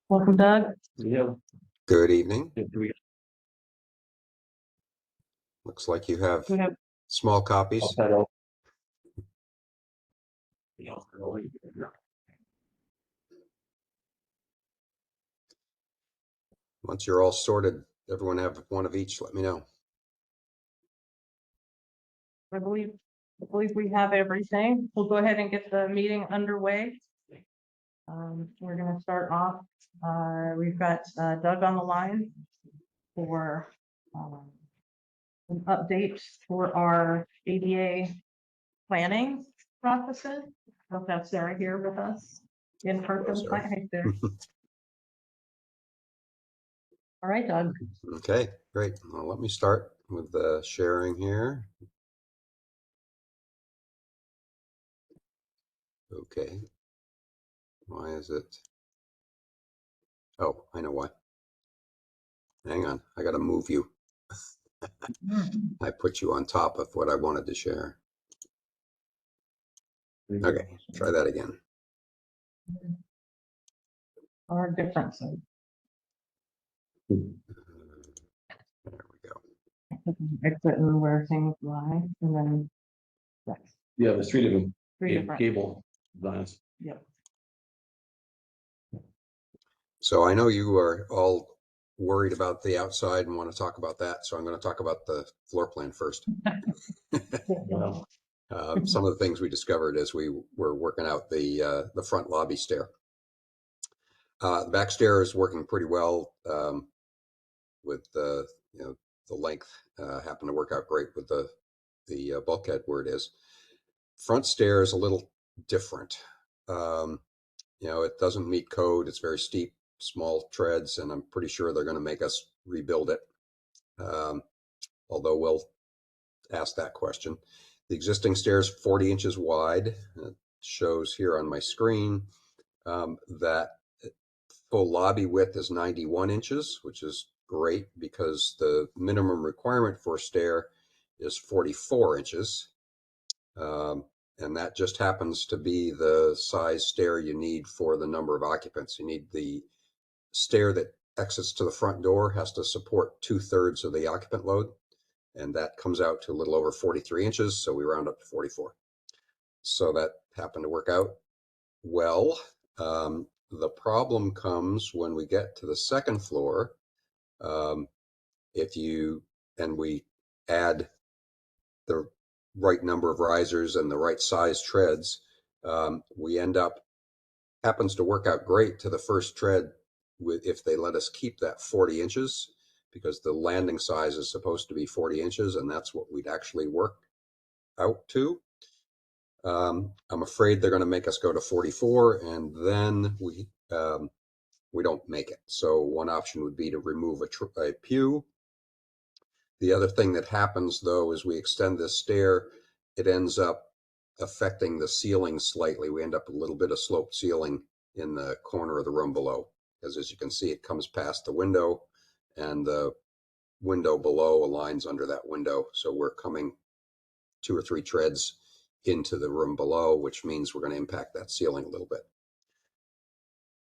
Welcome, Doug. Yeah. Good evening. Do we- Looks like you have We have small copies. Once you're all sorted, everyone have one of each, let me know. I believe we have everything. We'll go ahead and get the meeting underway. We're gonna start off. We've got Doug on the line for an update for our ADA planning processes. Hope that's Sarah here with us in person. Sarah. Hi, there. All right, Doug. Okay, great. Well, let me start with the sharing here. Okay. Why is it? Oh, I know why. Hang on, I gotta move you. I put you on top of what I wanted to share. Okay, try that again. Our differences. There we go. Exit and where things lie, and then next. Yeah, there's three different Three different. cable designs. Yep. So I know you are all worried about the outside and want to talk about that. So I'm going to talk about the floor plan first. Wow. Some of the things we discovered as we were working out the front lobby stair. The back stair is working pretty well with the length happened to work out great with the bulkhead where it is. Front stair is a little different. It doesn't meet code. It's very steep, small treads, and I'm pretty sure they're going to make us rebuild it. Although we'll ask that question. The existing stair is 40 inches wide. It shows here on my screen that full lobby width is 91 inches, which is great because the minimum requirement for a stair is 44 inches. And that just happens to be the size stair you need for the number of occupants. You need the stair that exits to the front door has to support 2/3 of the occupant load. And that comes out to a little over 43 inches. So we round up to 44. So that happened to work out well. The problem comes when we get to the second floor. We add the right number of risers and the right size treads, we end up, happens to work out great to the first tread if they let us keep that 40 inches, because the landing size is supposed to be 40 inches, and that's what we'd actually work out to. I'm afraid they're going to make us go to 44, and then we don't make it. So one option would be to remove a pew. The other thing that happens, though, is we extend this stair, it ends up affecting the ceiling slightly. We end up with a little bit of sloped ceiling in the corner of the room below, because as you can see, it comes past the window, and the window below aligns under that window. So we're coming 2 or 3 treads into the room below, which means we're going to impact that ceiling a little bit.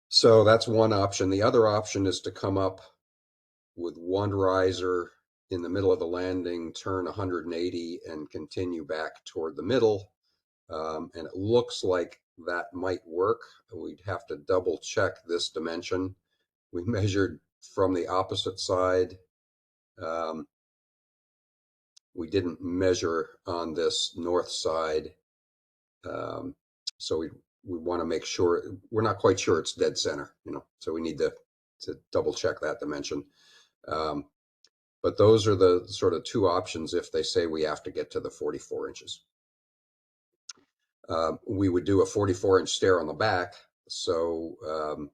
So that's one option. The other option is to come up with one riser in the middle of the landing, turn 180 and continue back toward the middle. And it looks like that might work. We'd have to double check this dimension. We measured from the opposite side. We didn't measure on this north side. So we want to make sure, we're not quite sure it's dead center, so we need to double check that dimension. But those are the sort of two options if they say we have to get to the 44 inches. We would do a 44-inch stair on the back. So,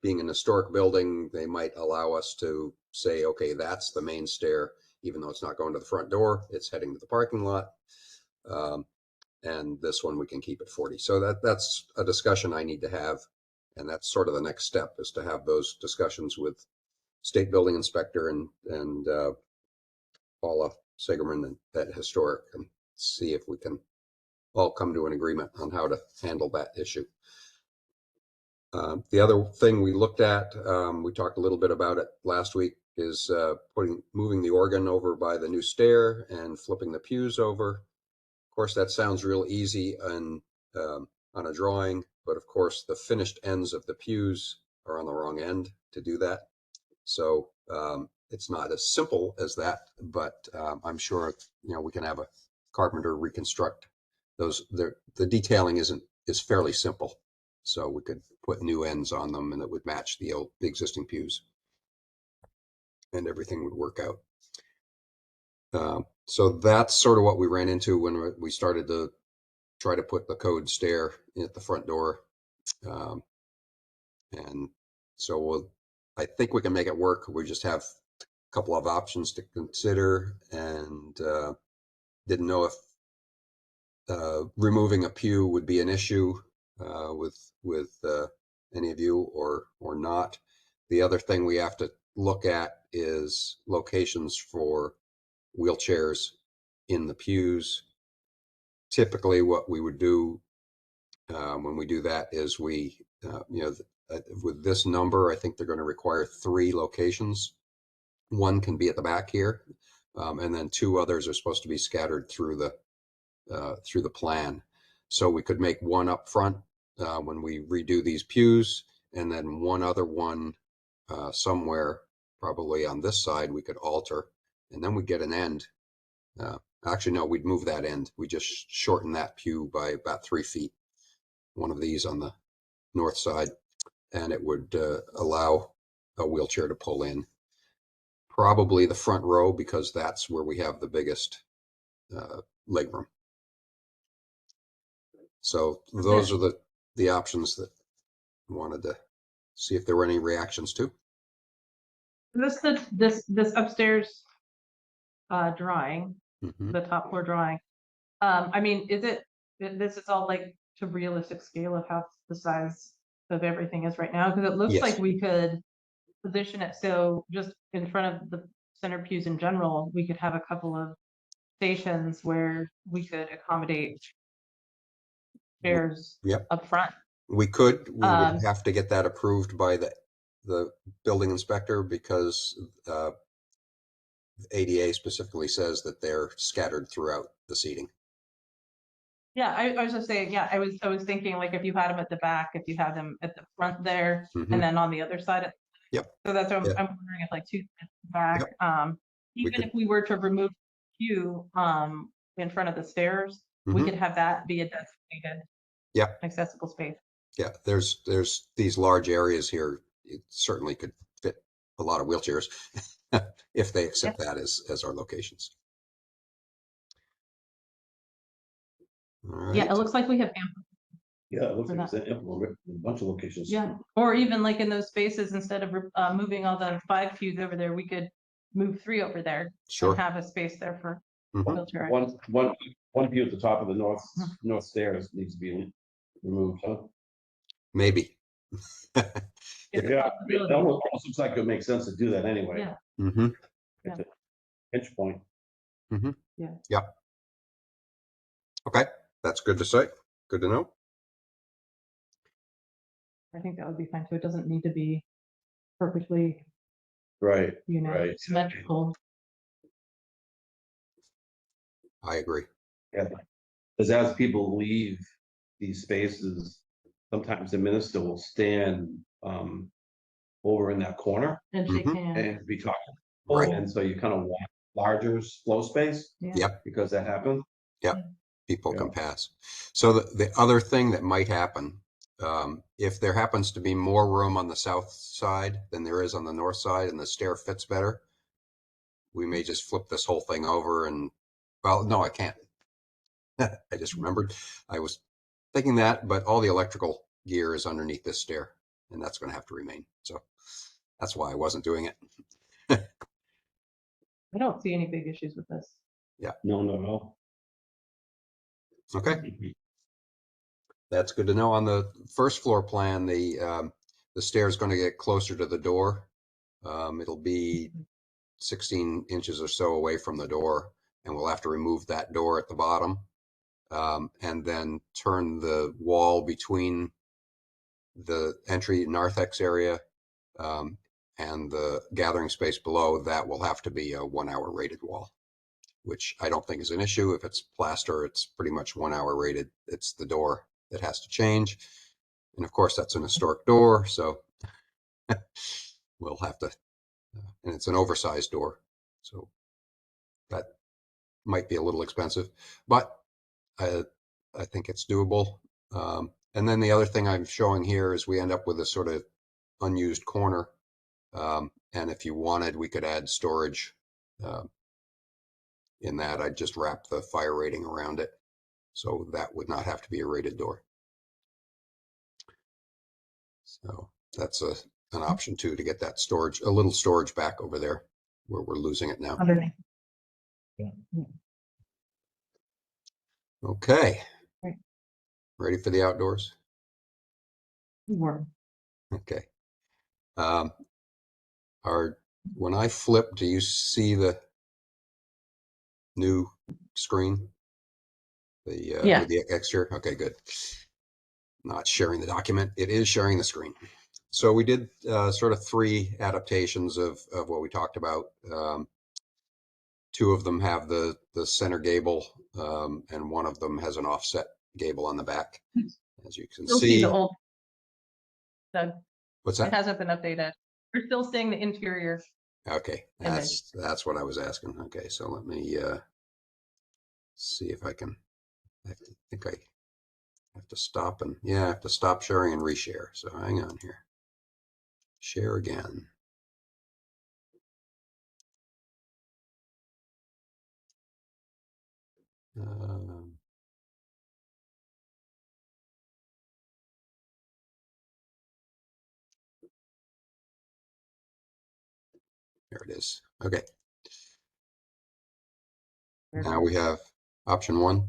being an historic building, they might allow us to say, okay, that's the main stair, even though it's not going to the front door, it's heading to the parking lot. And this one we can keep at 40. So that's a discussion I need to have. And that's sort of the next step, is to have those discussions with state building inspector and Paula Segerman at Historic, and see if we can all come to an agreement on how to handle that issue. The other thing we looked at, we talked a little bit about it last week, is moving the organ over by the new stair and flipping the pews over. Of course, that sounds real easy on a drawing, but of course the finished ends of the pews are on the wrong end to do that. So it's not as simple as that, but I'm sure we can have a carpenter reconstruct those. The detailing is fairly simple, so we could put new ends on them, and it would match the existing pews, and everything would work out. So that's sort of what we ran into when we started to try to put the code stair at the front door. And so I think we can make it work. We just have a couple of options to consider, and didn't know if removing a pew would be an issue with any of you or not. The other thing we have to look at is locations for wheelchairs in the pews. Typically what we would do when we do that is we, with this number, I think they're going to require 3 locations. One can be at the back here, and then 2 others are supposed to be scattered through the plan. So we could make one up front when we redo these pews, and then one other one somewhere, probably on this side, we could alter, and then we get an end. Actually, no, we'd move that end. We just shorten that pew by about 3 feet. One of these on the north side, and it would allow a wheelchair to pull in. Probably the front row, because that's where we have the biggest legroom. So those are the options that I wanted to see if there were any reactions to. This upstairs drawing, Mm-hmm. the top floor drawing. I mean, this is all like to realistic scale of how the size of everything is right now? Because it looks Yes. like we could position it so just in front of the center pews in general, we could have a couple of stations where we could accommodate chairs Yep. up front. We would have to get that approved by the building inspector, because ADA specifically says that they're scattered throughout the seating. Yeah, I was just saying, yeah, I was thinking, like, if you had them at the back, if you had them at the front there, Mm-hmm. and then on the other side. Yep. So that's what Yeah. I'm wondering, if like 2 back, Yep. even if we were to remove the pew in front of the stairs, we Mm-hmm. could have that be a designated accessible space. Yeah, there's these large areas here. It certainly could fit a lot of wheelchairs if they accept that as our locations. All right. Yeah, it looks like we have ample. Yeah, it looks For like that. it's ample in a bunch of locations. Yeah, or even like in those spaces, instead of moving all the 5 pews over there, we could move 3 over there. Sure. And have a space there for Mhm. wheelchair. One view at the top of the north stairs needs to be removed, huh? Maybe. It's a Yeah, possibility. it almost looks like it makes sense to do that anyway. Yeah. Mm-hmm. It's a pinch point. Mm-hmm. Yeah. Yep. Okay, that's good to say. Good to know. I think that would be fine too. It doesn't need to be perfectly, Right. right, symmetrical. I agree. Yeah. Because as people leave these spaces, sometimes the minister will stand over in that corner And shake hands. and be talking. Right. And so you kind of want larger flow space. Yeah. Yep. Because that happens. Yep. People can pass. So the other thing that might happen, if there happens to be more room on the south side than there is on the north side, and the stair fits better, we may just flip this whole thing over and, well, no, I can't. I just remembered I was thinking that, but all the electrical gear is underneath this stair, and that's going to have to remain. So that's why I wasn't doing it. I don't see any big issues with this. No, no. Okay, that's good to know. On the first floor plan, the stair is going to get closer to the door. It'll be 16 inches or so away from the door, and we'll have to remove that door at the bottom, and then turn the wall between the entry narthex area and the gathering space below. That will have to be a 1 hour rated wall, which I don't think is an issue. If it's plaster, it's pretty much 1 hour rated. It's the door that has to change. And of course, that's an historic door, so we'll have to, and it's an oversized door. So that might be a little expensive, but I think it's doable. And then the other thing I'm showing here is we end up with a sort of unused corner. And if you wanted, we could add storage in that. I'd just wrap the fire rating around it. So that would not have to be a rated door. So that's an option too, to get that storage, a little storage back over there where we're losing it now. Underneath. Okay. Right. Ready for the outdoors? Warm. Okay. When I flip, do you see the new screen? Yeah. With the extra? Okay, good. Not sharing the document. It is sharing the screen. So we did sort of 3 adaptations of what we talked about. 2 of them have the center gable, and 1 of them has an offset gable on the back. As you can Still see, the old. Doug, what's it that? hasn't been updated. We're still seeing the interior. Okay, image. that's what I was asking. Okay, so let me see if I can. I think I have to stop and I have to stop sharing and reshare. So hang on here. Share again. There it is. Okay. Now we have option 1.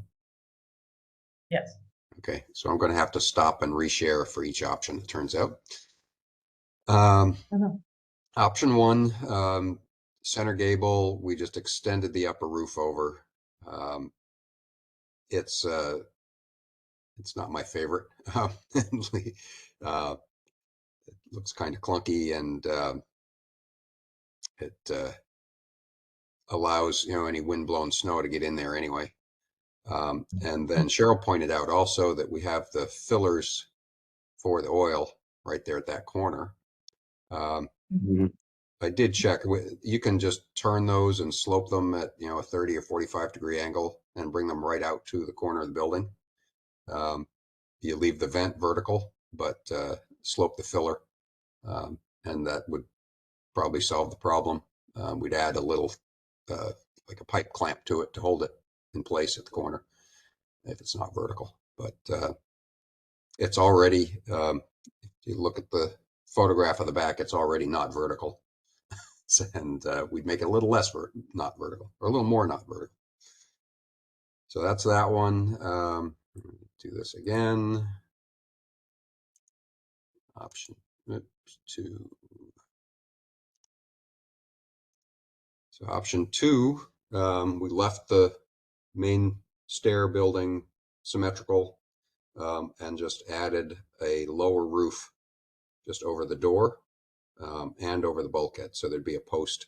Yes. Okay, so I'm going to have to stop and reshare for each option, it turns out. Option 1, center gable, we just extended the upper roof over. It's not my favorite. It looks kind of clunky, and it allows any windblown snow to get in there anyway. And then Cheryl pointed out also that we have the fillers for the oil right there at that corner. I did check. You can just turn those and slope them at a 30 or 45 degree angle and bring them right out to the corner of the building. You leave the vent vertical, but slope the filler, and that would probably solve the problem. We'd add a little like a pipe clamp to it to hold it in place at the corner if it's not vertical. But it's already, if you look at the photograph of the back, it's already not vertical. And we'd make it a little less not vertical, or a little more not vertical. So that's that one. Do this again. Option 2. So option 2, we left the main stair building symmetrical, and just added a lower roof just over the door, and over the bulkhead. So there'd be a post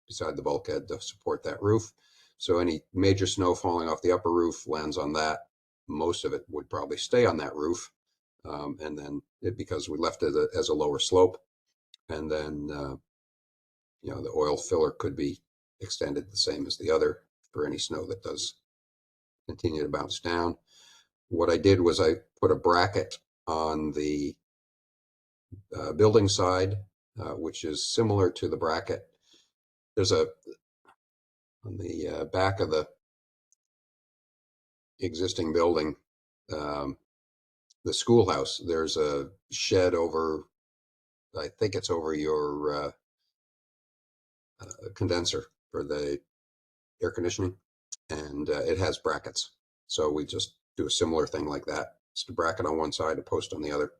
beside the bulkhead to support that roof. So any major snow falling off the upper roof lands on that. Most of it would probably stay on that roof. And then because we left it as a lower slope, and then, the oil filler could be extended the same as the other for any snow that does continue to bounce down. What I did was I put a bracket on the building side, which is similar to the bracket. There's on the back of the existing building, the schoolhouse, there's a shed over, I think it's over your condenser for the air conditioning, and it has brackets. So we just do a similar thing like that. Just a bracket on one side, a post on the other.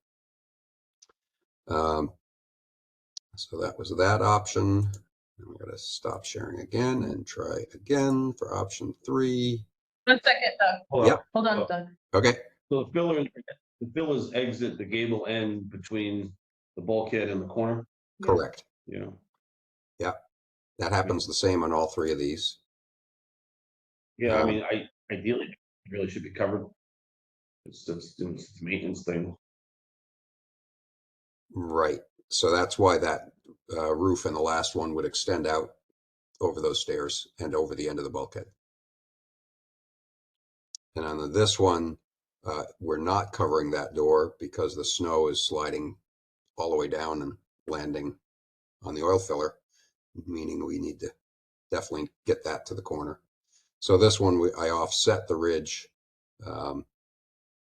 So that was that option. I'm going to stop sharing again and try again for option 3. 1 second, Doug. Yep. Hold on, Doug. Okay. So the fillers exit the gable end between the bulkhead and the corner, Correct. you know? Yeah. That happens the same on all 3 of these. Yeah, I mean, ideally, it really should be covered. It's a maintenance thing. Right. So that's why that roof in the last one would extend out over those stairs and over the end of the bulkhead. And on this one, we're not covering that door because the snow is sliding all the way down and landing on the oil filler, meaning we need to definitely get that to the corner. So this one, I offset the ridge,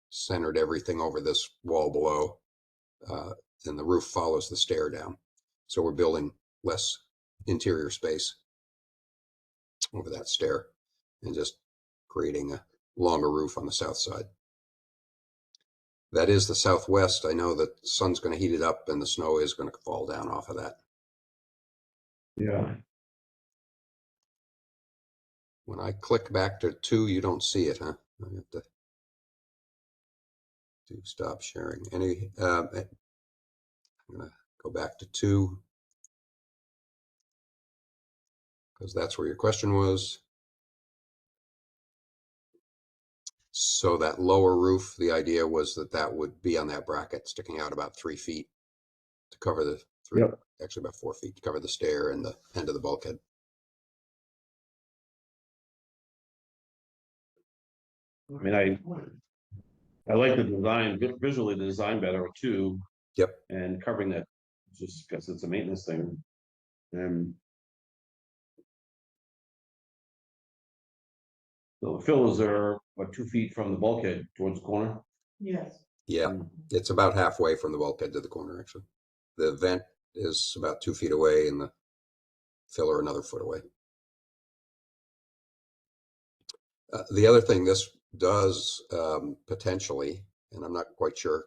centered everything over this wall below, and the roof follows the stair down. So we're building less interior space over that stair and just creating a longer roof on the south side. That is the southwest. I know that the sun's going to heat it up and the snow is going to fall down off of that. Yeah. When I click back to 2, you don't see it, huh? I have to stop sharing. I'm going to go back to 2 because that's where your question was. So that lower roof, the idea was that that would be on that bracket sticking out about 3 feet to cover the actually about 4 feet to cover the stair and the end of the bulkhead. I mean, I like the design, visually the design better too. Yep. And covering that just because it's a maintenance thing. And so the fillers are, what, 2 feet from the bulkhead towards the corner? Yes. Yeah, it's about halfway from the bulkhead to the corner, actually. The vent is about 2 feet away and the filler another foot away. The other thing this does potentially, and I'm not quite sure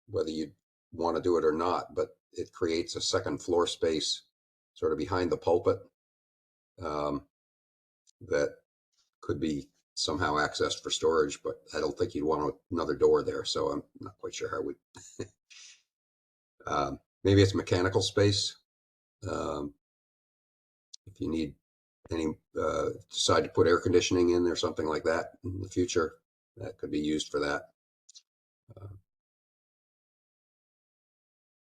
whether you want to do it or not, but it creates a second floor space sort of behind the pulpit that could be somehow accessed for storage, but I don't think you'd want another door there, so I'm not quite sure how we maybe it's mechanical space. If you need any decide to put air conditioning in or something like that in the future, that could be used for that.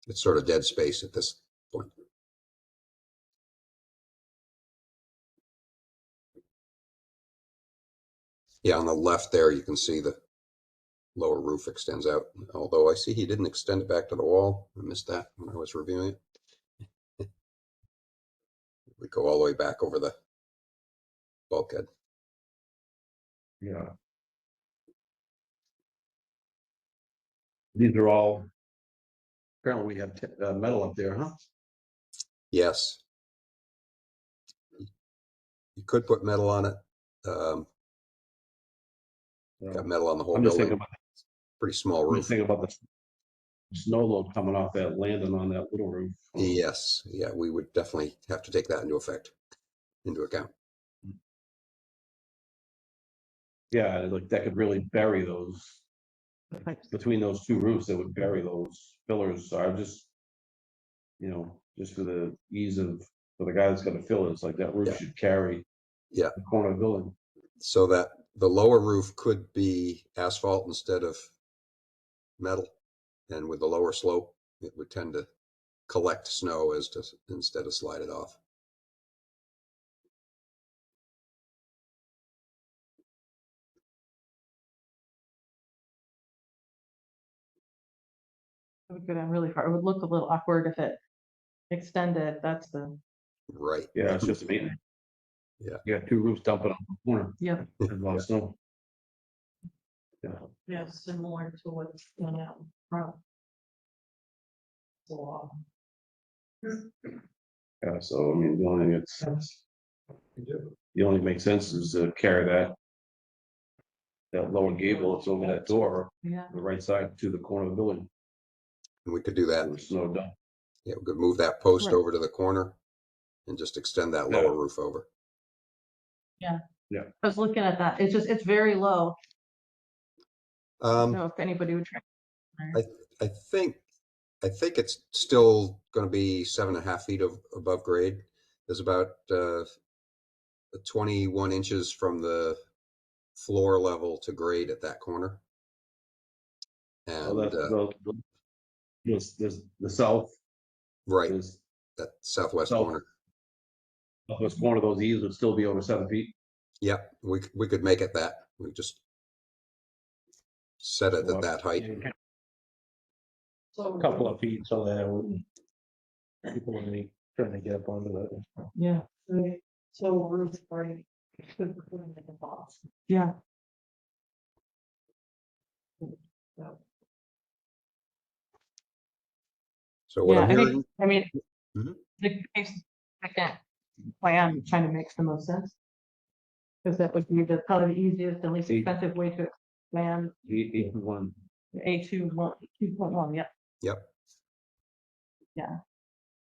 It's sort of dead space at this point. Yeah, on the left there, you can see the lower roof extends out. Although I see he didn't extend it back to the wall. I missed that when I was reviewing it. We go all the way back over the bulkhead. Yeah. These are all, apparently we have metal up there, huh? Yes. You could put metal on it. Got metal on the whole I'm just building. thinking about, Pretty small I'm roof. just thinking about the snow load coming off that landing on that little roof. Yes. Yeah, we would definitely have to take that into account. Yeah, like that could really bury those. Between those 2 roofs, that would bury those fillers. So I just, just for the ease of, for the guy that's gonna fill it, it's like that roof should carry the corner of the building. So that the lower roof could be asphalt instead of metal, and with the lower slope, it would tend to collect snow instead of slide it off. It would go down really far. It would look a little awkward if it extended. That's the. Right. Yeah, it's just amazing. Yeah. You got 2 roofs dumping on the corner. Yeah. There's a lot of snow. Yeah, similar to what's going out front. So, Yeah, so I mean, the only thing the only makes sense is to carry that lower gable that's over that door, yeah, the right side to the corner of the building. And we could do that. There's no doubt. Yeah, we could move that post Right. over to the corner and just extend that Yeah. lower roof over. yeah. Yeah. I was looking at that. It's just, it's very low. I don't know if anybody would try. I think it's still going to be 7.5 feet above grade. There's about 21 inches from the floor level to grade at that corner. Well, And there's the south, right, there's that southwest south- corner. southwest corner of those eaves would still be over 7 feet. Yep, we could make it that. We just set it at that height. So, A couple of feet so that it wouldn't, people wouldn't be trying to get up onto it. yeah. So roof right. Yeah. So what Yeah, I'm hearing, I mean, Mhm. the second plan kind of makes the most sense. Because that would be probably the easiest and least expensive way to expand One. A2.1, yeah. Yep. Yeah.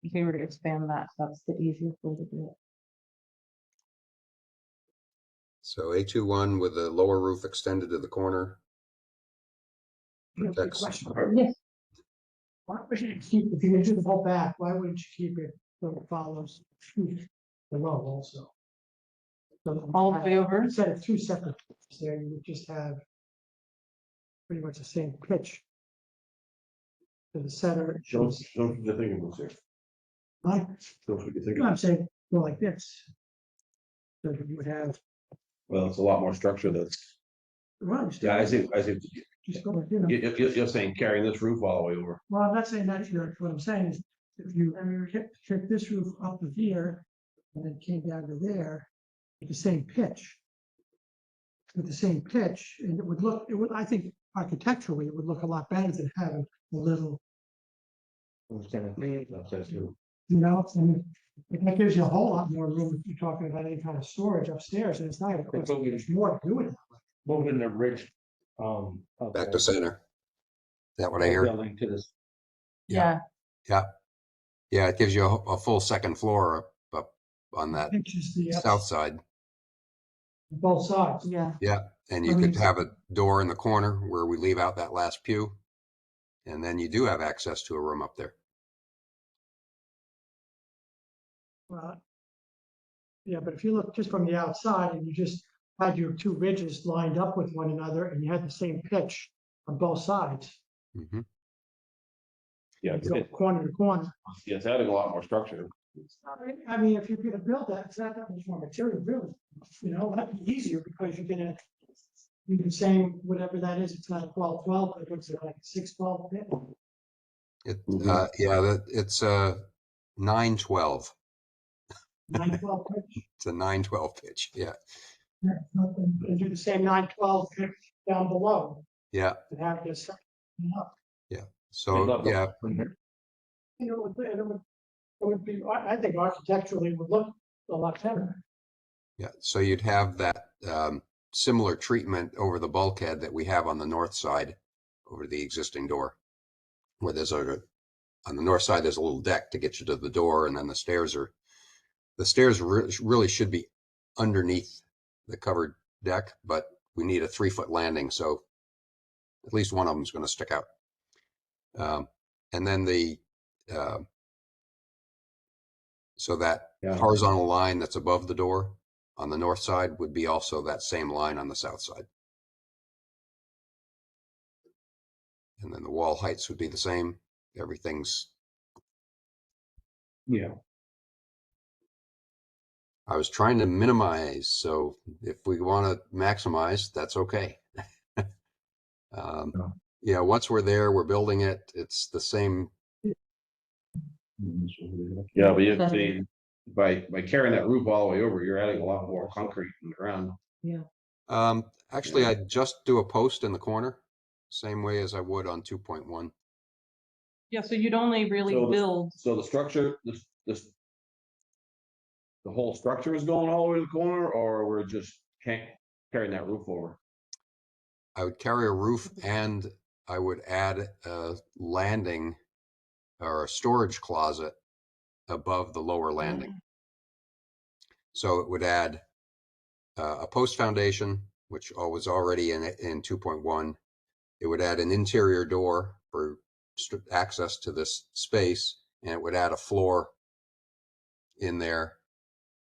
If we were to expand that, that's the easiest way to do So A21 with the lower roof extended to the corner. That's- it. Yes. Why would you keep, if you're gonna do the whole back, why wouldn't you keep it so it follows the road also? So All the way over. instead of two separate pieces there, you would just have pretty much the same pitch to the center. Show us what you're thinking about here. Like, Show us what you're you thinking. know what I'm saying, go like this. So that you would have, Well, it's a lot more structure that's, well, yeah, I see, just go like, you know. you're saying carrying this roof all the way over. Well, I'm not saying that, you know, what I'm saying is, if you hit this roof up to here, and then came down to there, with the same pitch. With the same pitch, and it would, I think architecturally, it would look a lot better than having a little, you know, and that gives you a whole lot more room if you're talking about any kind of storage upstairs, and it's not, there's more to do it. Moving the ridge, of Back to the center. Is that what I hear? building to this, Yeah, Yeah, it gives you a full second floor up on that Pitch is the south side. both sides. yeah. Yeah, and you could have a door in the corner where we leave out that last pew. And then you do have access to a room up there. Yeah, but if you look just from the outside and you just had your two ridges lined up with one another and you had the same pitch on both sides, Mhm. Yeah, you go corner to corner. it's adding a lot more structure. I mean, if you're gonna build that, it's not that much more material, really, you know, that'd be easier because you're gonna. You can say whatever that is, it's not a 12-12, but it's like a 6-12 pit. It's a 9-12. 9-12 pitch. It's a 9-12 pitch. Yeah. Yeah, nothing, and do the same 9-12 pitch down below Yeah. and have this. So, yeah, You know, it would be, I think architecturally would look a lot better. yeah. So you'd have that similar treatment over the bulkhead that we have on the north side over the existing door, where there's on the north side, there's a little deck to get you to the door. And then the stairs really should be underneath the covered deck, but we need a 3-foot landing. So at least one of them is going to stick out. And then so that horizontal line that's above the door on the north side would be also that same line on the south side. And then the wall heights would be the same. Everything's. Yeah. I was trying to minimize, so if we want to maximize, that's okay. Yeah, once we're there, we're building it. It's the same. Yeah, but you see, by carrying that roof all the way over, you're adding a lot more concrete in the ground. Yeah. Actually, I'd just do a post in the corner, same way as I would on 2.1. Yeah, so you'd only really So the- build, So the structure, the whole structure is going all the way to the corner, or we're just carrying that roof over? I would carry a roof and I would add a landing or a storage closet above the lower landing. So it would add a post foundation, which was already in 2.1. It would add an interior door for access to this space, and it would add a floor in there.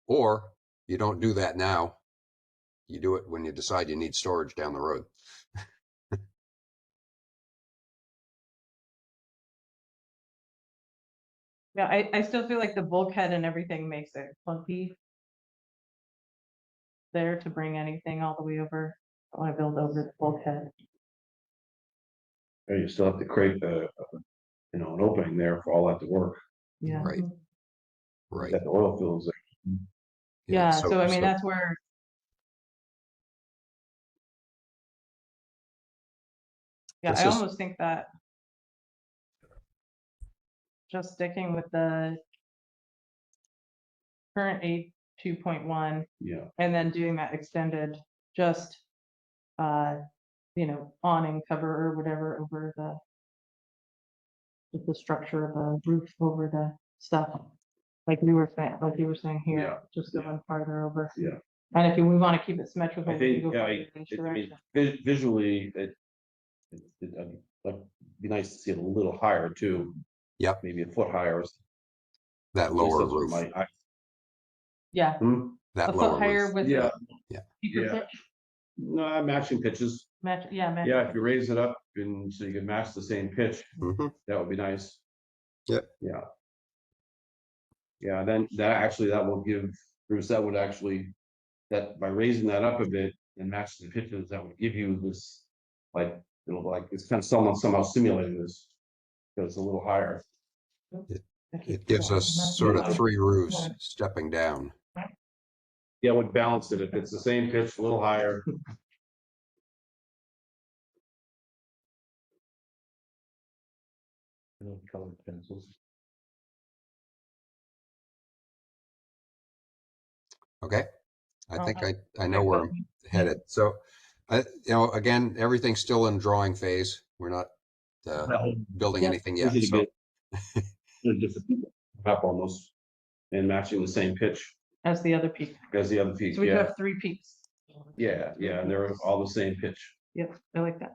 Or you don't do that now. You do it when you decide you need storage down the road. yeah, I still feel like the bulkhead and everything makes it clunky. There to bring anything all the way over, I wanna build over the bulkhead. Or you still have to create an opening there for all that to work. Yeah. Right. Right. That the oil fills there. Yeah, so I mean, that's where. Yeah, I This is- almost think that. Just sticking with the. Current A 2.1 Yeah, and then doing that extended, just. Awning cover or whatever over the. With the structure of the roof over the stuff. Like you were saying Yeah, here, just yeah. going farther over. Yeah. And if we want to keep it symmetrical. I we can think, go yeah, farther in each I mean, direction. visually, like, be nice to see it a little higher too. Yep. Maybe a foot higher. That At least lower that's what roof. Yeah, That a lower foot higher roof. with. Yeah. Yeah. Deeper Yeah. pitch, No, matching pitches. match, Yeah, if you raise it up and so you can match the same pitch, Mhm. that would be nice. Yep. Yeah. Yeah, then that will give Bruce, that would actually, that by raising that up a bit and matching the pitches, that would give you this, like, it's kind of somehow simulating this. Because it's a little higher. It gives us sort of 3 roofs stepping down. Yeah, would balance it if it's the same pitch, a little higher. Colored pencils. Okay. I Oh, think I know where I'm headed. So, again, everything's still in drawing phase. We're not building Yeah. anything We yet. should So, get just up almost and matching the same pitch as the other peak. as the other peak. So we Yeah, have 3 peaks. yeah, and they're all the same pitch. Yep, I like that.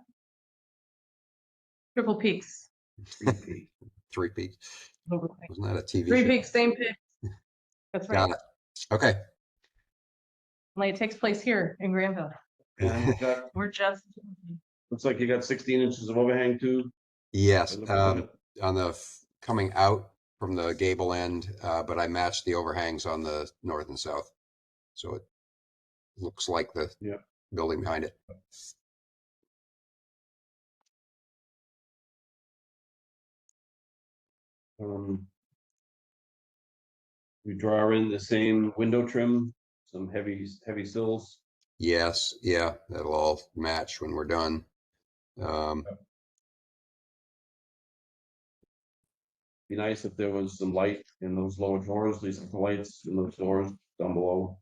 Triple peaks. 3 peak. 3 peaks. Wasn't Wasn't that a TV 3 show? peaks, same pitch. That's right. Got it. Okay. Like it takes place here in Granville. And it's got, We're just. looks like you got 16 inches of overhang too. Yes. By the looks of it. On the coming out from the gable end, but I matched the overhangs on the north and south. So it looks like the Yeah. building behind it. We draw in the same window trim, some heavy sills. Yes. Yeah. That'll all match when we're done. Be nice if there was some light in those lower drawers, at least some lights in those doors down below.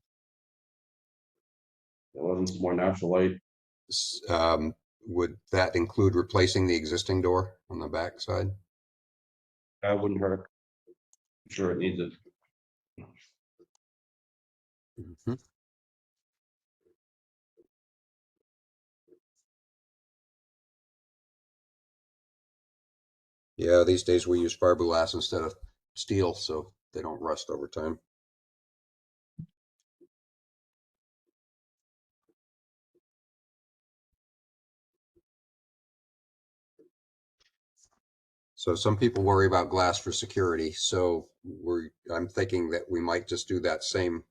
There wasn't some more natural light. Would that include replacing the existing door on the back side? That wouldn't hurt. I'm sure it needs it. Mhm. Yeah, these days we use fiberglass instead of steel, so they don't rust over time. So some people worry about glass for security. So I'm thinking that we might just do that same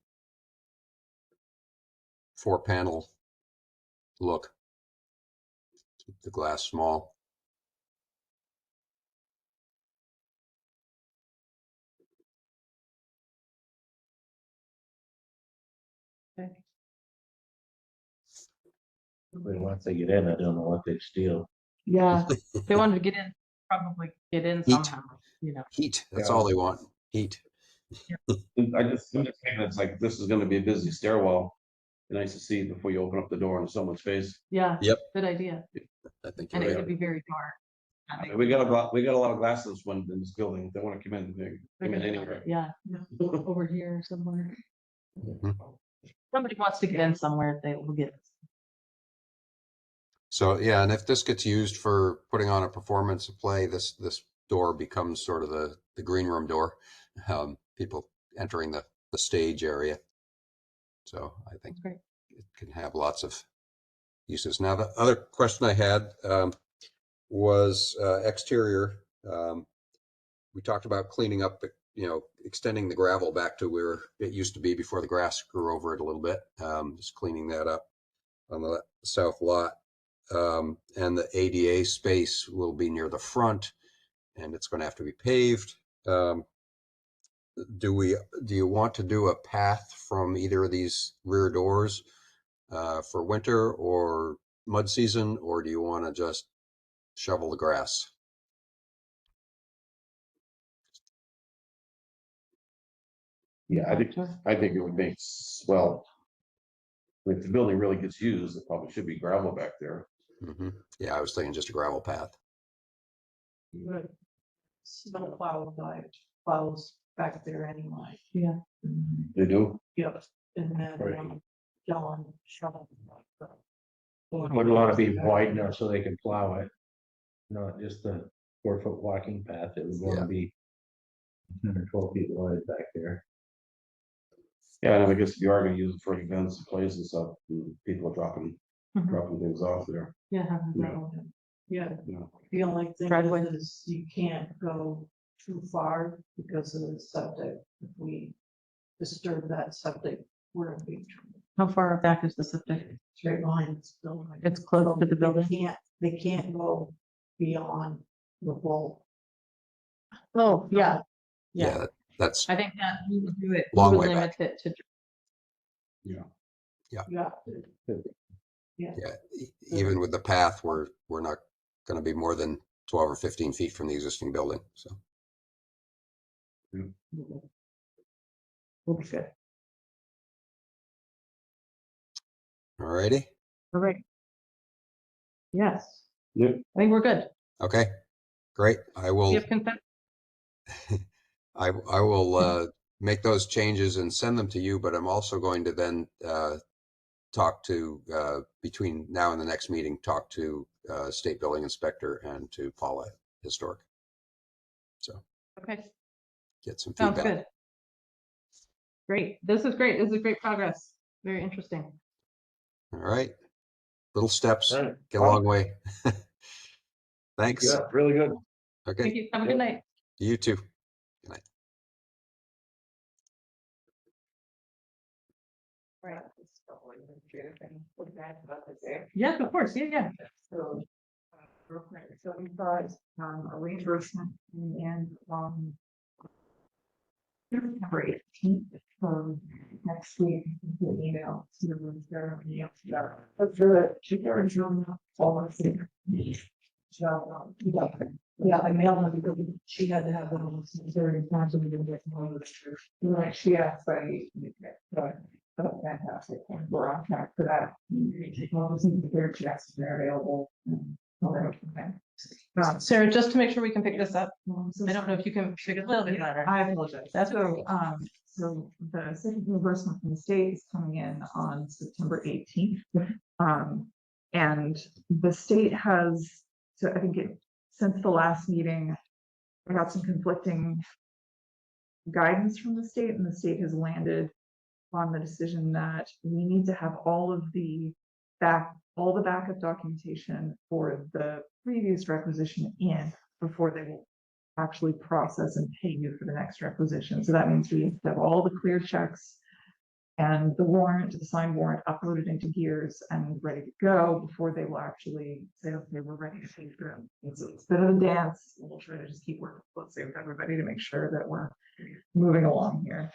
4-panel look. Keep the glass small. Okay. But once they get in, I don't know what they'd steal. Yeah, if they wanted to get in, probably get in Heat. somehow, you know. Heat, that's Yeah. all they want, heat. I just think it's like, this is gonna be a busy stairwell. Be nice to see before you open up the door into someone's face. Yeah. Yep. Good idea. I think And you're it right. would be very dark. I mean, we got a lot of glasses when in this building. They wanna come in, they come in anywhere. Yeah, over here somewhere. Mhm. Somebody wants to get in somewhere, they will get. So, yeah, and if this gets used for putting on a performance of play, this door becomes sort of the green room door. People entering the stage area. So I think That's great. it can have lots of uses. Now, the other question I had was exterior. We talked about cleaning up, extending the gravel back to where it used to be before the grass grew over it a little bit. Just cleaning that up on the south lot. And the ADA space will be near the front, and it's going to have to be paved. Do you want to do a path from either of these rear doors for winter or mud season, or do you want to just shovel the grass? Yeah, I think it would make, well, if the building really gets used, it probably should be gravel back there. Mm-hmm. Yeah, I was thinking just a gravel path. Snow plows back there anyway. Yeah. They do? Yep. And then, Right. John shovel. Would want to be wide enough so they can plow it, not just a 4-foot walking path. It would want Yeah. to be 10 or 12 feet wide back there. Yeah, and I guess if you are gonna use it for events and plays and stuff, people are dropping Mhm. things off there. Yeah. Yeah, You know, the only thing Driveway. is you can't go too far because of the septic. If we disturb that septic, we're in big trouble. How far back is the septic? Straight lines. building. It's close to the building. They can't go beyond the bulk. Oh, yeah. Yeah, Yeah, that's I think that we would do it. we Long would way limit it to. Yeah. even with the path, we're not going to be more than 12 or 15 feet from the existing building. So We'll be good. all righty. All right. Yes, yeah, I think we're good. Okay, great. I will. We have consent. I will make those changes and send them to you, but I'm also going to then talk to, between now and the next meeting, talk to State Building Inspector and to Paula Historic. So Okay, get some sounds feedback. good. Great. This is great. This is great progress. Very interesting. All right. Little steps, All right. get a long way. Thanks. yeah, really good. Okay, Thank you. Have a good night. you too. Yes, of course. Yeah. So, real quick, so we thought, a reimbursement and, September 18th for next week, the email to the room there. But the original policy. So, yeah, I mailed them because she had to have one of those very times we didn't get one. Like she asked, but fantastic. We're on track for that. Their checks are available. Sarah, just to make sure we can pick this up, I don't know if you can pick it a little bit better. I apologize. So the second reimbursement from the state is coming in on September 18th. And the state has, so I think since the last meeting, we got some conflicting guidance from the state, and the state has landed on the decision that we need to have all the backup documentation for the previous requisition in before they will actually process and pay you for the next requisition. So that means we have to have all the clear checks and the signed warrant uploaded into Gears and ready to go before they will actually say, okay, we're ready to pay through. It's a bit of a dance. We'll try to just keep working closely with everybody to make sure that we're moving along here.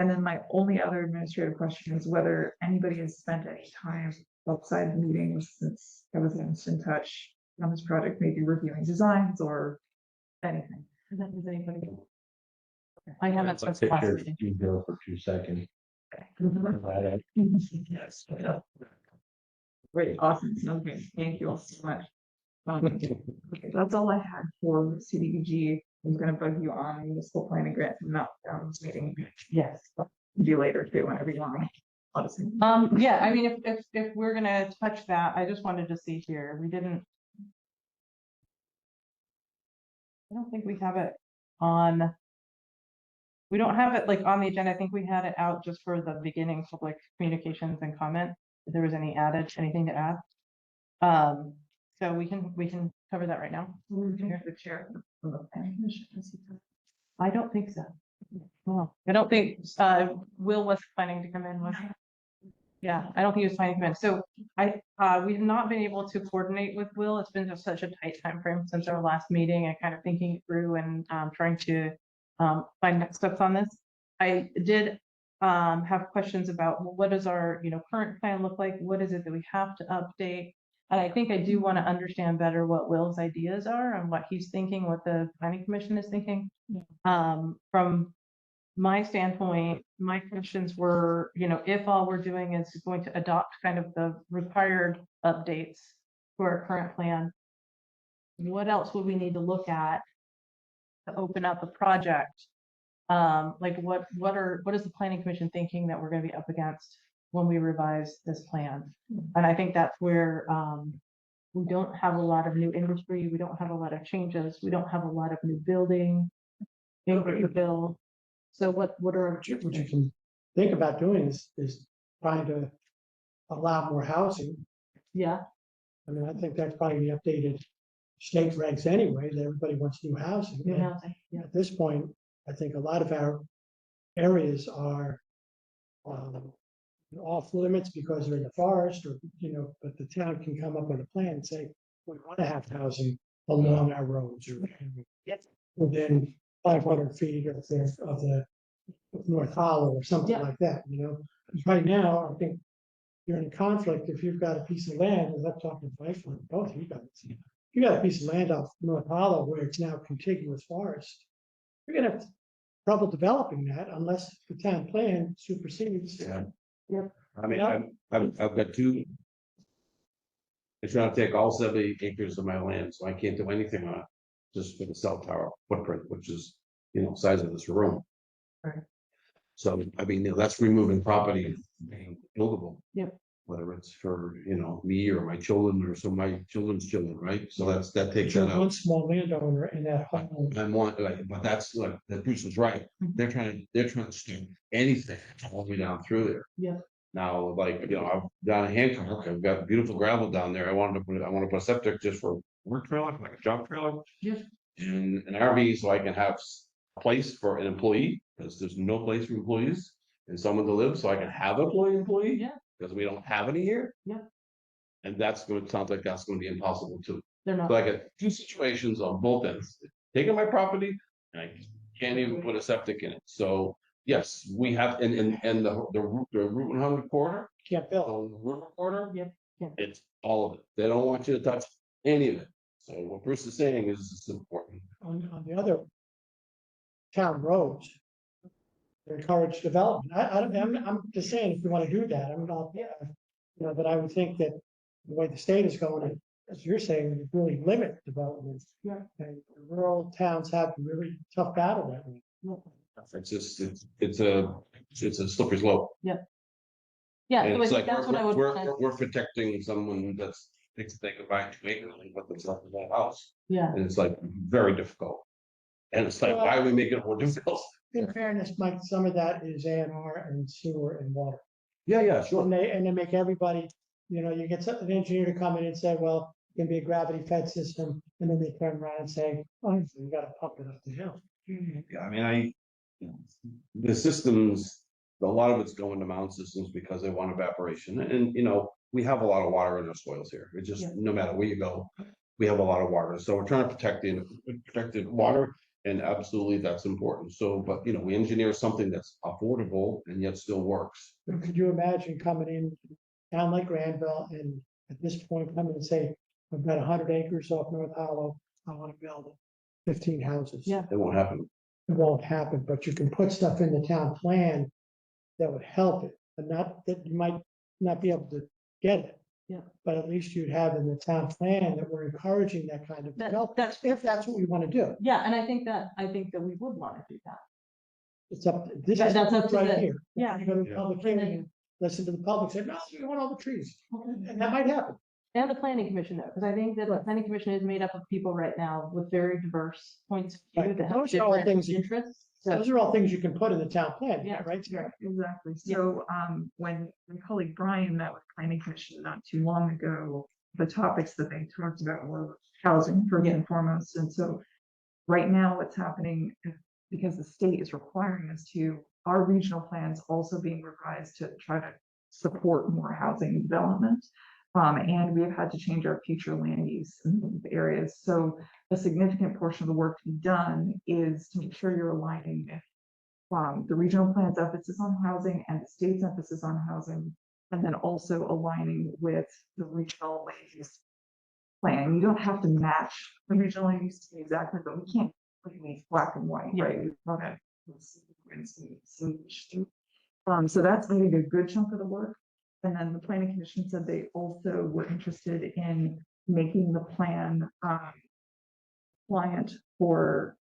And then my only other administrative question is whether anybody has spent any time outside meetings, since I was in touch on this project, maybe reviewing designs or anything. Does anybody? I haven't Let's since take last your meeting. email for 2 seconds. Yes. Great, awesome, okay, thank you all so much. Okay, that's all I had for CDBG. I'm gonna bug you on the school planning grant, not meeting. Yes, do later too, whenever you want. Honestly. Yeah, I mean, if we're gonna touch that, I just wanted to see here, we didn't. I don't think we have it on. We don't have it like on the agenda. I think we had it out just for the beginning public communications and comment. If there was anything to add. So we can cover that right now. Here's the chair of the planning commission. I don't think so. Well, I don't think, Will was planning to come in, was he? Yeah, I don't think he was planning to come in. So we've not been able to coordinate with Will. It's been just such a tight time frame since our last meeting and kind of thinking it through and trying to find next steps on this. I did have questions about, well, what does our, current plan look like? What is it that we have to update? And I think I do want to understand better what Will's ideas are and what he's thinking, what the planning commission is thinking. From my standpoint, my questions were, if all we're doing is going to adopt kind of the required updates to our current plan, what else would we need to look at to open up a project? Like what is the planning commission thinking that we're going to be up against when we revise this plan? And I think that's where we don't have a lot of new industry, we don't have a lot of changes, we don't have a lot of new building, to build. So what are What you can think about doing is trying to allow more housing. yeah, I mean, I think that's probably the updated state regs anyway, that everybody wants new housing. new And housing, yeah. at this point, I think a lot of our areas are off limits because they're in the forest or, but the town can come up with a plan and say, we want to have housing along our roads or within 500 feet of the North Hollow or something Yeah. like that, Because right now, I think you're in conflict if you've got a piece of land, as I'm talking to both of you guys. You got a piece of land off North Hollow where it's now contiguous forest. You're gonna have trouble developing that unless the town plan supersedes. Yeah. I mean, Yeah. I've got two. It's trying to take all 70 acres of my land, so I can't do anything on it, just for the cell tower footprint, which is, size of this room. Right. So, I mean, that's removing property being buildable. Yep. Whether it's for, me or my children or some of my children's children, right? So that takes You're that out. one small landowner in that whole. I want, but that's like, the person's right. They're trying to stick anything all the way down through there. Yeah. Now, like, I've down in Hancock, I've got beautiful gravel down there. I want to put a septic just for work trailer, like a job trailer. Yeah. And an RV so I can have a place for an employee, because there's no place for employees and someone to live, so I can have employee. Yeah. Because we don't have any here. Yeah. And sounds like that's going to be impossible too. They're not. So I got two situations on both ends, taking my property and I can't even put a septic in it. So yes, we have, and the Route 100 corridor, Can't build. on the river corridor, Yep, yeah. it's all of it. They don't want you to touch any of it. So what Bruce is saying is it's important. On the other town roads, they encourage development. I'm just saying, if you want to do that, I'm not, but I would think that the way the state is going, as you're saying, would really limit development. Yeah. And rural towns have a really tough battle that way. It's just, it's a slippery slope. Yeah, And so I it's think like, that's what I would. we're protecting someone that's thinks they can buy 2 acres and put themselves in that house. Yeah, And it's like very difficult. And it's like, why are we making it more difficult? In fairness, Mike, some of that is A&R and sewer and water. Yeah, sure. And they make everybody, you get an engineer to come in and say, well, it can be a gravity fed system, and then they turn around and say, oh, you gotta pump it up the hill. Yeah, I mean, the systems, a lot of it's going to mound systems because they want evaporation. And, we have a lot of water in our soils here. It just, Yeah. no matter where you go, we have a lot of water. So we're trying to protect the water. And absolutely, that's important. So, but, we engineer something that's affordable and yet still works. But could you imagine coming in town like Granville, and at this point, come and say, I've got 100 acres off North Hollow, I want to build 15 houses. Yeah. It won't happen. It won't happen, but you can put stuff in the town plan that would help it, but not that you might not be able to get it. Yeah. But at least you'd have in the town plan that we're encouraging that kind of development, That's, if that's what we want to do. yeah, and I think that we would want to do that. It's up, this That- is that's up to right the- here. yeah. You go to the Yeah. public hearing, and listen to the public, say, no, we want all the trees, and that might happen. And the planning commission though, because I think that the Right. planning commission is made up of people right now with very diverse points of view Right. that have Those are all different things that- interests. So, Those are all things you can put in the town plan, Yeah. right? Yeah, exactly. Yeah. So, when my colleague Brian met with planning commission not too long ago, the topics that they talked about were housing first Yeah. and foremost. And so right now what's happening, because the state is requiring us to, our regional plans also being revised to try to support more housing development. And we have had to change our future land use in the areas. So a significant portion of the work to be done is to make sure you're aligning with the regional plan's emphasis on housing and the state's emphasis on housing, and then also aligning with the regional land use plan. You don't have to match the regional land use exactly, but we can't really black and white, Yeah. right? We've got to so that's maybe a good chunk of the work. And then the planning commission said they also were interested in making the plan compliant for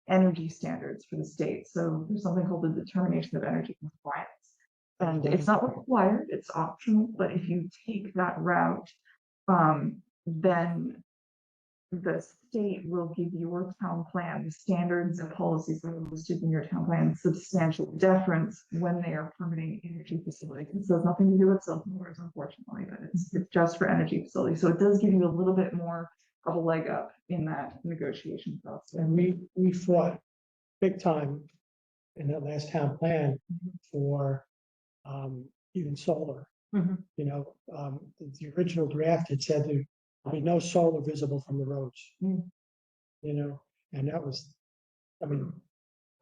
energy standards for the state. So there's something called the determination of energy compliance. And it's not required, it's optional, but if you take that route, then the state will give your town plan, the standards and policies that are listed in your town plan, substantial deference when they are permitting energy facilities. It has nothing to do with self-mowers, unfortunately, but it's just for energy facilities. So it does give you a little bit more of a leg up in that negotiation process. And we fought big time in that last town plan for even solar. Mhm. You know, the original draft had said there'd be no solar visible from the roads. Mm. You know, and that was, I mean,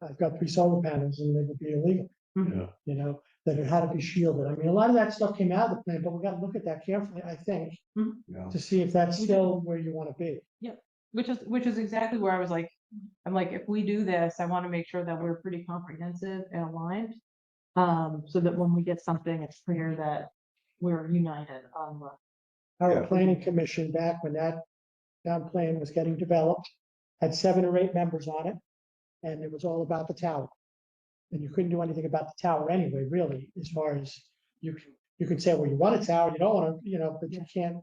I've got 3 solar panels and they would be illegal. Yeah. You know, that it had to be shielded. I mean, a lot of that stuff came out of the plan, but we got to look at that carefully, I think, Yeah. to see if that's still where you want to be. which is exactly where I was like, I'm like, if we do this, I want to make sure that we're pretty comprehensive and aligned. So that when we get something, it's clear that we're united on the. Our Yeah. planning commission, back when that town plan was getting developed, had 7 or 8 members on it. And it was all about the tower. And you couldn't do anything about the tower anyway, really, as far as you could say, well, you want a tower, you don't want to, you know, but you can't,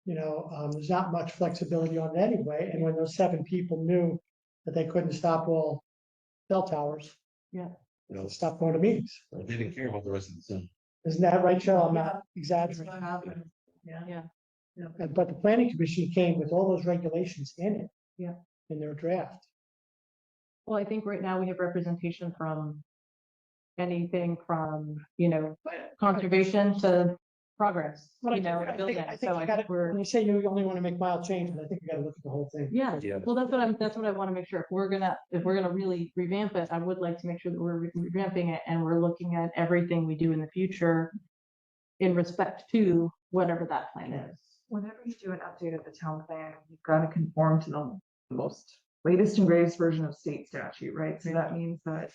you know, there's not much flexibility on it anyway. And when those 7 people knew that they couldn't stop all cell towers, You know, stop going to meetings. they didn't care about the rest of the town. Isn't that right, Cheryl? I'm not exaggerating. Yeah. But the planning commission came with all those regulations in it. Yeah. In their draft. Well, I think right now we have representation from anything from, conservation to progress, But I building. think So you I gotta, think we're, when you say you only want to make mild changes, I think you gotta look at the whole thing. yeah, Yeah. well, that's what I want to make sure. If we're gonna really revamp it, I would like to make sure that we're revamping it and we're looking at everything we do in the future in respect to whatever that plan is. Whenever you do an update of the town plan, you've got to conform to the most latest and greatest version of state statute, right? So that means that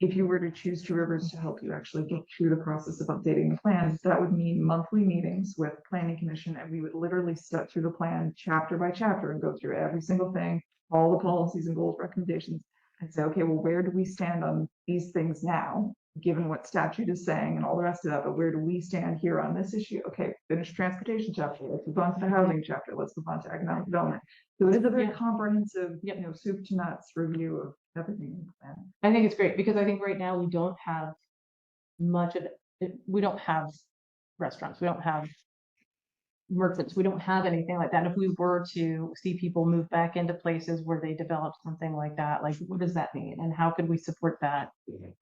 if you were to choose Two Rivers to help you actually get through the process of updating the plan, that would mean monthly meetings with planning commission, and we would literally step through the plan chapter by chapter and go through every single thing, all the policies and goals, recommendations, and say, okay, well, where do we stand on these things now, given what statute is saying and all the rest of that, but where do we stand here on this issue? Okay, finish transportation chapter, let's move on to the housing chapter, let's move on to economic development. So it is a very Yeah. comprehensive, soup to nuts review of everything in the plan. I think it's great because I think right now we don't have much of it. We don't have restaurants. We don't have merchants. We don't have anything like that. And if we were to see people move back into places where they developed something like that, like what does that mean? And how could we support that?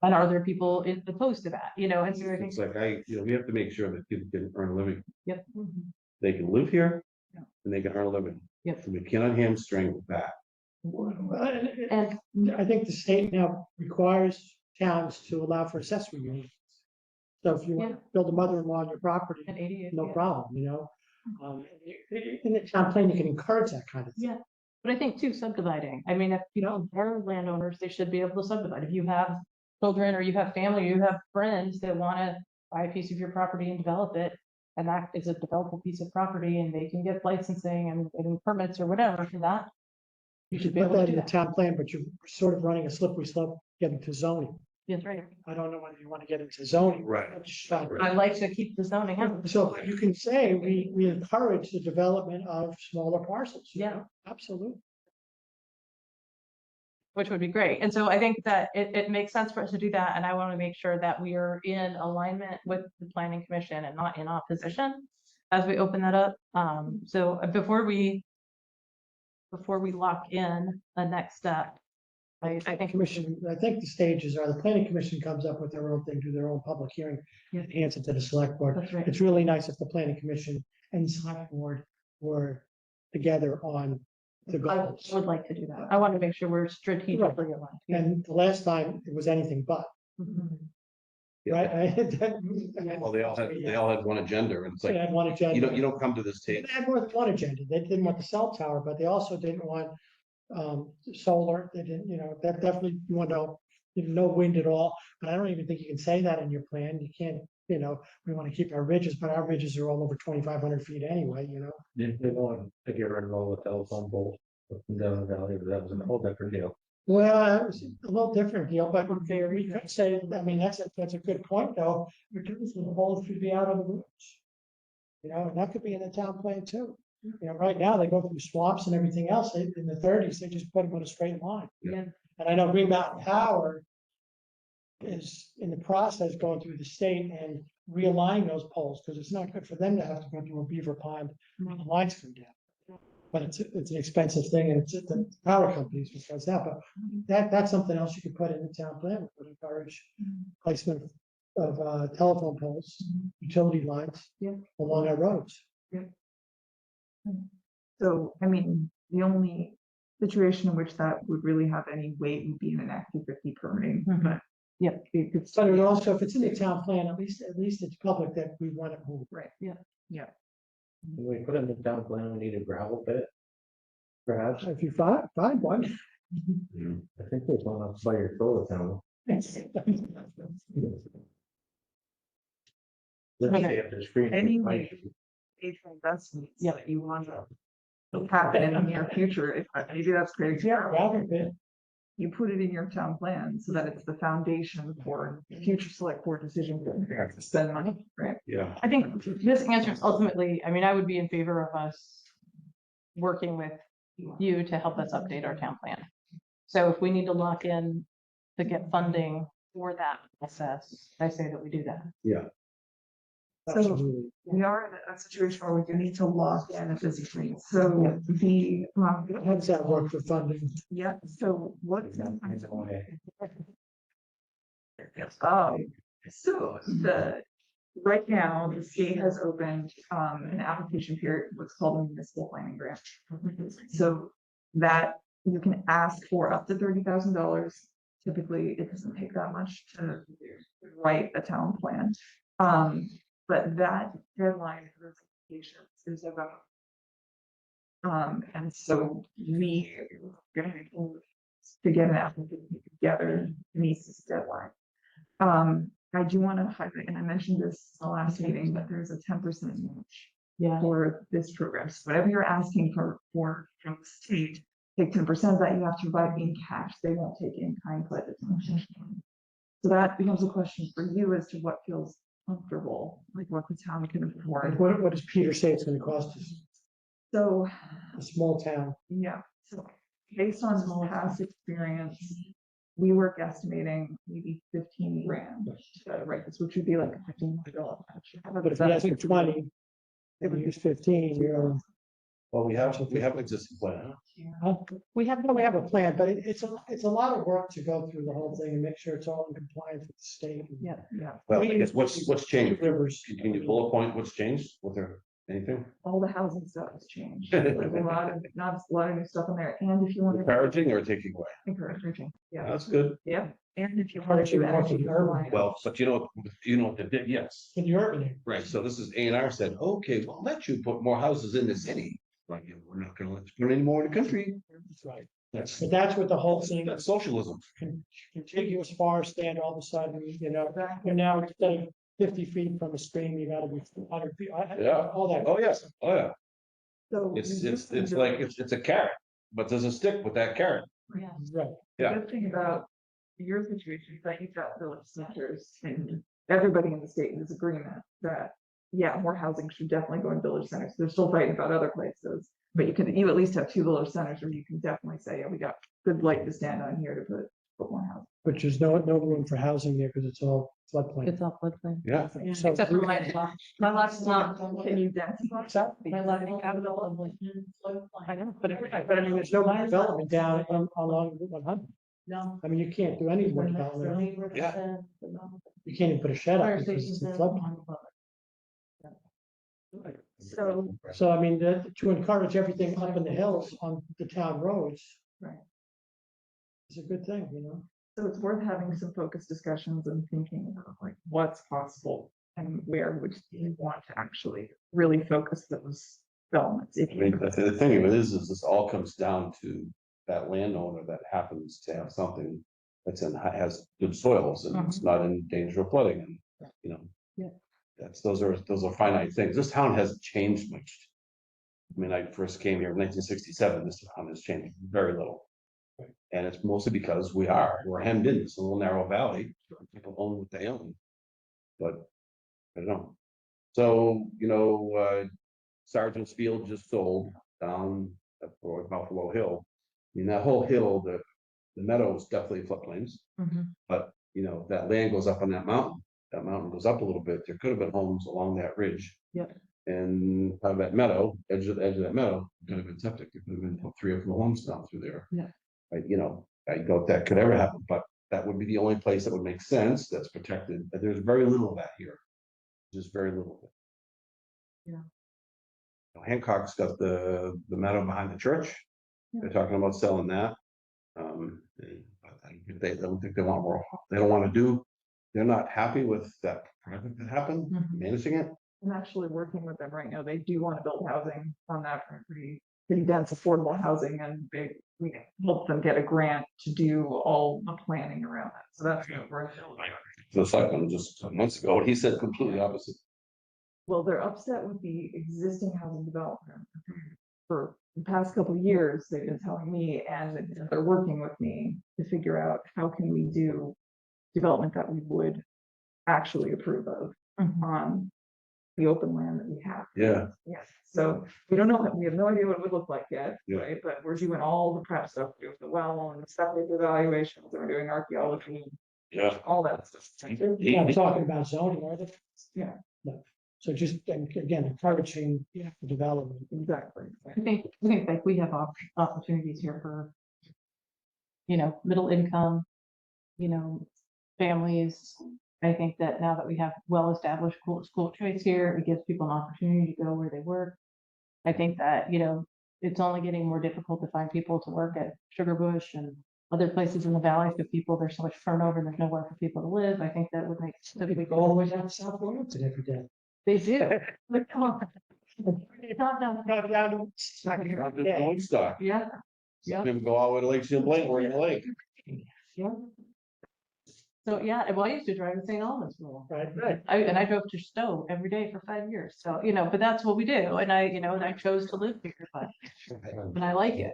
And are there people opposed to that? And so I think, It's like we have to make sure that people can earn a living. yep. They can live here Yeah. and they can earn a living. Yep. And we cannot hamstring that. And I think the state now requires towns to allow for accessory units. So if you want to build a mother-in-law on your property, An ADU. no yeah. problem, you know? In the town plan, you can encourage that kind of thing. Yeah, but I think too, subdividing, I mean, if people are landowners, they should be able to subdivide. If you have children or you have family, you have friends that wanna buy a piece of your property and develop it, and that is a developable piece of property and they can get licensing and permits or whatever for that. You should be Put able to that do in the that. town plan, but you're sort of running a slippery slope getting to zoning. That's right. I don't know whether you want to get into zoning. Right. I like to keep the zoning out. So you can say we encourage the development of smaller parcels. you Yeah. know? Absolutely. Which would be great. And so I think that it makes sense for us to do that. And I want to make sure that we are in alignment with the planning commission and not in opposition as we open that up. So before we lock in the next step, I think Commission, I think the stages are the planning commission comes up with their own thing, do their own public hearing, and hands it to the select board. that's right. It's really nice if the planning commission and select board were together on the I goals. would like to do that. I want to make sure we're strategically aligned. Yeah. And the last time it was anything but, Mhm. right? Well, they all had one agenda, and it's They like, had one agenda. you don't come to this They table. had more than one agenda. They didn't want the cell tower, but they also didn't want solar. They didn't, that definitely, you want no wind at all. But I don't even think you can say that in your plan. You can't, we want to keep our ridges, but our ridges are all over 2,500 feet anyway, Didn't they want to get rid of all the telephone poles up and down the valley, but that was a whole different deal. Well, it was a little different deal, but we could say, I mean, that's a good point, though. The poles should be out of the roots. And that could be in the town plan too. Right now they go through swamps and everything else. In the 30s, they just put them on a straight line. Yeah. And I know Green Mountain Power is in the process going through the state and realigning those poles, because it's not good for them to have to go through a beaver pond when the lines come down. But it's an expensive thing, and it's the power companies which does that, but that's something else you could put in the town plan, which would encourage placement of telephone poles, utility lines along our roads. So, I mean, the only situation in which that would really have any weight would be in an Act 250 permitting, Mhm. but. Yep. It could But it still, also, if it's in the town plan, at least it's public that we want to move. right, When we put in the town plan, we need a gravel pit. Perhaps, If you find one. I think there's one up by your solar town. Let's see if there's green. Anyway. Major investments that you want to happen in the near future, if maybe that's great. Yeah, gravel pit. You put it in your town plan so that it's the foundation for future select board decisions to spend money, right? Yeah. I think this answers ultimately, I mean, I would be in favor of us working with you to help us update our town plan. So if we need to lock in to get funding for that process, I say that we do that. Yeah. So Absolutely. we are in a situation where we do need to lock in a busy tree. So the, How does that work for funding? yeah, so what? So right now, the state has opened an application period, what's called a municipal planning grant. So that you can ask for up to $30,000. Typically, it doesn't take that much to write a town plan. But that deadline for those applications is about. And so we are gonna to get an application together meets this deadline. I do want to highlight, and I mentioned this in the last meeting, but there's a 10% match Yeah. for this program. So whatever you're asking for from the state, take 10% of that you have to provide in cash. They won't take in kind pledges. So that becomes a question for you as to what feels comfortable, like what the town can afford. What does Peter say it's gonna cost us? So, A small town. yeah, so based on past experience, we were guesstimating maybe 15 grand, right, this which would be like a $15 match. But if you ask for 20, if we use 15, Well, we have an existing plan. we have a plan, but it's a lot of work to go through the whole thing and make sure it's all in compliance with the state. Yeah. Yeah, Well, I guess what's changed? Rivers. Can you bullet point what's changed? Was there anything? all the housing stuff has changed. There's a lot of, not a lot of new stuff in there, and if you want to Encouraging or taking away? encouraging, yeah, That's good. yeah. And if you Or want if to do you want to energy do urban. compliant. Well, but you know what they did, yes. In the urban area. Right, so this is A&R said, okay, we'll let you put more houses in the city. Like, we're not gonna let you put any more in the country. That's right. That's, But that's what the whole thing, that's socialism. contiguous forest stand all of a sudden, you know, you're now instead of 50 feet from a stream, you gotta be 100 feet. Yeah. All that. Oh, yes, oh, yeah. So It's like, it's a carrot, but does it stick with that carrot? Yeah. Right. The Yeah. good thing about your situation is that you've got village centers and everybody in the state is agreement that, yeah, more housing should definitely go in village centers. They're still fighting about other places, but you at least have two village centers where you can definitely say, yeah, we got good light to stand on here to put more housing. But there's no room for housing there because it's all floodplain. It's all floodplain. Yeah. So- Except for my lot. My lot's not. Can you densify? Exactly. My lot is out of the floodplain. I know, but But I mean, there's no development down along Route 100. No. I mean, you can't do any more development. Yeah. You can't even put a shed up Fire because station's it's a in floodplain. So, So I mean, to encourage everything up in the hills on the town roads. Right. It's a good thing, you know? so it's worth having some focused discussions and thinking about like what's possible and where would you want to actually really focus those developments. If I mean, you, the thing of it is this all comes down to that landowner that happens to have something that's has good soils and it's not in danger of flooding and, you know. Yeah. Those are finite things. This town hasn't changed much. I mean, I first came here in 1967, this town has changed very little. And it's mostly because we're hemmed in this little narrow valley. People own what they own. But I don't know. So, you know, Sergeant's Field just sold down at Buffalo Hill. I mean, that whole hill, the meadow is definitely floodplains, but you know, that land goes up on that mountain. That mountain goes up a little bit. There could have been homes along that ridge. Yep. And part of that meadow, edge of that meadow, could have been septic. There could have been 3 or 4 homes down through there. Yeah. You know, I doubt that could ever happen, but that would be the only place that would make sense that's protected. But there's very little of that here. Just very little of it. Yeah. Hancock's got the meadow behind the church. They're talking about selling that. They don't think they want more. They don't want to do. They're not happy with that project that happened, managing it. I'm actually working with them right now. They do want to build housing on that pretty dense, affordable housing, and we help them get a grant to do all the planning around that. So that's what we're doing. The selectman just months ago, he said completely opposite. Well, they're upset with the existing housing development. For the past couple of years, they've been telling me, and they're working with me to figure out how can we do development that we would actually approve of on the open land that we have. Yeah. Yes, so we don't know, we have no idea what it would look like yet, Yeah. right? But we're doing all the prep stuff, we're doing the well and the septic evaluations, and we're doing archaeology, Yeah. all that stuff. You're not talking about zoning, are they? Yeah. No. So just, again, encouraging development. Exactly. I think like we have opportunities here for, you know, middle income, you know, families. I think that now that we have well-established school choice here, it gives people an opportunity to go where they work. I think that, you know, it's only getting more difficult to find people to work at Sugar Bush and other places in the valley for people. There's so much turnover and there's nowhere for people to live. I think that would make. We go all the way down to South Wilmington every day. They do. But come on. It's not done. Go down to. Woodstock. Yeah. Some people go all the way to Lake Champlain, we're in the lake. Yeah. So, yeah, well, I used to drive to St. Albans for a while. Right. And I drove to Stowe every day for 5 years. So, you know, but that's what we do. And I chose to live here, but, and I like it.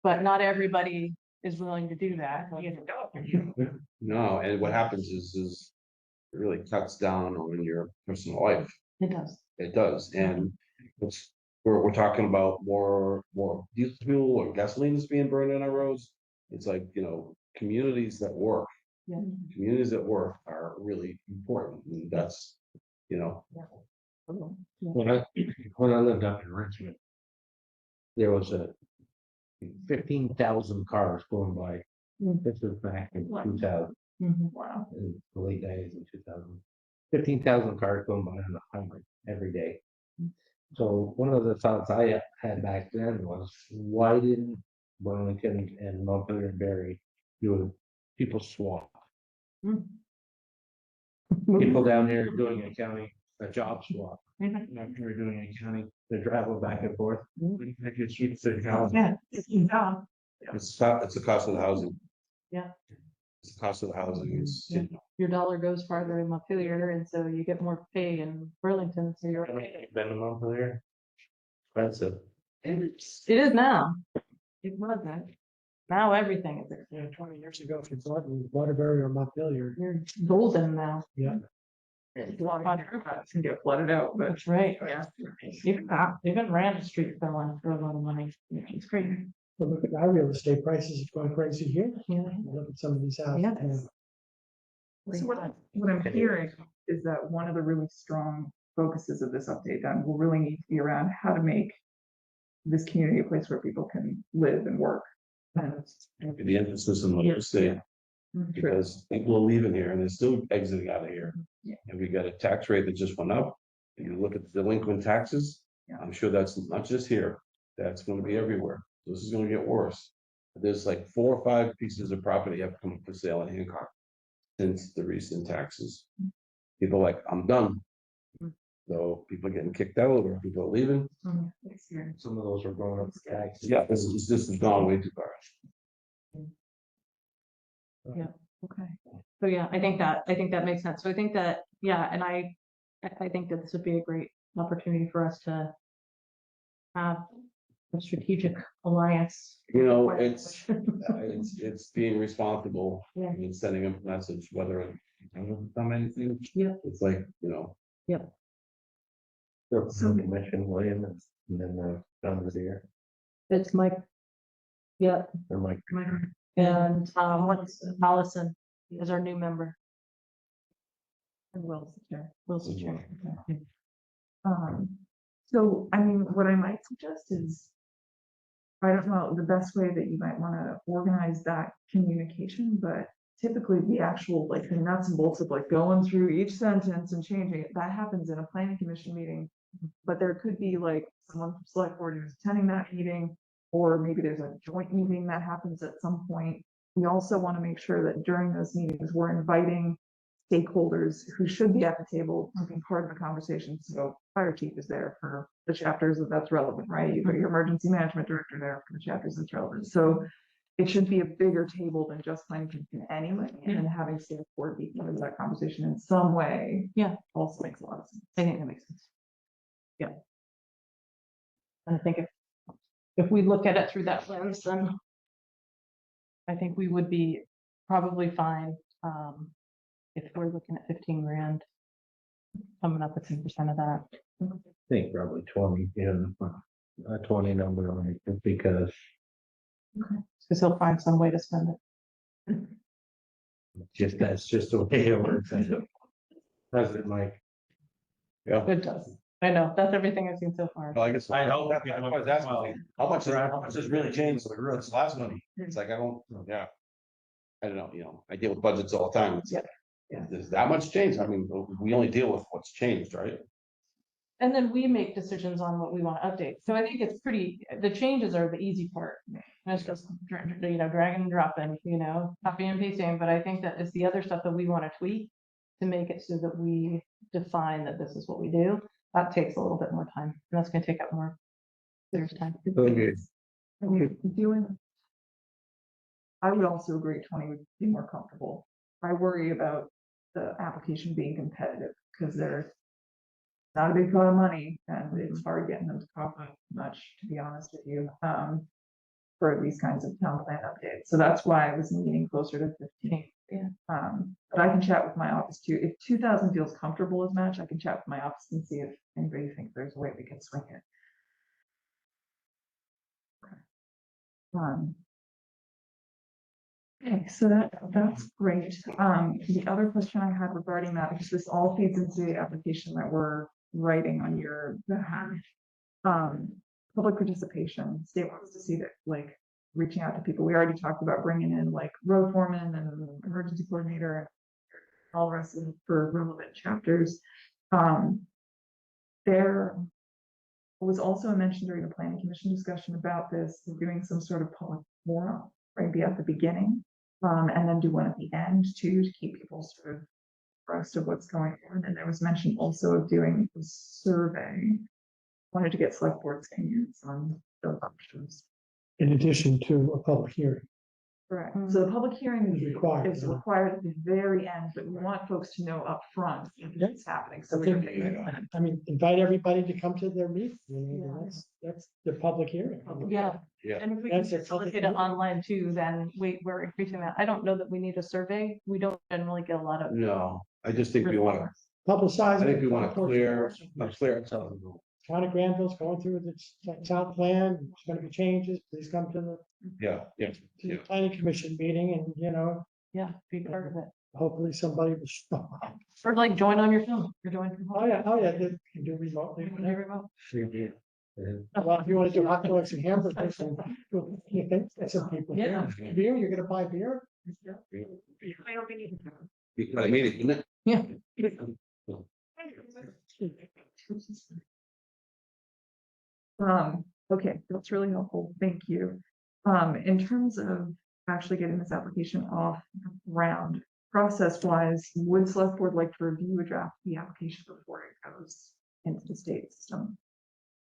But not everybody is willing to do that. You know. No, and what happens is it really cuts down on your personal life. It does. It does, and we're talking about more diesel fuel or gasoline is being burned on our roads. It's like, you know, communities that work. Yeah. Communities that work are really important, and that's, you know. When I lived up in Richmond, there was 15,000 cars going by. This was back in 2000, Wow. in the late days in 2000. 15,000 cars going by on the highway every day. So one of the thoughts I had back then was, why didn't Burlington and Montgomery and Barry do a people swap? People down here doing a job swap. Mhm. We're doing a county, they're traveling back and forth. It just keeps their job. Yeah, it's down. It's the cost of the housing. Yeah. It's the cost of the housing, it's, Yeah. Your dollar goes farther in Montpelier, and so you get more pay in Burlington, so you're. Been a month there. Expensive. It is now. It wasn't. Now everything is, Yeah, 20 years ago, if you bought in Waterbury or Montpelier, you're golden now. yeah. Can get flooded out, but That's right. yeah. Even Rand Street fell in for a lot of money. It's crazy. But look at our real estate prices, it's going crazy here. Yeah. Look at some of these houses. Yeah. So what I'm hearing is that one of the really strong focuses of this update then will really need to be around how to make this community a place where people can live and work. And the emphasis on what you say, because people are leaving here and they're still exiting out of here. Yeah. And we got a tax rate that just went up, and you look at the delinquent taxes, Yeah. I'm sure that's not just here, that's gonna be everywhere. This is gonna get worse. There's like 4 or 5 pieces of property have come up for sale in Hancock since the recent taxes. People are like, I'm done. So people are getting kicked out or people are leaving. Some of those are going up the tax. Yeah, this is gone way too far. Okay. So yeah, I think that makes sense. So I think that, yeah, and I think that this would be a great opportunity for us to have a strategic alliance. You know, it's being responsible. Yeah. I mean, sending a message, whether it come anything. Yeah. It's like, you know, So commission William and then John was here. It's Mike. Yeah, Or Mike. and what's Allison is our new member. And Will's the chair. Will's the chair. So, I mean, what I might suggest is, I don't know, the best way that you might want to organize that communication, but typically the actual, like, the nuts and bolts of like going through each sentence and changing it, that happens in a planning commission meeting. But there could be like someone from select board who's attending that meeting, or maybe there's a joint meeting that happens at some point. We also want to make sure that during those meetings, we're inviting stakeholders who should be at the table to be part of the conversation. So fire chief is there for the chapters that's relevant, right? You've got your emergency management director there for the chapters that's relevant. So it should be a bigger table than just planning commission anyway, and then having select board be part of that conversation in some way. Yeah. Also makes a lot of sense. I think that makes sense. Yeah. And I think if we look at it through that lens, then I think we would be probably fine, if we're looking at 15 grand, coming up with 10% of that. I think probably 20, a 20 number on it, because Because he'll find some way to spend it. that's just the way it works. President Mike. yeah. It does. I know, that's everything I've seen so far. Well, I guess. I hope- That's what I was asking, how much has really changed since last money? It's like, I don't, yeah. I don't know, you know, I deal with budgets all the time. It's- Yeah. Yeah. There's that much change. I mean, we only deal with what's changed, right? And then we make decisions on what we want to update. So I think it's pretty, the changes are the easy part. And it's just, dragging and dropping, copy and pasting. But I think that it's the other stuff that we want to tweak to make it so that we define that this is what we do. That takes a little bit more time. And that's going to take up more. There's time. Okay. I would also agree 20 would be more comfortable. I worry about the application being competitive because there's not a big pot of money and it's hard getting them to cost much, to be honest with you, for these kinds of town plan updates. So that's why I was leaning closer to 15. Yeah. But I can chat with my office too. If 2,000 feels comfortable as much, I can chat with my office and see if anybody thinks there's a way we can swing it. Okay, so that's great. The other question I had regarding that, because this all feeds into the application that we're writing on your behalf. Public participation, state wants to see that, like, reaching out to people. We already talked about bringing in like road foreman and emergency coordinator and all the rest of them for relevant chapters. There was also a mention during the planning commission discussion about this, doing some sort of public forum, right, be at the beginning And then do one at the end too, to keep people sort of abreast of what's going on. And there was mention also of doing a survey. Wanted to get select board's opinions on those options. In addition to a public hearing. Correct. So the public hearing Is required, is yeah. required at the very end, but we want folks to know upfront if Yeah. it's happening. So I we think, don't I mean, invite everybody to come to their meeting, you know, that's the public hearing. Yeah. Yeah. And if we can That's a public facilitate it hearing. online too, then we're increasing that. I don't know that we need a survey. We don't generally get a lot of. No, I just think we want to, Publicize. I think we want to clear, Town of Granville's going through the town plan, there's gonna be changes, please come to the yeah. to the planning commission meeting and, you know, Yeah, be part of it. hopefully somebody will show up. Or like join on your phone. You're doing from home. Oh, yeah, they can do remotely. You can do remote. Well, if you wanna do hot dogs and hamburgers and, you think, that's some people. Yeah. Beer, you're gonna buy beer? You got a meeting, isn't it? Yeah. Okay, that's really helpful. Thank you. In terms of actually getting this application off the ground, process wise, would select board like to review a draft of the application before it goes into the state system?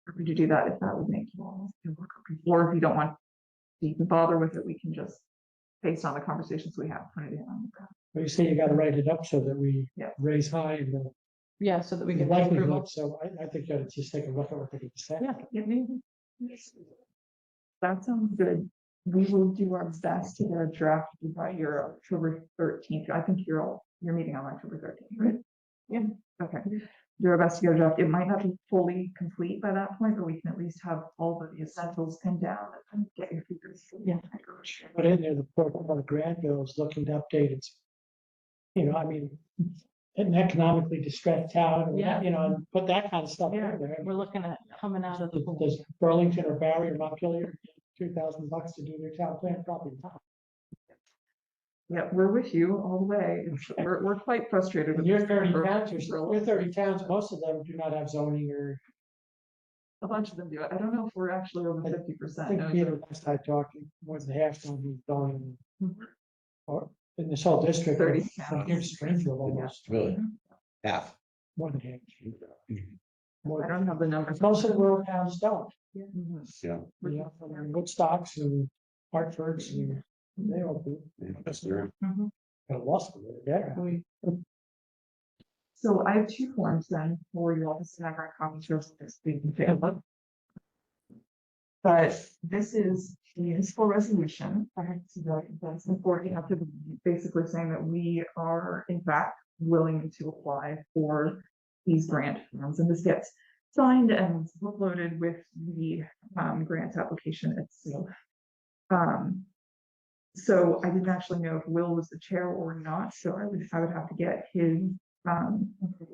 Or would you do that if that would make you all feel more comfortable? Or if you don't want to even bother with it, we can just, based on the conversations we have, put it in on the ground. Well, you say you gotta write it up so that we Yeah. raise high and Yeah, so that we the can. make likelihood, approval. so I think you ought to just take a look at what they can say. Yeah. That sounds good. We will do our best to get a draft by your October 13th. I think you're meeting on October 13th, right? Yeah. Okay. Do our best to get a draft. It might not be fully complete by that point, but we can at least have all of the essentials pinned down and get your figures. Yeah. Put in there, the port of Granville is looking to update its, you know, I mean, an economically distressed town, or, Yeah. you know, and put that kind of stuff in Yeah, there. we're looking at coming out of the. Does Burlington or Barry or Montpelier get $2,000 to do their town plan? Probably not. Yeah, we're with you all the way. We're quite frustrated. And with you're this 30 for- towns, for you're 30 towns, most of them do not have zoning or, A bunch of them do it. I don't know if we're actually over I 50%. think No, Peter, last I talked, more than half don't do zoning. Mhm. Or in this whole district. 30 from here to Springfield almost, Really, half. more than half. I don't have the numbers. Most of the rural towns don't. Mhm. Yeah. Yeah, from Woodstocks and Hartfords and they all do. That's their- Mhm. Got lost it, yeah. We- So I have two forms then for you all to send out copies of this. But this is a municipal resolution. That's important. You have to basically saying that we are in fact willing to apply for these grant funds, and this gets signed and uploaded with the grant application itself. So I didn't actually know if Will was the chair or not, so I would have to get his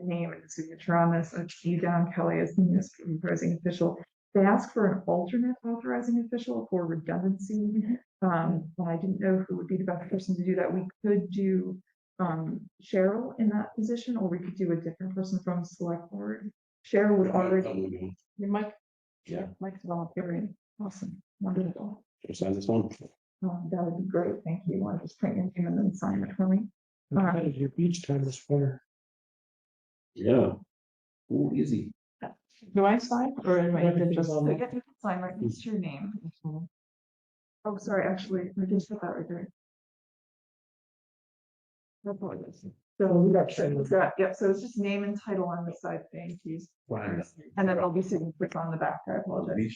name and signature on this. I see down Kelly as the municipal authorizing official. They asked for an alternate authorizing official for redundancy. And I didn't know who would be the best person to do that. We could do Cheryl in that position, or we could do a different person from select board. Cheryl would already, Your mic. Yeah. Mike's volunteering. awesome, wonderful. Sign this one. That would be great. Thank you. Want to just print your name and then sign it for me? How did your beach time this winter? Yeah. Ooh, easy. Do I sign or am I Everything's just? on So there. get the sign right next to your name. Oh, sorry, actually, I just put that right there. No apologies. So, yep, so it's just name and title on the side, thank you. And then there'll be signatures on the back, I apologize.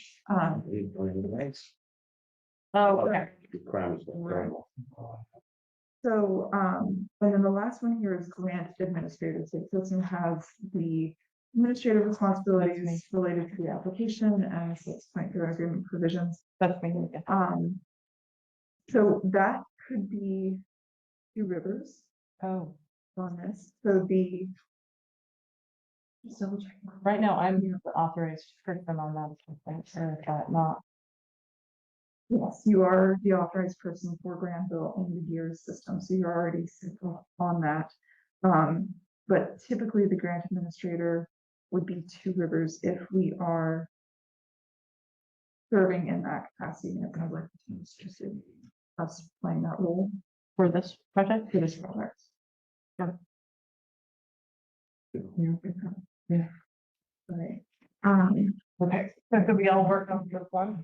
Oh, okay. Crime is terrible. So, and then the last one here is grant administrative. So this one has the administrative responsibilities related to the application and subsequent grant agreement provisions. That's me. Yeah. So that could be Two Rivers Oh, on this. So the. Just double check. right now I'm the authorized person on that. Or that not. Yes, you are the authorized person for Granville and the gears system, so you're already set up on that. But typically the grant administrator would be Two Rivers if we are serving in that capacity, and it sounds like the team's interested in us playing that role. for this project? for this project. Yeah. Right. Okay, so could we all work on this one?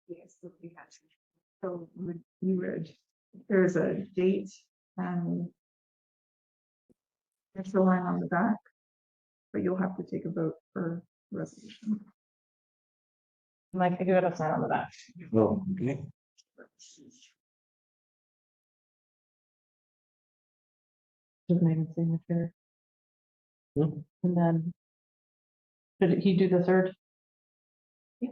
Yes, would be happy. So you would, there's a date and there's the line on the back, but you'll have to take a vote for resolution. Like, I give it a sign on the back. Well, okay. Just name and signature. Hmm. And then. Did he do the third? Yeah.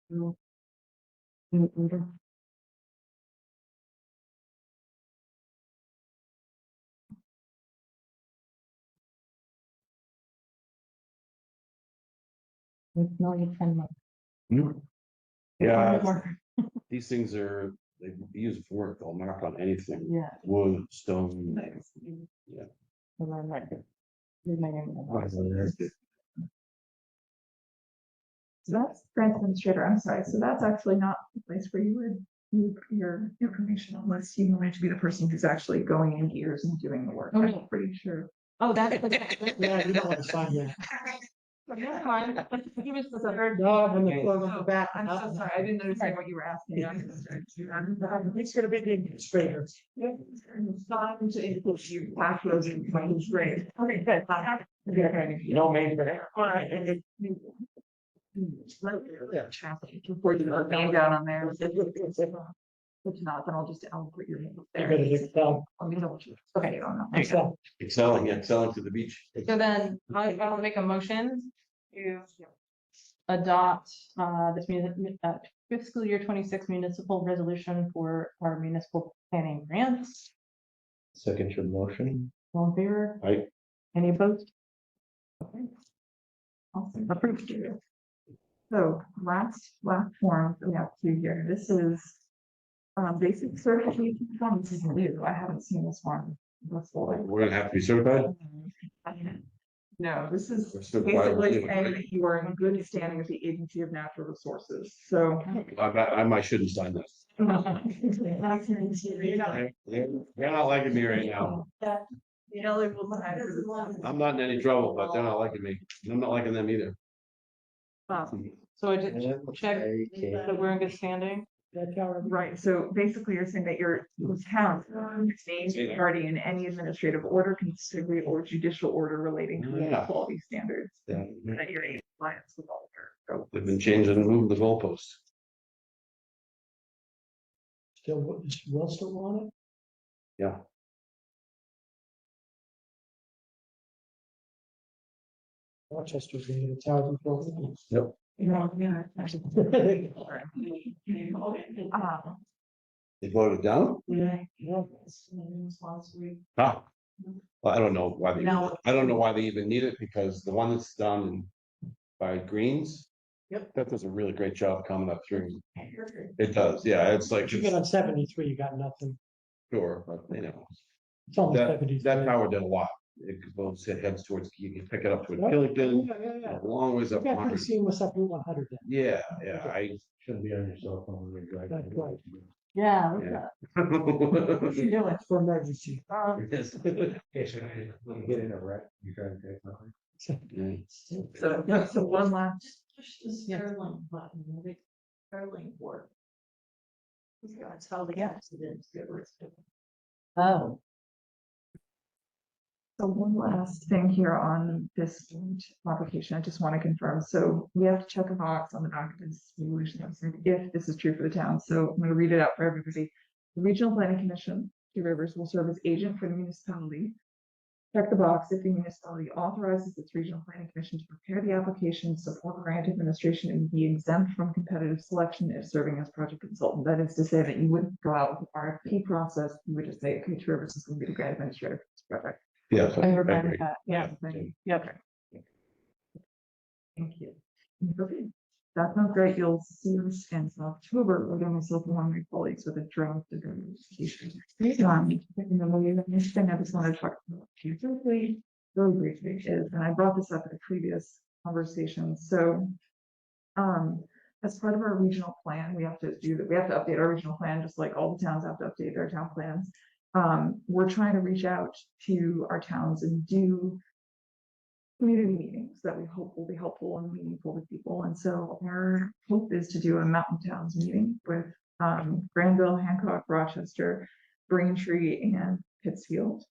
No. Mm-mm. It's not your 10 months. Yeah, these things are, they use for work, they'll mark on anything, Yeah. wood, stone. Yeah. And then right there. Leave my name on So that's grant administrator, I'm sorry, so that's actually not the place where you would move your information unless you wanted to be the person who's actually going in gears and doing the work. Oh, I'm no. pretty sure. Oh, that's. Yeah, you don't want to sign that. That's fine. He was the third. No, on the front, on the back. I'm so sorry, I didn't understand what you were asking. He's gonna be the administrator. Sign to include you, pass those in, is great. Okay, good. No major. Before you put your name down on there. If not, then I'll put your name up You're there. gonna hit down. Let me double check. Okay, you don't know. Excel. Excelling to the beach. So then I'll make a motion to adopt this fiscal year 26 municipal resolution for our municipal planning grants. Second your motion. All in favor? Aye. Any opposed? Okay. Awesome. Approved. So last form we have to here, this is basic certification form. This is new. I haven't seen this one before. We're gonna have to be certified. No, this is We're certified. basically saying that you are in good standing with the Agency of Natural Resources, so. I might shouldn't sign this. You're not liking me right now. Kelly will sign. I'm not in any trouble, but they're not liking me. And I'm not liking them either. So I just check that we're in good standing. Right, so basically you're saying that your town named party in any administrative order, considerate or judicial order relating to water Yeah. quality standards. Yeah. That you're in compliance with all of They've been changing and moving the goalposts. Still, will still want it? Yeah. Rochester's gonna get 1,000 programs. Yep. Yeah. They voted down? Ah. Well, I don't know why they, No. I don't know why they even need it, because the one that's done by Greens. Yep. That does a really great job coming up through. It does, yeah, it's like, If you get on 73, you got nothing. sure, but you know, It's almost that, 73. that tower did a lot. It goes, it heads towards, you can pick it up towards Yeah, Killington, yeah. a long ways You up. got pretty 100. seamless up Route 100 then. Yeah, I. Shouldn't be on your cell phone when you're driving. That's right. Yeah. look Yeah. at that. What you doing? For emergency. Get in a wreck, you're trying to take something. So one last. Board. That's how the accidents get rid of. Oh, So one last thing here on this application, I just want to confirm. So we have to check a box on the back of this resolution if this is true for the town. So I'm going to read it out for everybody. The Regional Planning Commission, Two Rivers, will serve as agent for the municipality. Check the box if the municipality authorizes its Regional Planning Commission to prepare the application, support grant administration, and be exempt from competitive selection if serving as project consultant. That is to say that you wouldn't go out with the RFP process. You would just say, okay, Two Rivers is going to be the grant administrator for this project. Yeah. I heard agree. that. Yeah. Yep. Thank you. Okay, that sounds great. You'll see us in October. We're going to select one of my colleagues with a draft of the application. And then the next thing I just want to talk about here quickly really briefly is, and I brought this up at a previous conversation, so. As part of our regional plan, we have to update our regional plan, just like all the towns have to update their town plans. We're trying to reach out to our towns and do community meetings that we hope will be helpful and meaningful to people. And so our hope is to do a Mountain Towns meeting with Granville, Hancock, Rochester, Braintree, and Pittsfield.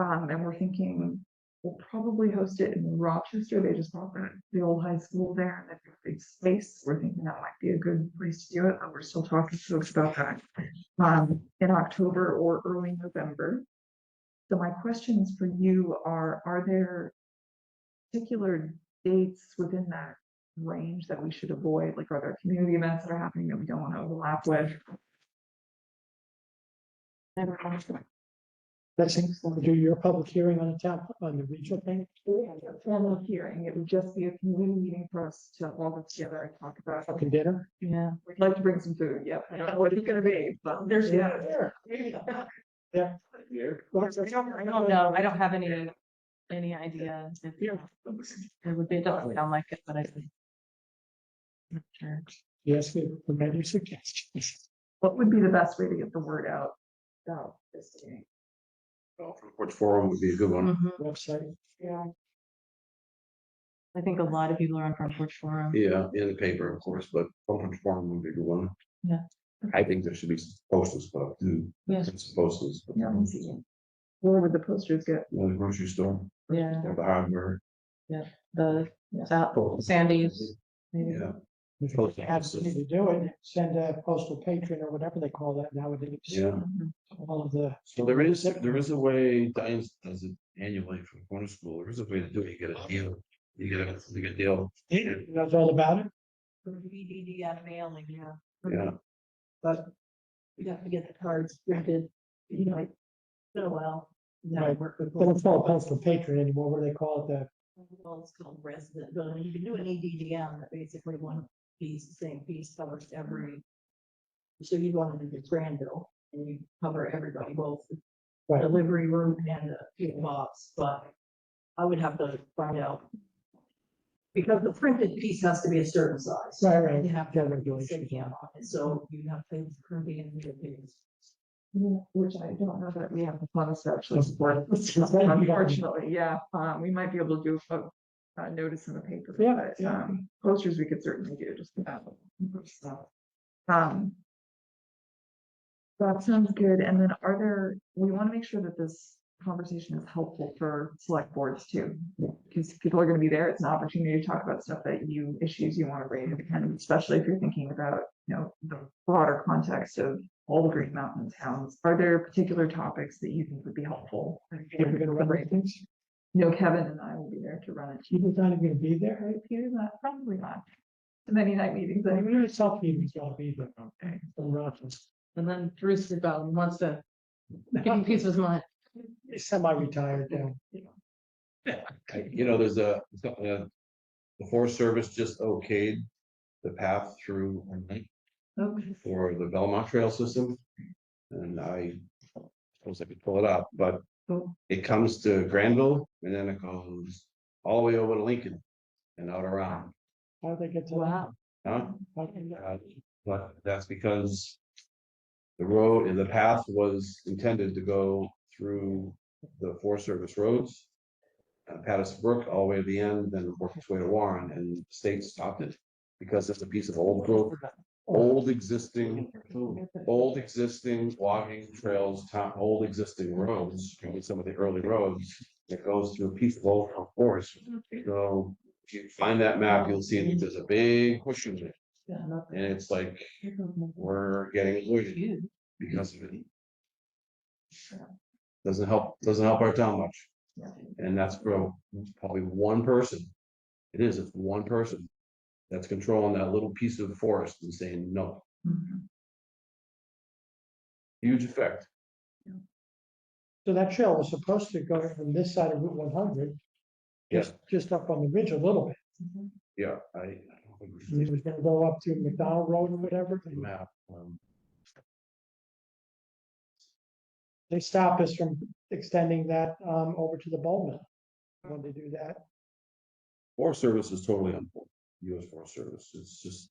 And we're thinking we'll probably host it in Rochester. They just bought the old high school there, and they've got big space. We're thinking that might be a good place to do it, but we're still talking to folks about that in October or early November. So my questions for you are there particular dates within that range that we should avoid? Like, are there community events that are happening that we don't want to overlap with? Let's do your public hearing on the town, on the regional thing. Formal hearing, it would just be a community meeting for us to all get together and talk about. Fucking dinner. Yeah. We'd like to bring some food, yep. I don't know what it's gonna be, but there's, Yeah. yeah. I don't know. I don't have any idea if it would be, it doesn't sound like it, but I think. Not sure. Yes, we made your suggestions. What would be the best way to get the word out about this meeting? Front Porch Forum would be a good one. Mhm. Website. Yeah. I think a lot of people are on Front Porch Forum. Yeah, in the paper, of course, but Front Porch Forum would be a good one. Yeah. I think there should be some posters, but do Yeah. some posters. Yeah, let me see. Where would the posters get? The grocery store, Yeah, or the hardware, the Sandy's. maybe. yeah. If you have something to do it, send a postal patron or whatever they call that nowadays. Yeah, All of the. so there is a way, Diane does it annually for corner school, there is a way to do it, you get a deal. You get a deal, That's all about it. VDD on mailing, yeah. yeah. But you have to get the cards printed, you know, so well. Right. They don't call it postal patron anymore. What do they call it? Well, it's called resident, but you can do an EDDM that basically one piece, the same piece covers every. So you want to do Granville and you cover everybody, both the Right. delivery room and the PO box, but I would have to find out. Because the printed piece has to be a certain size. Right, right. You have to Yeah, have regulation. regulation on it, so you have to printing and the things. Which I don't know that we have the funds to actually support. That's- Unfortunately, yeah, we might be able to do a notice in the paper. Yeah, but, yeah. Posters we could certainly do, just about. That sounds good, and then we want to make sure that this conversation is helpful for select boards too. Because people are gonna be there, it's an opportunity to talk about stuff issues you want to raise, and especially if you're thinking about, the broader context of all the Green Mountain towns. Are there particular topics that you think would be helpful? If we're gonna run things, Kevin and I will be there to run it. Peter's not even gonna be there. Right, Peter's not, probably not. Too many night meetings, I anyway. mean, self meetings gonna be there. Okay. From Rochester. And then Bruce wants to give him peace of his mind. He's semi-retired now. There's the Forest Service just okayed the path through Okay. for the Belmont Trail system. And I suppose I could pull it up, but Cool. it comes to Granville and then it goes all the way over to Lincoln and out around. How do they get to that? Wow. Huh? How can that- But that's because the path was intended to go through the Forest Service roads. Patterson Brook all the way to the end, then work its way to Warren, and the state stopped it. Because it's a piece of old growth, old existing walking trails, old existing roads, maybe some of the early roads. It goes through a piece of old forest. So if you find that map, you'll see that there's a big push in it. And it's like, we're getting avoided because of it. Doesn't help our town much. Yeah. And that's for probably one person. It's one person that's controlling that little piece of the forest and saying no. Mhm. Huge effect. So that trail was supposed to go from this side of Route 100. Just up on the ridge a little bit. Yeah, I don't think we And it was gonna go up to McDonald Road or whatever. should map. They stopped us from extending that over to the Bowman. when they do that. Forest Service is totally on board, US Forest Service, it's just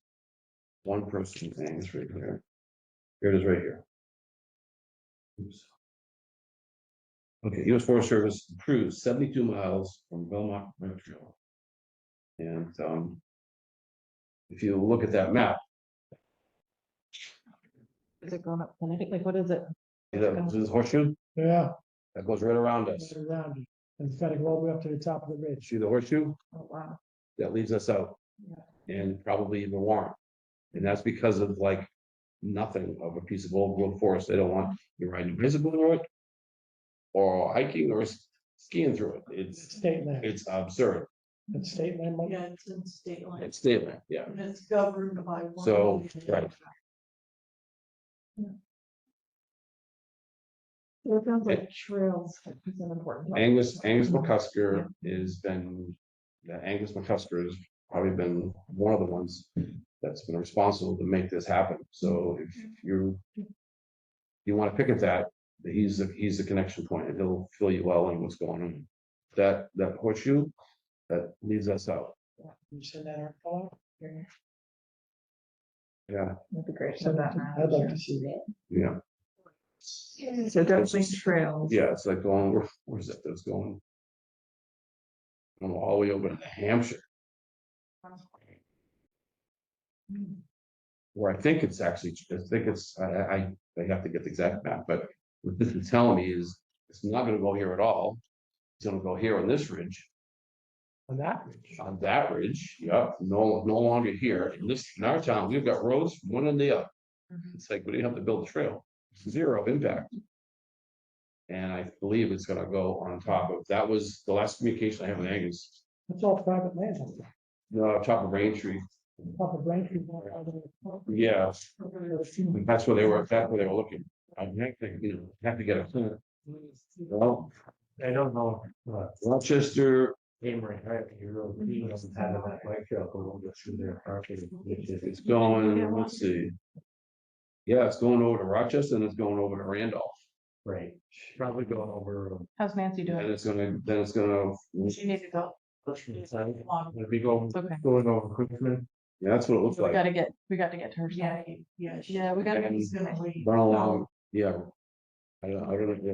one person thing, it's right here. Here it is right here. Oops. Okay, US Forest Service approves 72 miles from Belmont Bike Trail. And, if you look at that map, Is it going up? Like, what is it? see that, this is horseshoe, Yeah. that goes right around us. Around it. And it's gotta go all the way up to the top of the ridge. See the horseshoe? Oh, wow. That leaves us out. And probably even Warren. And that's because of like nothing of a piece of old growth forest. They don't want you riding a bicycle through it. Or hiking or skiing through it. It's state land. It's absurd. It's state land. Mike? Yeah, it's in state line, It's state land, yeah. and it's governed by. one So, entity. right. So it sounds like trails is an important. topic. Angus McCusker has been, the Angus McCusker has probably been one of the ones that's been responsible to make this happen. So if you want to pick at that, he's the connection point, and he'll fill you well in what's going on. That horseshoe, that leaves us out. You send that article out? Yeah, That'd be great. to Send have that that to- I'd like now. to see that. yeah, So definitely trails. yeah, it's like going, where's that, that's going? I don't know, all the way over to Hampshire, where I think it's actually, I have to get the exact map, but what this is telling me is, it's not gonna go here at all. It's gonna go here on this ridge, On that ridge. on that ridge, yep, no longer here. In our town, we've got roads from one and the other. It's like, we didn't have to build a trail, zero impact. And I believe it's gonna go on top of, that was the last communication I have with Angus, It's all private land. top of Braintree, Top of Braintree. yeah, that's where they were looking. I think, have to get a. Well, I don't know, Rochester, Amory, right, you really, he doesn't have that bike trail go over through their property, which is. it's going, let's see. Yeah, it's going over to Rochester and it's going over to Randolph. Right, probably going over. How's Nancy And doing? it's gonna, She needs to go. Would be going, Okay. going over Quickman. yeah, that's what it looks We like. gotta get to her. Yeah, yeah. Yeah, we gotta. And He's gonna wait. Run along, yeah. I don't know, yeah.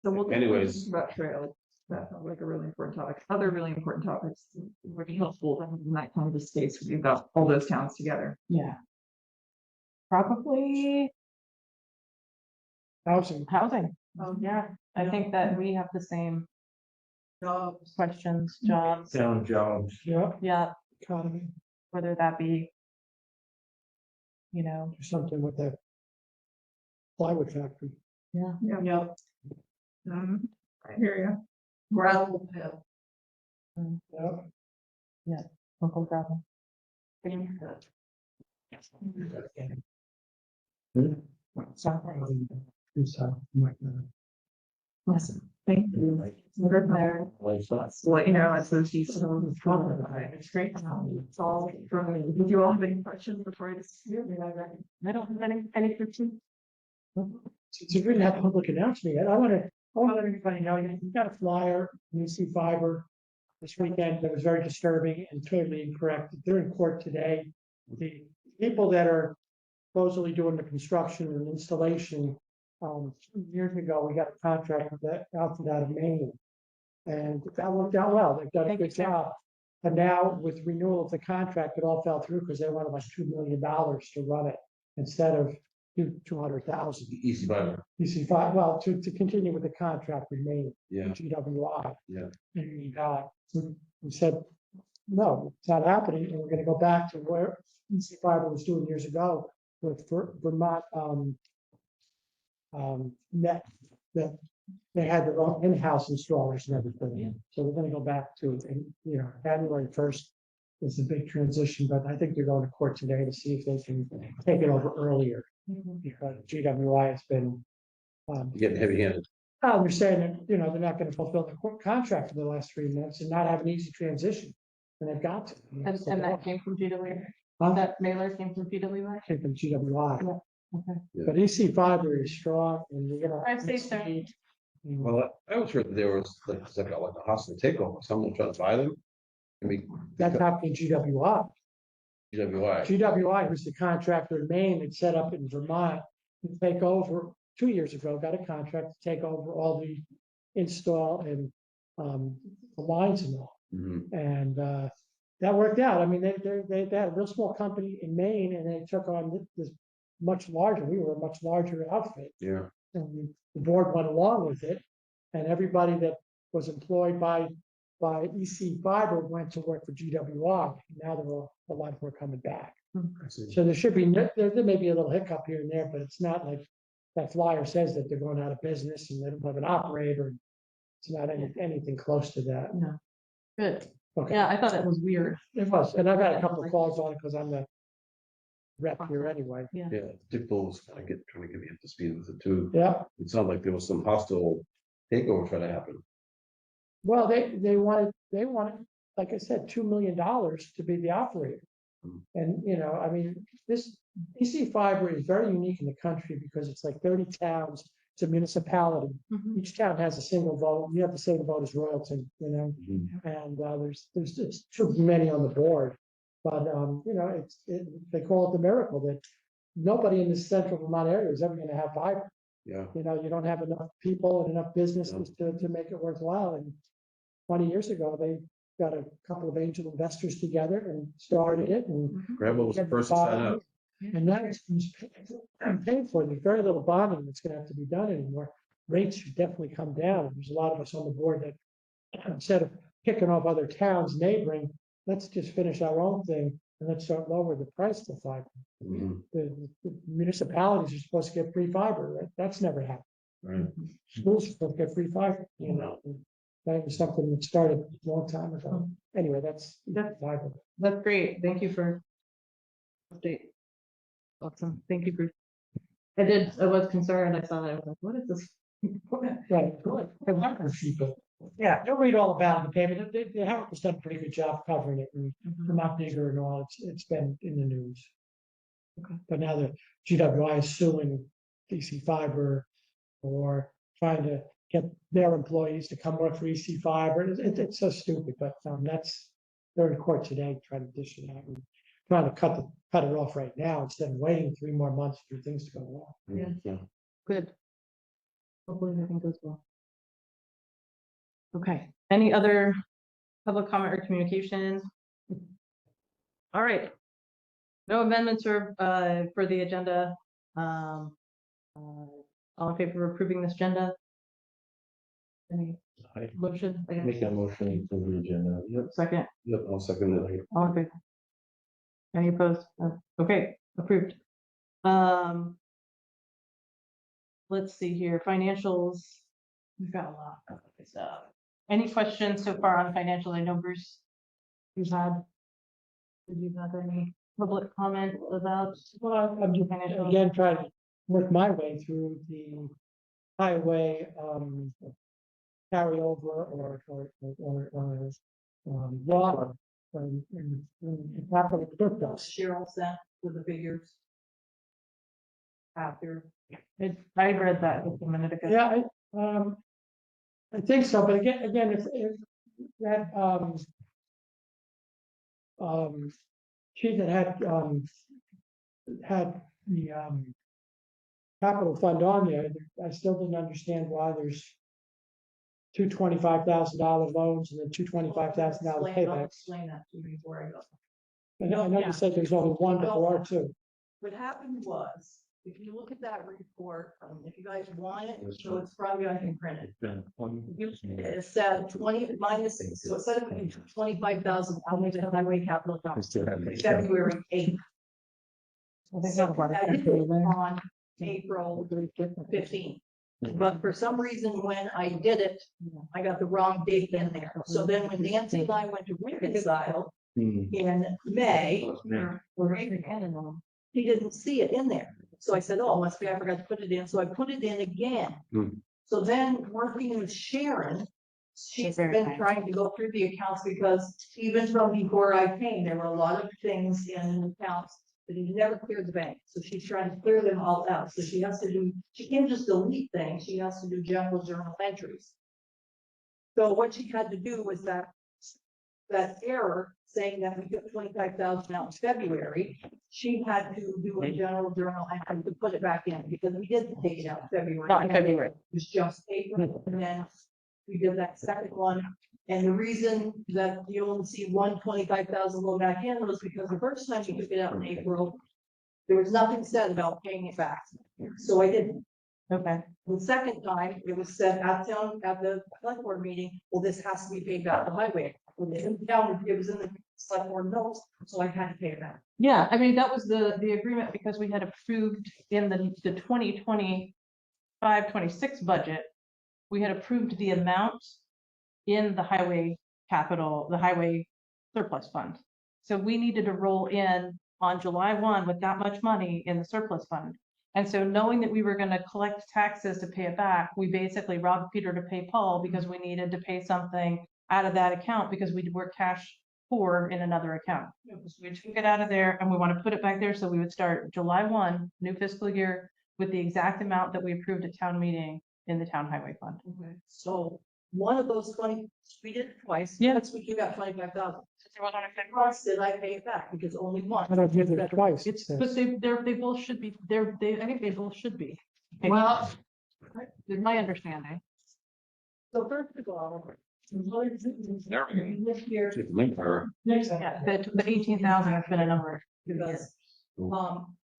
So we'll. Anyways. About trails, that sounds like a really important topic. Other really important topics would be helpful in that kind of a space where you've got all those towns together. Yeah. Probably Housing. housing. Oh, yeah. I think that we have the same Jobs. questions, jobs, Town jobs. Yeah, yeah, economy, whether that be. do something with that plywood factory. Yeah. Yep, I hear you. gravel pit. Yeah. Local gravel. Awesome. Thank you. Good there. So let you know as those details. It's great. It's all from me. Did you all have any questions before I disappear? I don't have any questions. Since you really have public announcement yet, I want to let everybody know, you've got a flyer, you see fiber. This weekend that was very disturbing and totally incorrect. They're in court today. The people that are supposedly doing the construction and installation. 2 years ago, we got a contract with that outfit out of Maine. And that worked out well. They've done a Thank you, good sir. job. And now with renewal of the contract, it all fell through because they wanted like $2 million to run it instead of 200,000. Easy fiber, EC5, well, to continue with the contract with Maine, yeah, GWI. yeah. And we said, no, it's not happening, and we're gonna go back to where EC5 was doing years ago with Vermont, net, that they had their own in-house installers and everything. So we're gonna go back to, and, January 1st is the big transition, but I think they're going to court today to see if they can take it over earlier. Because GWI has been, Getting heavy handed. they're saying that, they're not gonna fulfill the contract for the last 3 months and not have an easy transition. And they've got to. And that came from GWI. Huh? That mailer came from GWI. Came from GWI. Okay. But EC fiber is strong and you're gonna. Drive safe, sir. Well, I always heard that there was like, it's like a hostile takeover, someone trying to buy them. I mean, That's happened in GWI. GWI, GWI, who's the contractor in Maine, had set up in Vermont to take over, 2 years ago, got a contract to take over all the install and the lines and all. Mhm. And that worked out. I mean, they had a real small company in Maine and they took on this much larger, we were a much larger outfit. yeah, And the board went along with it. And everybody that was employed by EC Fiber went to work for GWI. Now there are a lot more coming back. I see. So there should be, there may be a little hiccup here and there, but it's not like that flyer says that they're going out of business and they don't have an operator. It's not anything close to that. No. Good. Okay. Yeah, I thought it was weird. It was, and I've had a couple of calls on it because I'm the rep here anyway. Yeah, Dick Bull was kind of trying to get me up to speed with it too. Yeah, It sounded like there was some hostile takeover trying to happen. well, they wanted, like I said, $2 million to be the operator. Hmm. And, you know, I mean, this EC Fiber is very unique in the country because it's like 30 towns, it's a municipality. Mhm. Each town has a single vote. You have the same vote as Royalton, you know, Mhm. and there's just too many on the board. But, you know, they call it the miracle that nobody in the central Vermont area is ever going to have fiber. Yeah, You know, you don't have enough people and enough businesses to make it worthwhile. And 20 years ago, they got a couple of angel investors together and started it. And Granville was the first to sign up. and now it's paid for. There's very little bonding that's going to have to be done anymore. Rates should definitely come down. There's a lot of us on the board that instead of kicking off other towns neighboring, let's just finish our own thing and let's start lower the price of fiber. Mhm. The municipalities are supposed to get free fiber, right? That's never happened. Right. Schools are supposed to get free fiber, you know. and That was something that started a long time ago. Anyway, that's fiber. That's great. Thank you for update. Awesome. Thank you for. I was concerned. I saw that. I was like, what is this? Right. Yeah, you'll read all about it in the paper. The Herald has done a pretty good job covering it, and Vermont Digger and all, it's been in the news. Okay. But now the GWI is suing DC Fiber or trying to get their employees to come work for EC Fiber. It's so stupid, but they're in court today trying to dish it out and trying to cut it off right now instead of waiting 3 more months for things to go wrong. Yeah. Yeah. Good. Hopefully everything goes well. Okay, any other public comment or communication? All right. No amendments or for the agenda. All in favor of approving this agenda? Any I motion? make a motion for the agenda. Yep. Second, Yep, I'll second it. all in favor? Any opposed? Okay, approved. Let's see here, financials. We've got a lot of stuff. Any questions so far on financial? I know Bruce, did you have any public comment about? Well, I'm just again trying to work my way through the highway carryover or water and capital improvements. Cheryl sent with the figures. After, I read that just a minute ago. Yeah, I think so, but again, if that sheet that had the capital fund on there, I still didn't understand why there's two $25,000 loans and then two $25,000 paybacks. Explain that to me before I go. I know you said there's only one, but there are two. What happened was, if you look at that report, if you guys want it, so it's probably I can print it. It said 20 minus, so it said 25,000, I'll make the highway capital February 8th. So that is on April 15th. But for some reason, when I did it, I got the wrong date in there. So then when Nancy and I went to reconcile in May, or April, he didn't see it in there. So I said, oh, must be I forgot to put it in. So I put it in again. So then working with Sharon, she's been trying to go through the accounts because even from before I came, there were a lot of things in accounts but he never cleared the bank, so she's trying to clear them all out, so she has to do, she can't just delete things, she has to do general journal entries. So what she had to do was that error saying that we took 25,000 out in February, she had to do a general journal entry to put it back in, because we didn't take it out in February. Not in February. It was just April, and then we did that second one. And the reason that you only see 125,000 go back in was because the first time you took it out in April, there was nothing said about paying it back. So I didn't. Okay, The second time, it was said at the select board meeting, well, this has to be paid back to highway. When it was down, it was in the select board notes, so I had to pay it back. yeah, I mean, that was the agreement because we had approved in the 2025-26 budget. We had approved the amount in the highway capital, the highway surplus fund. So we needed to roll in on July 1 with that much money in the surplus fund. And so knowing that we were going to collect taxes to pay it back, we basically robbed Peter to pay Paul because we needed to pay something out of that account because we were cash poor in another account. So we took it out of there and we want to put it back there. So we would start July 1, new fiscal year, with the exact amount that we approved at town meeting in the town highway fund. Okay. So one of those 20, we did it twice. Yeah. Next week you got 25,000. Twice did I pay it back because only one. I don't give it twice. It's, but they both should be, I think they both should be. Well, Is my understanding. So first of all. This year, Yeah, the 18,000 has been a number. because,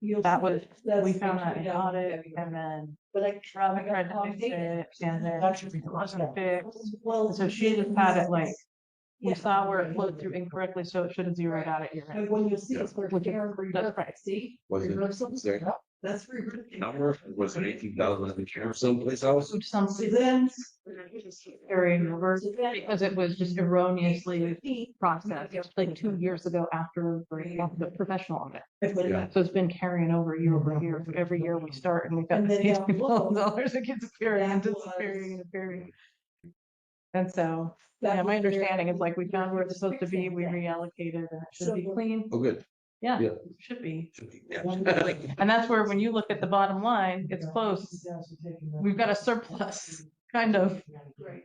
you'll That see was, that's we found that in down audit February. and then But I. Robin tried to fix it and then it wasn't fixed. Well, So she just had it like, we saw where it flowed through incorrectly, so it should have zeroed out at year end. and when you see it's where Which is- Karen that's right. see? Was it- reversal? was there- That's reversal. Number, was it 18,000 in care someplace else? Which So something then. carrying over So then- because it was just erroneously processed like 2 years ago after the professional audit. Yeah. So it's been carrying over year over year. Every year we start and we've got And then down below, $18,000 that gets disappearing and that disappearing and was- disappearing. And so, That yeah, my was where- understanding is like we found where it's supposed to be, we reallocated and it should be So- clean. Oh, good. Yeah, Yeah. it should be. Yeah. And that's where when you look at the bottom line, it's close. We've got a surplus, kind of. Right.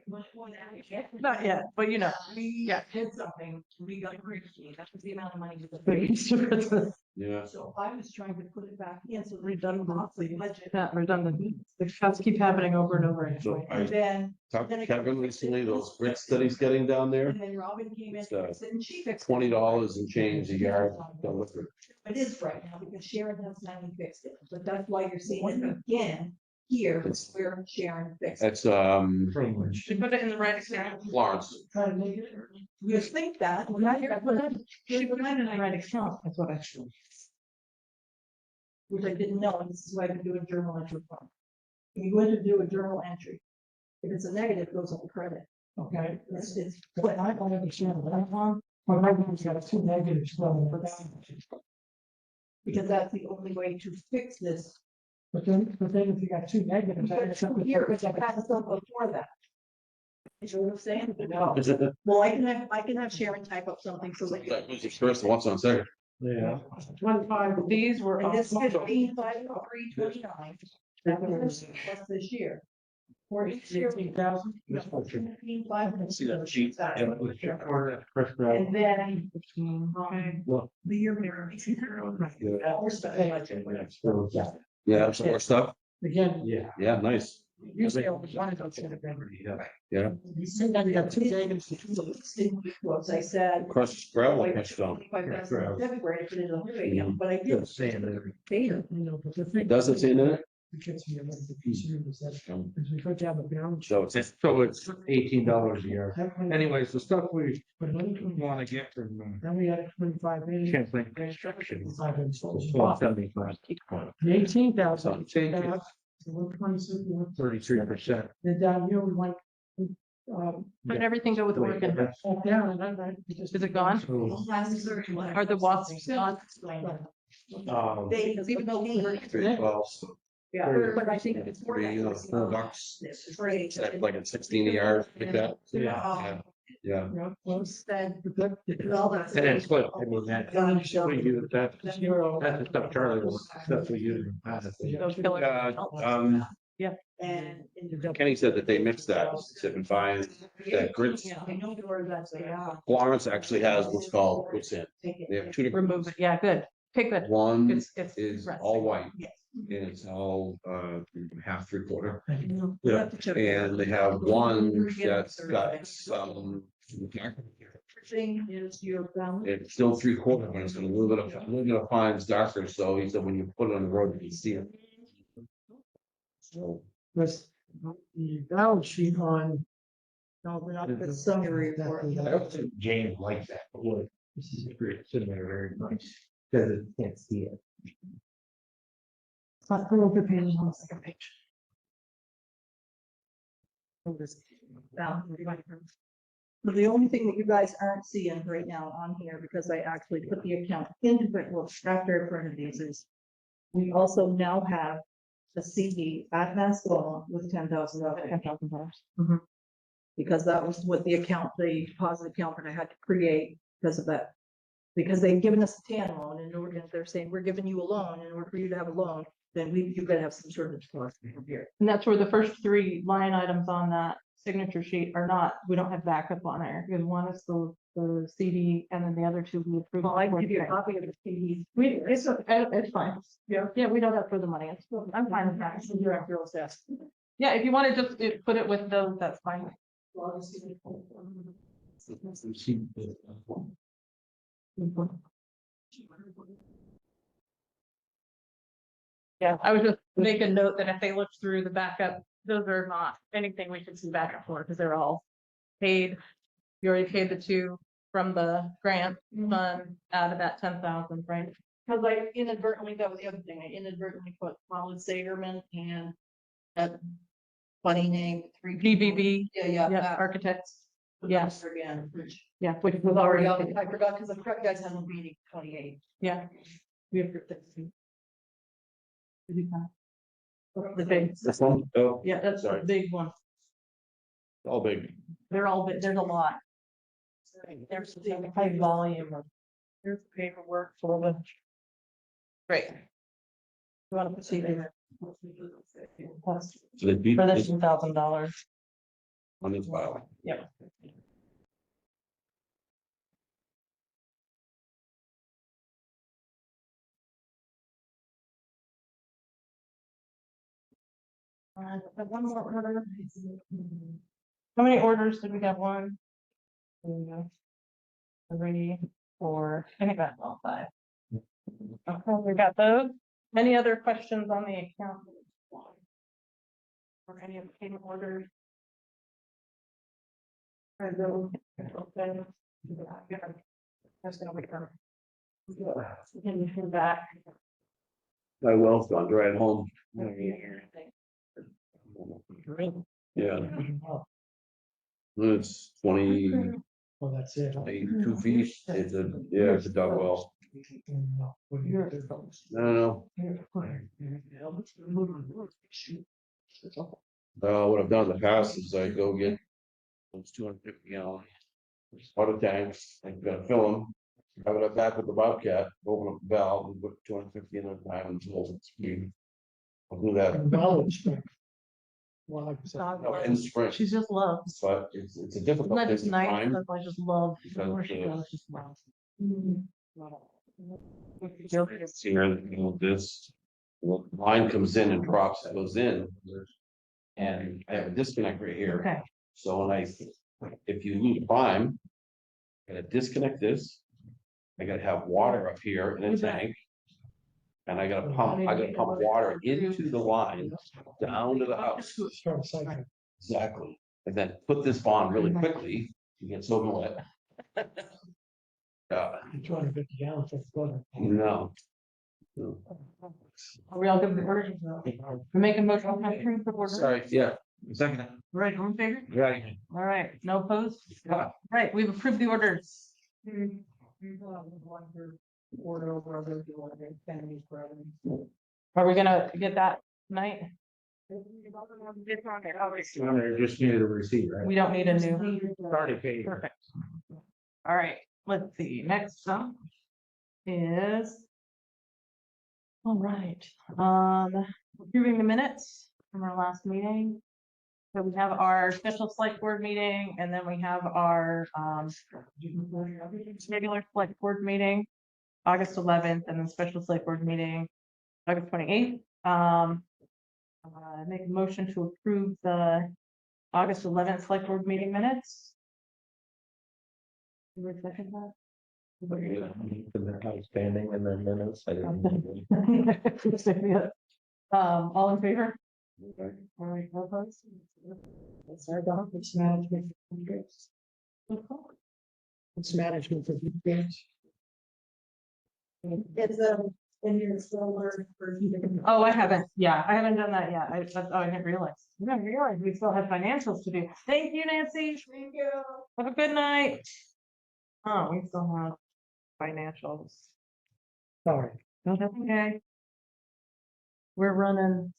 Not yet, but you know, We yeah. did something, we got rid that was the amount of money. we put. Yeah. So I was trying to put it back in, so. Redundancy. Budget. Yeah, redundant. The cuts keep happening over and over. So And I then, talked to Kevin recently, those bricks that he's getting down there, and then Robin came in It's, and said, and she fixed. it. $20 and change a yard. Don't look for- It is right now because Sharon has not even fixed it, but that's why you're seeing it again here where Sharon fixed it. That's, Should put it in the right account. Florence. You think that, well, now you're, She put it in the right account, that's what I should. which I didn't know, and this is why I can do a journal entry form. When you go in to do a journal entry, if it's a negative, it goes on the credit. okay. It's, But I don't understand that one. My husband's got two negatives from the because that's the only way to fix this. But then if you got two negatives. I But got here, it's a past stuff before that. You know what I'm saying? No. Well, I can have Sharon type up something so that. That was the first, what's on second? Yeah. 25. These were. And this all- 15,503.29. That was plus this year. For each year. 18,000. 15,500. See that sheet? And then, Okay. the year mirror. We're spending budget. Yeah, some more stuff. Again, Yeah. Yeah, nice. usually I was trying to should have been. Yeah. You see that you got two negatives. Quotes, I said. Crushed gravel, crushed stone. 25,000 in February, I put it on the radio, but I did. Later. You know, but the thing. Doesn't say in it? It gets me a little bit easier is that, as we go down the balance. So it's, So it's $18 a year. Then Anyways, the stuff we want to get from we had 25 million. Champlain Construction. 1275. 1275. The 18,000. Change it. 126. 33%. Then down here, we went. But everything go with Oregon. Back down and then. Is it gone? So, Are the wasps gone? They, even though we. 312, so Yeah, but I think it's. $4. It's great. It's like at 16 a yard, like that. Yeah. Yeah. Yeah, Instead, But all that. And it's good, I mean, that's we use that, that's the stuff Charlie was, stuff we use. in the past. Those killers. And. Kenny said that they mixed that, they've been buying that grits. I know where that's, they are. Florence actually has what's called quicksand. They have two different. Remove it, yeah, good, pick that. One It's is resting. all white Yes. and it's all half, 3/4. You Yeah, have to check. and they have one that's got some. Thing is your balance. It's still 3/4, but it's got a little bit of fine, it's darker, so he said when you put it on the road, you can see it. So, was the balance sheet on. No, we're not the summary report. I don't think James likes that, but look, this is great, sitting there very nice, because it can't see it. But a little bit pain on the second page. But the only thing that you guys aren't seeing right now on here, because I actually put the account into Granville after for these is. We also now have a CD at Mascoma with $10,000. Mhm. Because that was what the account, the deposit account that I had to create because of that. Because they've given us a TAN loan and in order, they're saying, we're giving you a loan, in order for you to have a loan, then you gotta have some sort of deposit from here. And that's where the first three line items on that signature sheet are not, we don't have backup on there, because one is the CD and then the other two we approved. Well, I can give you a copy of the CD. It's fine. Yeah. Yeah, we don't have for the money, I'm fine with that. The director will ask. Yeah, if you want to just put it with those, that's fine. Well, I'll just give it- Yeah, I was just making note that if they look through the backup, those are not anything we should see backup for, because they're all paid. You already paid the two from the grant fund out of that 10,000, right? Cause I inadvertently, that was the other thing, I inadvertently put Colin Sagerman and that funny name, three. people. BBB, Yeah, yeah. yeah, that. architects, Put yes. that Again, which yeah, which was was already already, up, I forgot, because the correct guys haven't meeting 28. yeah. We approved it. The big, this one, oh, yeah, that's the Sorry. big one. all big. They're all, there's a lot. There's a high volume of, here's the paperwork for the. Great. You want to proceed here? So they beat For this this $2,000. on this file. Yep. One more order. How many orders did we have? One, two, 3, 4, I think that's all 5. Okay, we got those. Any other questions on the account? Or any of the payment orders? Or those, okay. That's gonna wait for. Can you come back? My well's gone dry at home. Yeah. It's 20, Oh, that's it. 2 feet, it's a dug well. No. What I've done in the past is I go get those 250 gallon water tanks, I gotta fill them. Have it up back with the Bobcat, open up the valve and put 250 in at a time until it's speed. I'll do that in spring, She just loves. but it's a Isn't difficult that thing just to nice? find. Because I just love. Because Where she the- goes, just love. Here, this line comes in and drops, it goes in. And I have a disconnect right here. Okay, So when if you lose prime. I gotta disconnect this. I gotta have water up here in a tank. And I gotta pump water into the line, down to the house. Start a cycle. Exactly. And then put this on really quickly, you get soaking wet. 250 gallons of water. No. are we all good with the orders? We make a motion to approve the order. Sorry, yeah, second. Right, all in favor? Yeah. All right, no opposed? Right, we've approved the orders. Order over other. Are we gonna get that tonight? Just needed a receipt, right? We don't need a new. Already paid. Perfect. All right, let's see, next up is. All right, approving the minutes from our last meeting. So we have our special select board meeting, and then we have our, regular select board meeting, August 11th, and then special select board meeting, August 28th. Make a motion to approve the August 11th select board meeting minutes. You would second that? Outstanding in the minutes. I didn't. All in favor? Okay. All right, all opposed? It's our office management. It's management of things. It's in your folder for. Oh, I haven't, yeah, I haven't done that yet. I didn't realize. I didn't realize we still have financials to do. Thank you, Nancy. Thank you. Have a good night. Oh, we still have financials. Sorry. No, that's okay. We're running.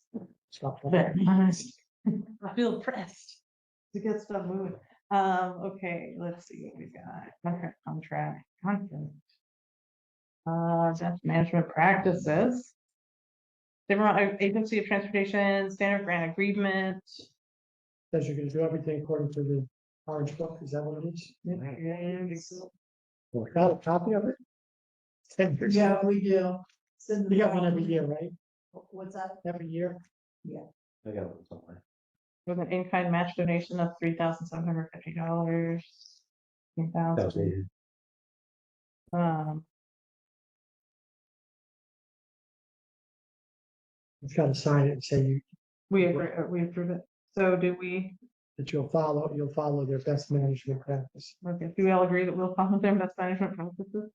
Stop. I feel pressed to get stuff moving. Okay, let's see what we got. Contract. That's management practices. Different agency of transportation, standard grant agreement. Says you're gonna do everything according to the orange book, is that what it is? Got a copy of it? Yeah, we do. You got one every year, right? What's that? Every year? I got it somewhere. With an in-kind match donation of $3,750. Outdated. You've got to sign it and say We agree, we approve it. So do we, that you'll follow their best management practice. okay, do we all agree that we'll follow their best management practices?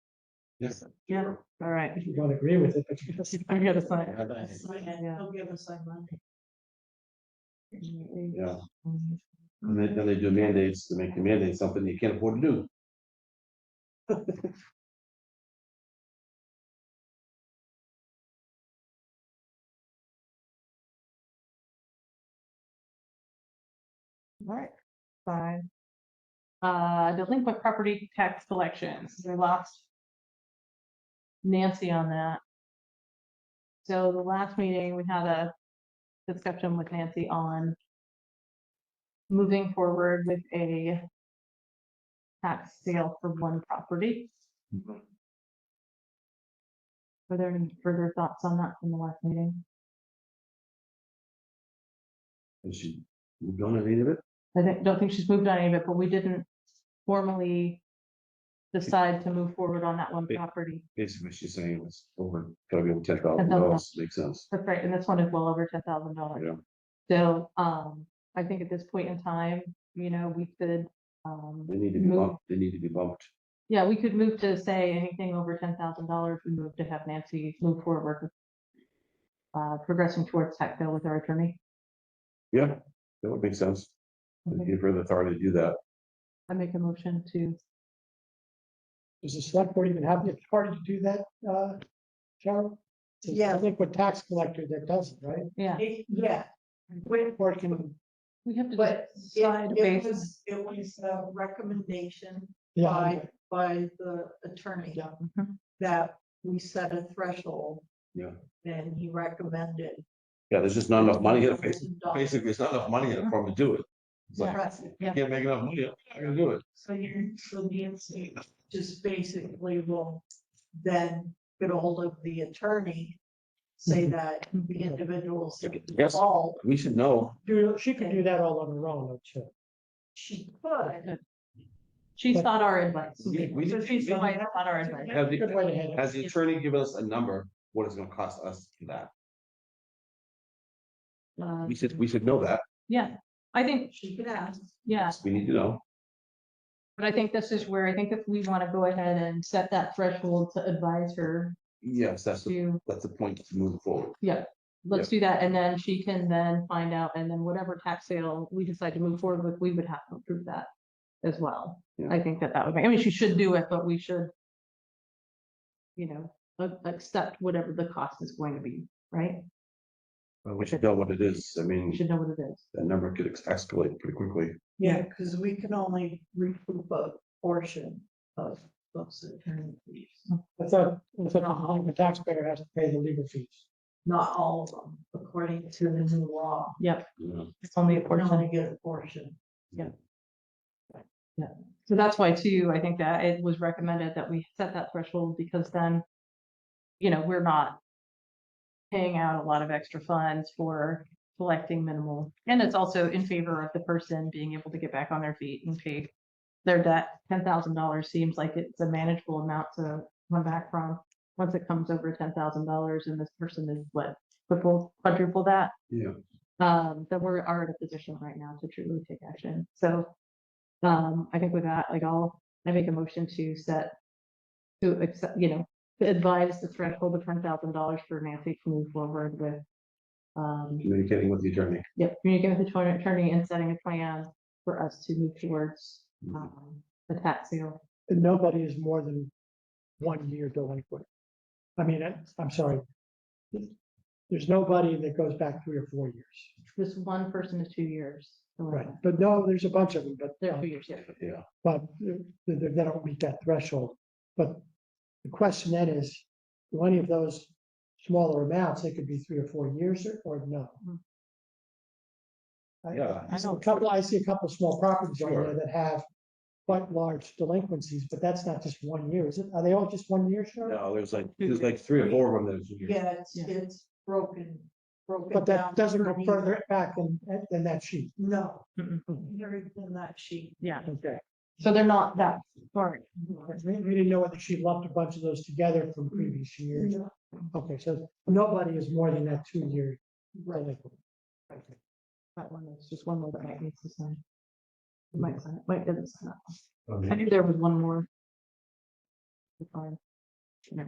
Yes. Yeah, all right. If you don't agree with it, but you I gotta sign. Yeah. He'll give us some money. Yeah. And then they do mandates to make the mandate something you can't afford to do. All right, fine. Delinquent property tax collections, we lost Nancy on that. So the last meeting, we had a discussion with Nancy on moving forward with a tax sale for one property. Were there any further thoughts on that from the last meeting? And she moved on any of it? Don't think she's moved on any of it, but we didn't formally decide to move forward on that one property. Basically, she's saying it's over, gotta be over $10,000, makes sense. That's right, and this one is well over $10,000. Yeah. So, I think at this point in time, we could, They need to be bumped, they need to be bumped. yeah, we could move to say anything over $10,000, we move to have Nancy move forward with progressing towards tax sale with our attorney. Yeah, that would make sense. Okay. Give her the authority to do that. I make a motion to, does the select board even have the authority to do that, Cheryl? Yeah. I think with tax collector that does it, right? yeah, Yeah, Or can, we have to but decide it based. was a recommendation yeah, by the attorney yeah, that we set a threshold. Yeah. And he recommended. Yeah, there's just not enough money in it. Basically, there's not enough money in it for them to do it. It's like, Right. you can't make enough money, I'm gonna do it. So Nancy just basically will then get a hold of the attorney, say that the individuals Yes. involved, We should know. she can do that all on her own, don't she? she could. She sought our advice. We- So she's the one that sought our advice. Have Good the, way to handle it. has the attorney given us a number, what it's gonna cost us for that? We should know that. Yeah, I think, She could ask. yeah, We need to know. but I think this is where I think if we want to go ahead and set that threshold to advise her Yes, that's to, the point to move forward. yeah, let's do that. And then she can then find out, and then whatever tax sale we decide to move forward with, we would have to approve that as well. Yeah. I think that would be, I mean, she should do it, but we should, accept whatever the cost is going to be, right? Well, we should know what it is. I We mean, should know what it is. that number could escalate pretty quickly. Yeah, because we can only recoup a portion of those attorney fees, I thought the taxpayer has to pay the legal fees. not all of them, according to the new law. Yep, You know? it's only a We can only portion. get a portion. So that's why too, I think that it was recommended that we set that threshold because then, we're not paying out a lot of extra funds for collecting minimal. And it's also in favor of the person being able to get back on their feet and pay their debt. $10,000 seems like it's a manageable amount to come back from. Once it comes over $10,000 and this person is what, quadruple that, Yeah. then we are in a position right now to truly take action. So I think with that, like I make a motion to accept, to advise the threshold of $10,000 for Nancy to move forward with. Communicating with the attorney. Yep, communicating with the attorney and setting a plan for us to move towards the tax sale. And nobody is more than 1 year delinquent. I mean, I'm sorry. There's nobody that goes back 3 or 4 years. This one person is 2 years. Right, but no, there's a bunch of them, They're 2 years, yeah. Yeah. but they don't meet that threshold. But the question then is, do any of those smaller amounts, they could be 3 or 4 years or no? Yeah. I see a couple of small properties on there that have quite large delinquencies, but that's not just 1 year, is it? Are they all just 1 year, sure? No, there's like 3 or 4 of them that's. Yeah, Yeah. it's broken But down that doesn't go underneath. further back than that sheet. No, Mm-mm. very thin that sheet. Yeah, Okay. so they're not that far. We didn't know whether she lumped a bunch of those together from previous years. Okay, so nobody is more than that 2 year delinquent. That one is just one more that Mike needs to sign. Mike signed it. Mike didn't sign it. I Okay. knew there was one more. Fine. No.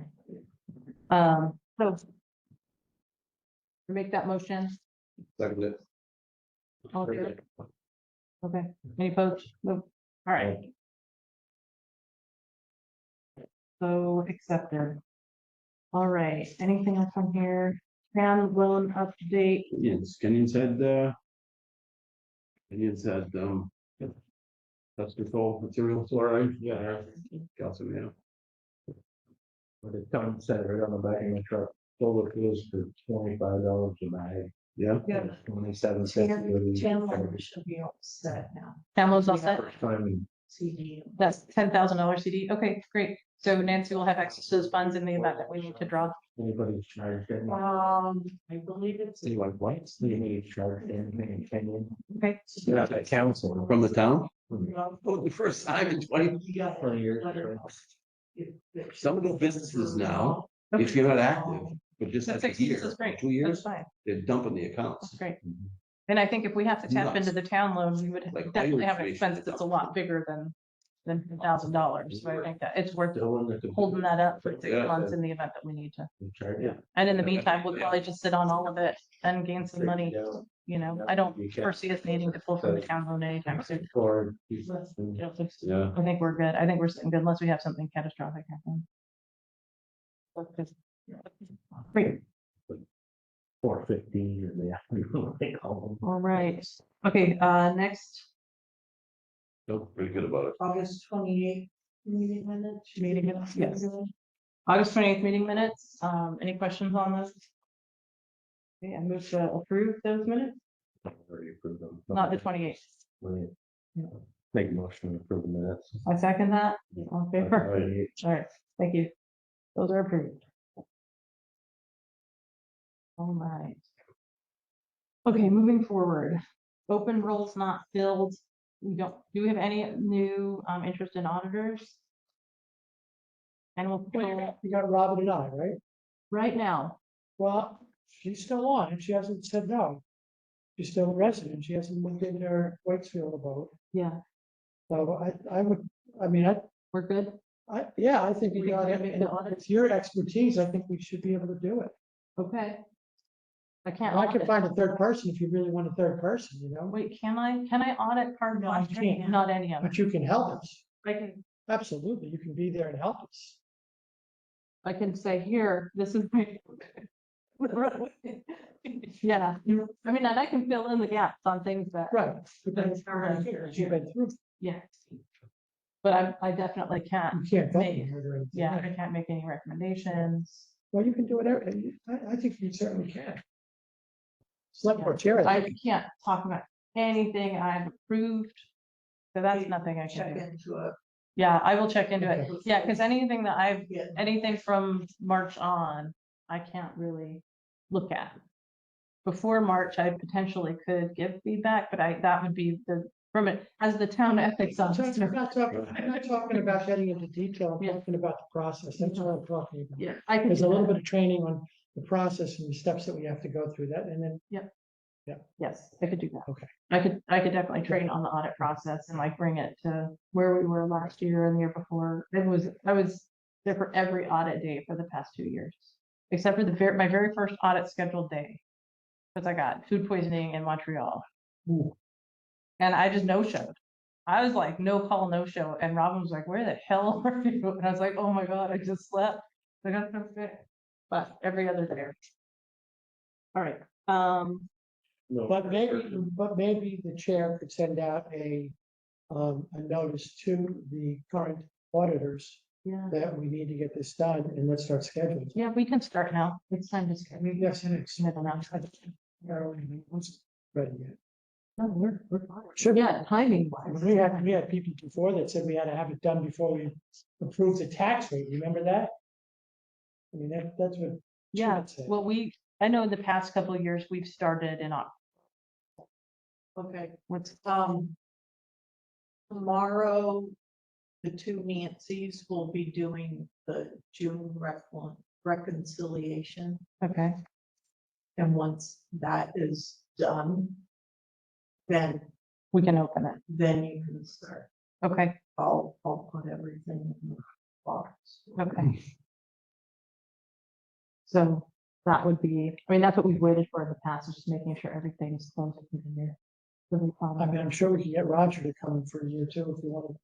So. We make that motion. Second it. All in favor? Okay, any opposed? No. All right. So accepted. All right, anything else on here? Town loan update. Indians had, dust control material fluoride. Yeah. Calcium, yeah. But it comes out right on the back of my truck, solar fuels for $25 a bag. Yeah. Yeah. 27 Chandler should be all set now. Downloads all set. First time in CD. That's $10,000 CD. Okay, great. So Nancy will have access to those funds in the event that we need to draw. anybody's charged anything. I believe it's. See, like, what? Anybody charged anything in Kenya? Okay, Yeah, that council. From the town? Well, Oh, the first time in 20, you got 20 years. letter. If- some of the businesses now, if you're not active, but just that's like a year, this is great. 2 That's years, fine. they're dumping the That's accounts. great. And I think if we have to tap Nuts. into the town loan, we would Like, definitely have an information expense is that's a up. lot bigger than $10,000. So I think that it's worth Holding holding that up for 6 Yeah. months in the event that we need to. Yeah. And in the Yeah. meantime, we'll probably just sit on all of it and gain some money. I don't foresee us needing to pull from the town loan anytime soon. Or. Yeah. I think we're good. I think we're sitting good unless we have something catastrophic happen. Great. 415 or they call them. All right. Okay, next Feel pretty good about it. August 28th meeting minutes. meeting minutes, yes. August 28th meeting minutes. Any questions on those? Okay, I move to approve those minutes, Already approved them. not the 28th. Wait. Make a motion to approve the minutes. I second that. All in favor? Alright. All right, thank you. Those are approved. All right. Okay, moving forward. Open roles not filled. Do we have any new interest in auditors? Animal control, You got Robin and I, right? right now, Well, she's still on and she hasn't said no. She's still a resident. She hasn't moved in her Waitsfield abode. yeah, So we're good. I think we You think got we it. can make the audit? With your expertise, I think we should be able to do it. Okay. I can't. I can audit. find a third person if you really want a third person, Wait, can I audit card? No, you can't. Not any of them. but you can help us. I can, Absolutely, you can be there and help us. I can say here, this is my. Yeah, I mean, and I can fill in the gaps on things that, Right, but then it's already here, you've been through, yeah. But I definitely can't, you can't vote Make- on it or anything. yeah, right? I can't make any recommendations. Well, you can do whatever, I think you certainly can. Select board chair. I can't talk about anything I've approved. So that's nothing I Check can do. into it. Yeah, I will check into it. Okay. Yeah, because anything that I've, Yeah. anything from March on, I can't really look at. Before March, I potentially could give feedback, but that would be from it, as the town ethics I'm officer. not talking about getting into detail, I'm Yeah. talking about the process, that's what I'm talking about. Yeah, I can. There's do a little that. bit of training on the process and the steps that we have to go through that, and then, Yes, I could do that. Okay. I could definitely train on the audit process and like bring it to where we were last year and the year before. I was there for every audit day for the past 2 years, except for my very first audit scheduled day. Because I got food poisoning in Montreal. Ooh. And I just no-showed. I was like, no call, no show. And Robin was like, where the hell are you? And I was like, oh my God, I just slept. I got so sick. But every other day. All right, but maybe the chair could send out a notice to the current auditors yeah, that we need to get this done, and let's start scheduling. yeah, we can start now. It's time to start. Yes, it is. I don't know. Ready yet. No, we're fine. Sure. Yeah, timing wise. We had people before that said we had to have it done before we approved the tax rate, remember that? I mean, that's what. Yeah, Chad said. well, I know in the past couple of years, we've started in October. Okay, What's, tomorrow, the two Nancys will be doing the June reconciliation. okay, And once that is done, then we can open it. you can start. Okay, I'll put everything in the box. okay. So that would be, I mean, that's what we've waited for in the past, is just making sure everything's closed in the year. I mean, I'm sure we can get Roger to come for a year too, if you want.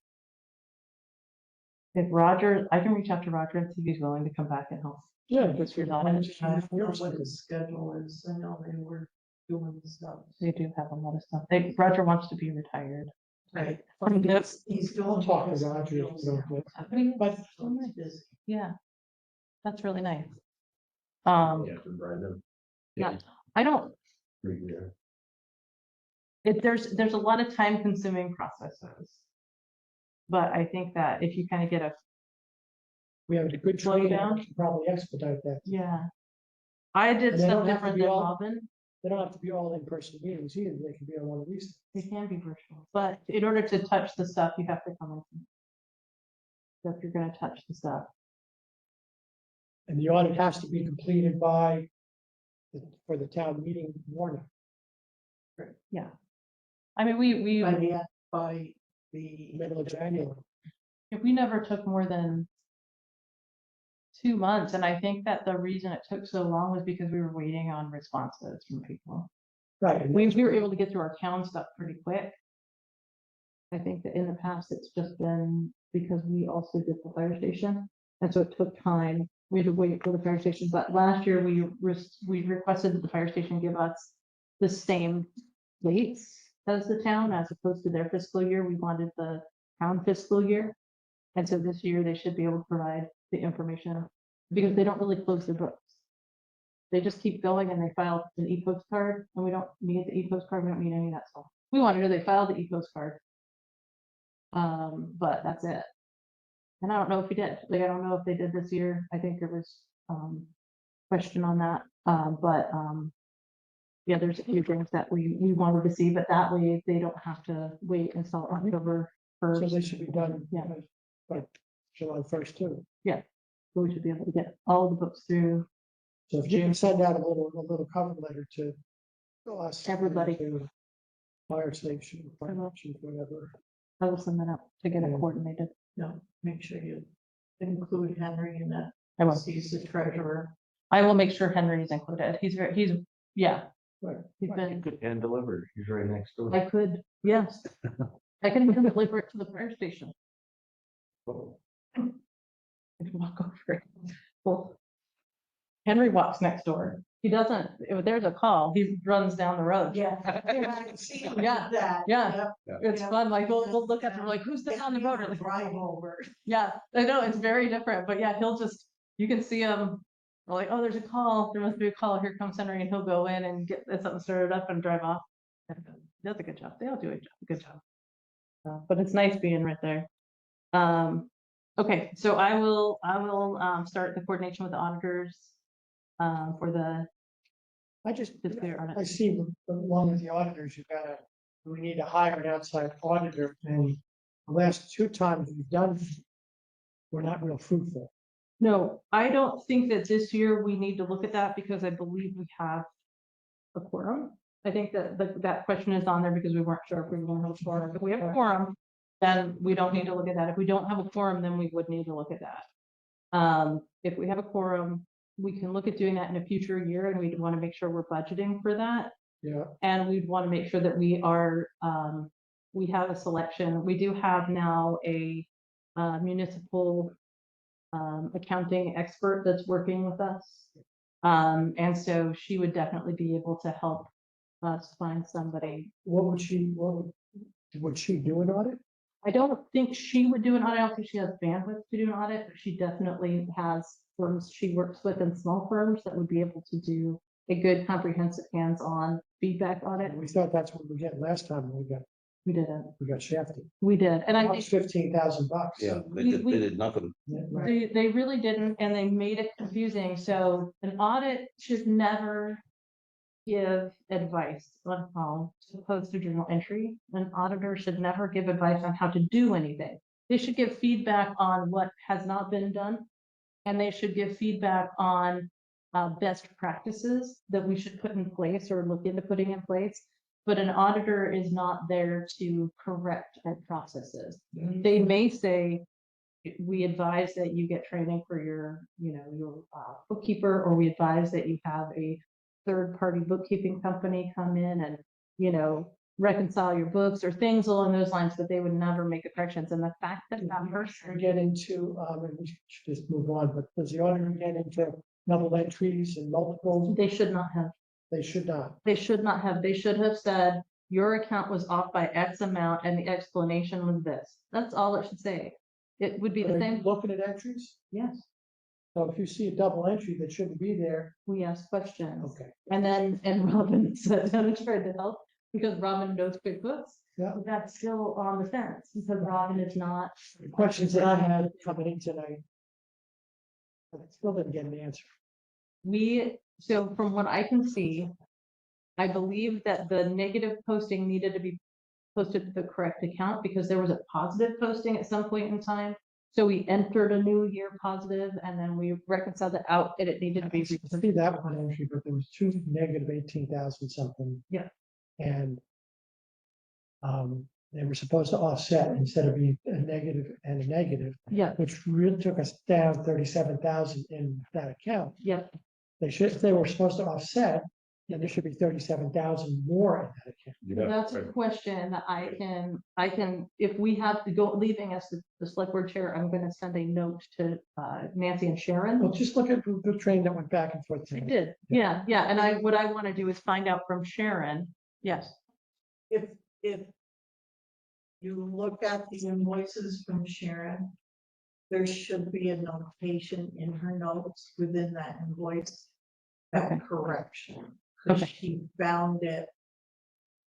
If Roger, I can reach out to Roger and see if he's willing to come back and help. Yeah. If you're not I in- don't know what his schedule is. I know they were doing stuff. They do have a lot of stuff. Roger wants to be retired. Right. Yes. He's I'll doing. talk to Roger. if you don't do it. But So he's busy. Yeah, that's really nice. Yeah, for Brandon. Yeah. I don't, there's a lot of time consuming processes. But I think that if you kind of get we have a good Slow training, down. we can probably expedite that. yeah. I did And they stuff don't have to different be than all- Robin. They don't have to be all in-person meetings either, they can be on one of these. They can be virtual, but in order to touch the stuff, you have to come in. So if you're gonna touch the stuff, And the audit has to be completed by, for the town meeting warning. I mean, we, By the Middle of January. if we never took more than 2 months, and I think that the reason it took so long was because we were waiting on responses from people. Right. and We were able to get through our town stuff pretty quick. I think that in the past, it's just been because we also did the fire station, and so it took time. We had to wait for the fire station, but last year we requested that the fire station give us the same dates as the town, as opposed to their fiscal year. We wanted the town fiscal year. And so this year they should be able to provide the information, because they don't really close their books. They just keep going and they file an e-postcard, and we don't need the e-postcard, we don't need any of that stuff. We want to know they filed the e-postcard. But that's it. And I don't know if we did, like, I don't know if they did this year. I think there was, question on that. Yeah, there's a few things that we wanted to see, but that way they don't have to wait until October So first. they should be done. Yeah. By July 1st too. So we should be able to get all the books through. So if you can send out a little cover letter to us. Everybody. to Fire station, fire chief, whatever. I will send that out to get it Yeah. coordinated. No, make sure you include Henry in that. I will. He's the treasurer. I will make sure Henry's included. Yeah, Right. he's been, You could hand deliver, he's right next door. I could, yes. I can even deliver it to the fire station. I can walk over it. Well, Henry walks next door He doesn't, if there's a call, he runs down the road. Yeah. I can see him do Yeah, that. yeah. Yep. It's Yeah. fun, like, we'll look at them, like, who's this on the road? Or like, Drive over. yeah, I know, it's very different, but yeah, he'll just, you can see him, we're like, oh, there's a call, there must be a call, here comes Henry, and he'll go in and get something started up and drive off. He does a good job, they all do a good job. But it's nice being right there. Okay, so I will start the coordination with the auditors for the I just, fiscal year audit. I see along with the auditors, we need to hire an outside auditor, and the last 2 times we've done, we're not real fruitful. No, I don't think that this year we need to look at that because I believe we have a quorum. I think that that question is on there because we weren't sure if we were going to have a quorum. If we have a quorum, then we don't need to look at that. If we don't have a quorum, then we would need to look at that. If we have a quorum, we can look at doing that in a future year, and we'd want to make sure we're budgeting for that. Yeah. And we'd want to make sure that we are, we have a selection. We do have now a municipal accounting expert that's working with us. And so she would definitely be able to help us find somebody. What would she do an audit? I don't think she would do an audit. I don't think she has bandwidth to do an audit, but she definitely has firms she works with in small firms that would be able to do a good comprehensive hands-on feedback audit. We thought that's what we got last time, We didn't. we got shafted. We did. And I That was think $15,000. Yeah, We- they did nothing. Yeah, right. they really didn't, and they made it confusing. So an audit should never give advice on how to post a journal entry. An auditor should never give advice on how to do anything. They should give feedback on what has not been done, and they should give feedback on best practices that we should put in place or look into putting in place. But an auditor is not there to correct our processes. They may say, we advise that you get training for your, your bookkeeper, or we advise that you have a third-party bookkeeping company come in and, reconcile your books or things along those lines, but they would never make the corrections. And the fact that that person, We get into, and we should just move on, but does the auditor get into double entries and multiples? they should not have. They should not. They should not have. They should have said, your account was off by X amount and the explanation was this. That's all it should say. It would be Are the they same. looking at entries? Yes, So if you see a double entry that shouldn't be there, we ask questions. okay. And Robin sat down and tried to help because Robin knows QuickBooks. Yeah. But that's still on the fence because Robin is not. The questions that I had coming in tonight, I still didn't get an answer. So from what I can see, I believe that the negative posting needed to be posted to the correct account because there was a positive posting at some point in time. So we entered a new year positive and then we reconciled it out and it needed to be. I see that one entry, but there was 2 negative 18,000 something. Yeah. And they were supposed to offset instead of being a negative and a negative, Yeah, which really took us down 37,000 in that account. yeah. If they were supposed to offset, then there should be 37,000 more in that account. That's a question that I can, if we have to go, leaving as the select board chair, I'm gonna send a note to Nancy and Sharon. Well, just look at the train that went back and forth. I tonight. did, yeah, and what I wanna do is find out from Sharon, yes, If you look at the invoices from Sharon, there should be a notation in her notes within that invoice. Okay. That correction, because Okay. she found it,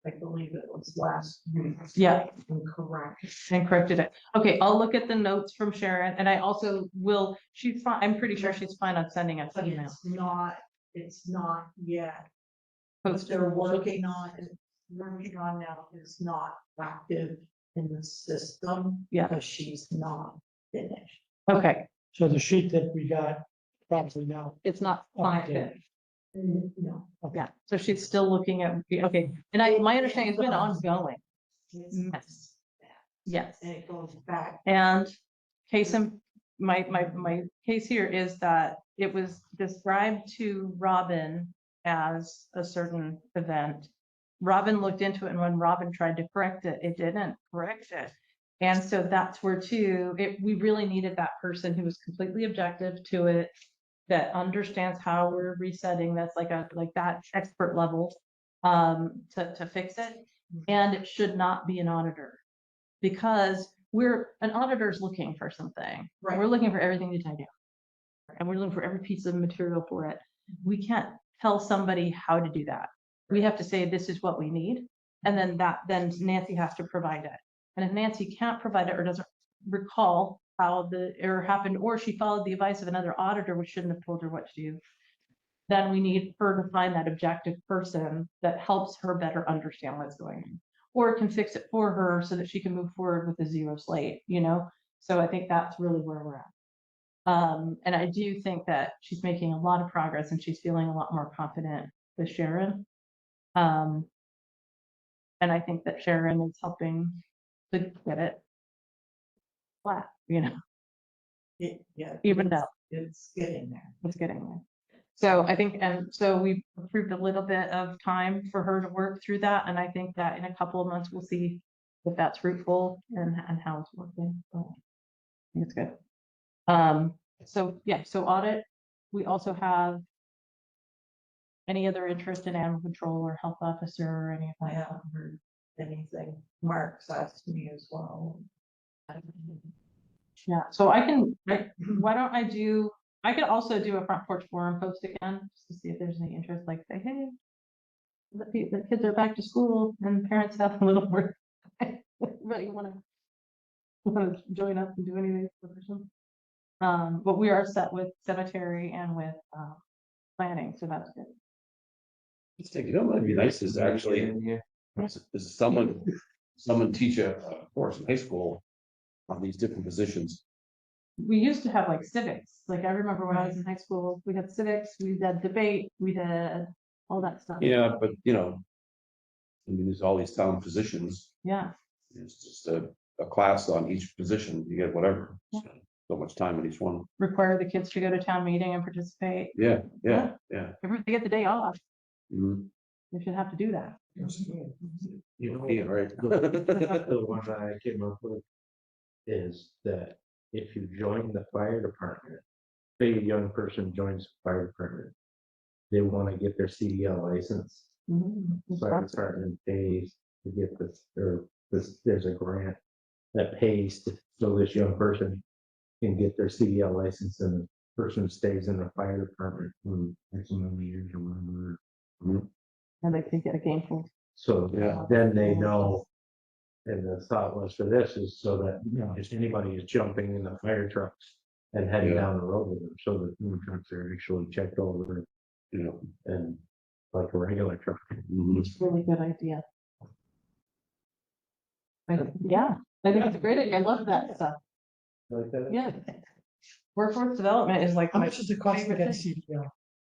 I believe it was last week. Yeah. Incorrect. and corrected it. Okay, I'll look at the notes from Sharon, and I also will, she's fine, I'm pretty sure she's fine on sending us But emails. it's not yet. What Posted. they're working on now is not active in the system. Yeah. Because she's not finished. Okay, So the sheet that we got probably now. it's not Okay. fine, No. yeah, so she's still looking at, okay, and my understanding has been ongoing, yes, yes. And it goes back. And my case here is that it was described to Robin as a certain event. Robin looked into it, and when Robin tried to correct it, it didn't correct it. And so that's where we really needed that person who was completely objective to it that understands how we're resetting, that's like that expert level, to fix it. And it should not be an auditor. Because an auditor's looking for something. Right. We're looking for everything to tie down. And we're looking for every piece of material for it. We can't tell somebody how to do that. We have to say, this is what we need. And then Nancy has to provide it. And if Nancy can't provide it or doesn't recall how the error happened, or she followed the advice of another auditor, which shouldn't have told her what to do, then we need her to find that objective person that helps her better understand what's going on, or can fix it for her so that she can move forward with a zero slate, So I think that's really where we're at. And I do think that she's making a lot of progress and she's feeling a lot more confident with Sharon. And I think that Sharon is helping to get it flat, evened out. It's getting there. It's getting there. So I think, and so we approved a little bit of time for her to work through that. And I think that in a couple of months, we'll see if that's fruitful and how it's working. So I think it's good. So audit, we also have any other interest in animal control or health officer or any of I that? haven't heard anything. Mark's asked me as well. Yeah, so why don't I could also do a front porch forum post again, just to see if there's any interest, like say, hey, the kids are back to school and parents have a little work. Really want to join up and do anything for them. But we are set with cemetery and with planning, so that's good. Just think, what might be nice is actually, is someone teach a course in high school on these different positions. We used to have like civics, like I remember when I was in high school, we had civics, we did debate, we did all that stuff. Yeah, but there's all these town positions. Yeah, It's just a class on each position. You get whatever. Yeah. So much time in each one. require the kids to go to town meeting and participate. Yeah. They get the day off, Mhm. they should have to do that. Yeah, right. The one that I came up with is that if you join the fire department, say a young person joins the fire department, they want to get their CDL license. The fire department pays to get this, or there's a grant that pays so this young person can get their CDL license, and the person stays in the fire department for X amount of years or whatever. And they can get a gainful. So Yeah. then they know. And the thought was for this is so that, if anybody is jumping in the fire trucks and heading Yeah. down the road with them, so that the trucks are actually checked over and like a regular truck. Mhm. It's a really good idea. Yeah, I think it's a great idea. I love that stuff. Like that, Yeah. Workforce development is like How my much does it cost to favorite get a thing. CDL?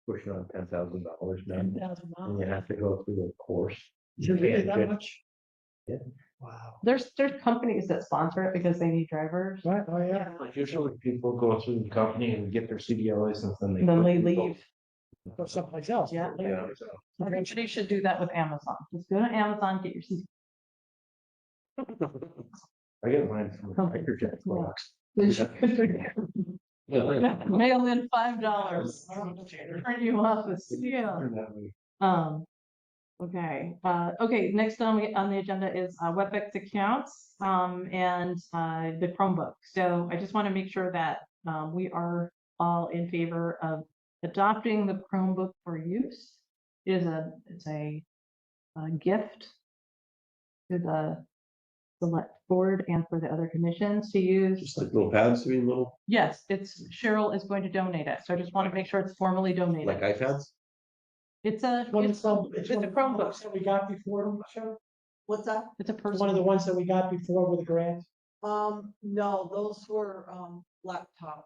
pushing on $10,000 now, $10,000. and you have to go through a course. Is it really that Yeah. much? Yeah. Wow. There's companies that sponsor it because they need drivers. Right, oh, yeah. Like usually people go through the company and get their CDL license, and Then they leave. Go someplace else. Yeah. Yeah. Everybody should do that with Amazon. Just go to Amazon, get your seat. I get mine from a biker jet box. Mail in $5. Turn you off a seal. Okay, next on the agenda is WebEx accounts and the Chromebook. So I just want to make sure that we are all in favor of adopting the Chromebook for use. It's a gift to the select board and for the other commissions to use. Just like little pads, little Yes, Cheryl is going to donate it, so I just want to make sure it's formally donated. like iPads. It's a One of it's the a Chromebook. that we got before, Michelle? What's that? It's a One of personal. the ones that we got before with a grant? No, those were, laptops.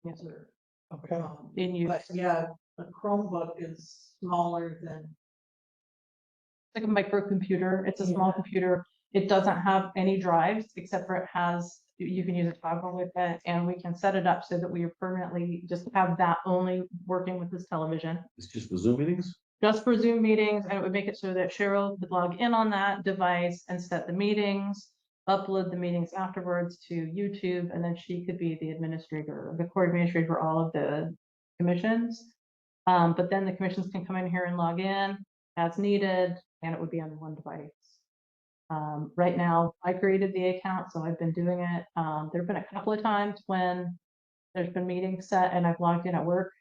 Yes. Those are, Okay. In use. But yeah, a Chromebook is smaller than, Like a microcomputer. It's a small computer. It doesn't have any drives except for it has, you can use a toggle with it, and we can set it up so that we are permanently just have that only working with this television. It's just for Zoom meetings. Just for Zoom meetings, and it would make it so that Cheryl could log in on that device and set the meetings, upload the meetings afterwards to YouTube, and then she could be the administrator, the core administrator for all of the commissions. But then the commissions can come in here and log in as needed, and it would be on one device. Right now, I created the account, so I've been doing it. There've been a couple of times when there's been meetings set and I've logged in at work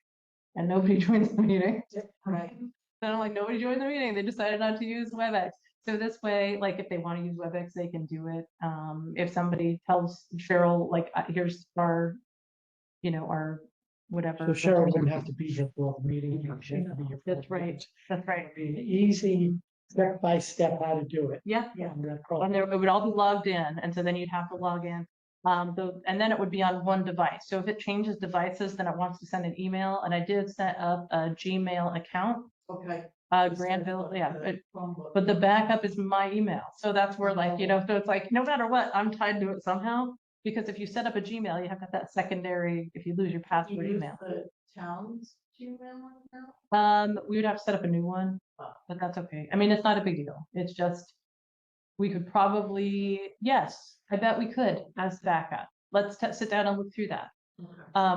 and nobody joins the meeting. Right. And I'm like, nobody joined the meeting. They decided not to use WebEx. So this way, like if they want to use WebEx, they can do it. If somebody tells Cheryl, like, here's our, our whatever. So Cheryl wouldn't have to be here for all the meetings. She have to be here for all That's the right. meetings. That's right. It'd be an easy step by step how to do it. Yeah, yeah. And that And problem. there, it would all be logged in, and so then you'd have to log in. And then it would be on one device. So if it changes devices, then it wants to send an email, and I did set up a Gmail account. Okay. Granville, yeah, but the backup is my email. So that's where like, so it's like, no matter what, I'm tied to it somehow. Because if you set up a Gmail, you have to have that secondary, if you lose your password email. The town's Gmail now? We would have to set up a new one, but that's okay. I mean, it's not a big deal. It's just, we could probably, yes, I bet we could as backup. Let's sit down and look through that.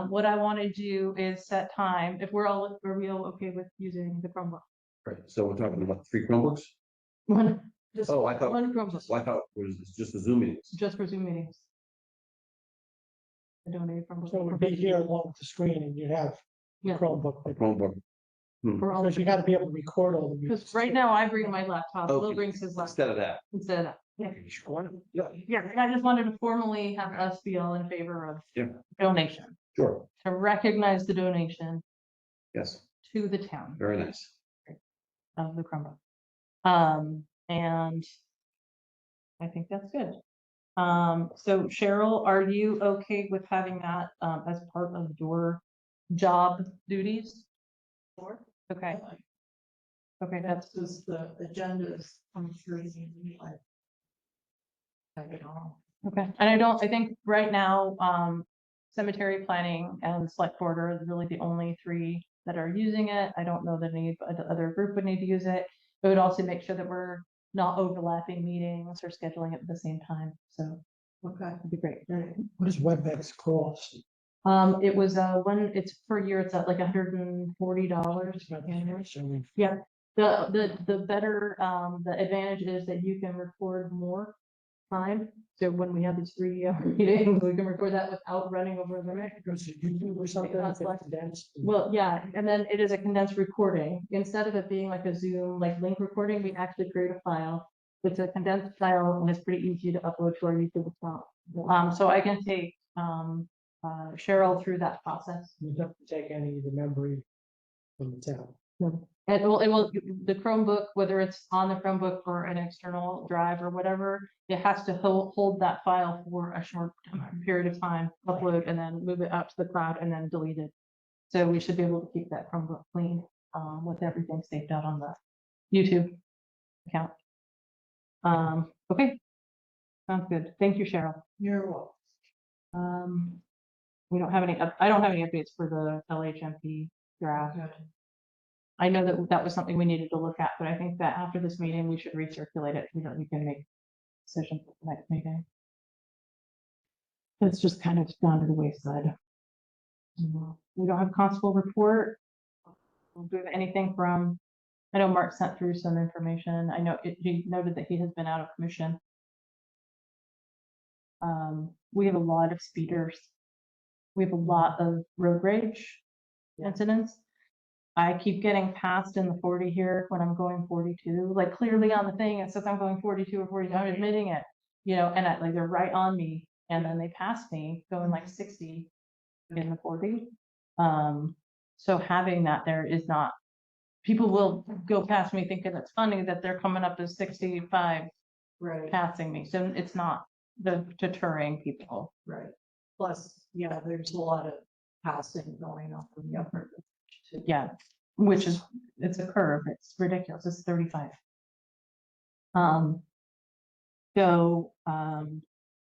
What I want to do is set time. If are we all okay with using the Chromebook? Right, so we're talking about 3 Chromebooks? One, Oh, I thought, one Chromebook, well, I thought it was just the Zoom meetings. just for Zoom meetings. I donated from. So it would be here along with the screen and you'd have the Yeah. Chromebook. Chromebook. For all, Because you gotta be able to record all the meetings. because right now I bring my laptop, Will Okay. brings his laptop Instead of that. instead of that. Yeah. Yeah, Yeah, and I just wanted to formally have us be all in favor of Yeah. donation, sure, to recognize the donation yes, to the town very nice. of the Chromebook. And I think that's good. So Cheryl, are you okay with having that as part of your job duties? Sure. Okay, okay, that's, That's just the agendas. I'm sure you need like. Have it all. okay. And I think right now, cemetery planning and select board are really the only 3 that are using it. I don't know that any other group would need to use it. It would also make sure that we're not overlapping meetings or scheduling it at the same time. So Okay. it'd be great. What does WebEx cost? It was it's per year, it's at like $140. So Yeah, the better, the advantage is that you can record more time. So when we have these 3 meetings, we can record that without running over the limit. it goes to YouTube or something. That's if like- it's condensed. Well, yeah, and then it is a condensed recording. Instead of it being like a Zoom, like link recording, we actually create a file. It's a condensed file and it's pretty easy to upload to our YouTube account. So I can take, Cheryl through that process. You don't have to take any of the memory from the town. And it will, the Chromebook, whether it's on the Chromebook or an external drive or whatever, it has to hold that file for a short period of time, upload, and then move it out to the cloud and then delete it. So we should be able to keep that Chromebook clean, with everything saved out on the YouTube account. Okay. Sounds good. Thank you, Cheryl. You're welcome. We don't have any, I don't have any updates for the LHMP draft. I know that was something we needed to look at, but I think that after this meeting, we should recirculate it so that we can make decisions for the next meeting. It's just kind of gone to the wayside. We don't have constable report. We'll do anything from, I know Mark sent through some information. I know he noted that he has been out of commission. We have a lot of speeders. We have a lot of road rage incidents. I keep getting passed in the 40 here when I'm going 42, like clearly on the thing, it says I'm going 42 or 40, I'm admitting it, and like they're right on me, and then they pass me going like 60 in the 40. So having that there is not, people will go past me thinking it's funny that they're coming up as 65 Right, passing me, so it's not deterring people. right. Plus, yeah, there's a lot of passing going on from the upper. Yeah, which is, it's a curve, it's ridiculous, it's 35.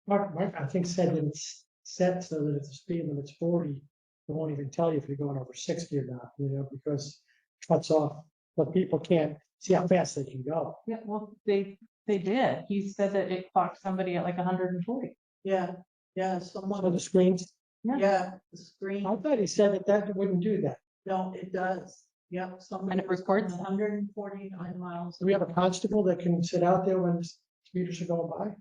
Mark, I think said that it's set so that if the speed limit's 40, it won't even tell you if you're going over 60 or not, because it cuts off, but people can't see how fast they can go. Yeah, well, they did. He said that it clocked somebody at like 140. Yeah, So someone, the screens, Yeah, the screen. I thought he said that wouldn't do that. No, it does. Yep. And it records? 149 miles. Do we have a constable that can sit out there when speeders are going by?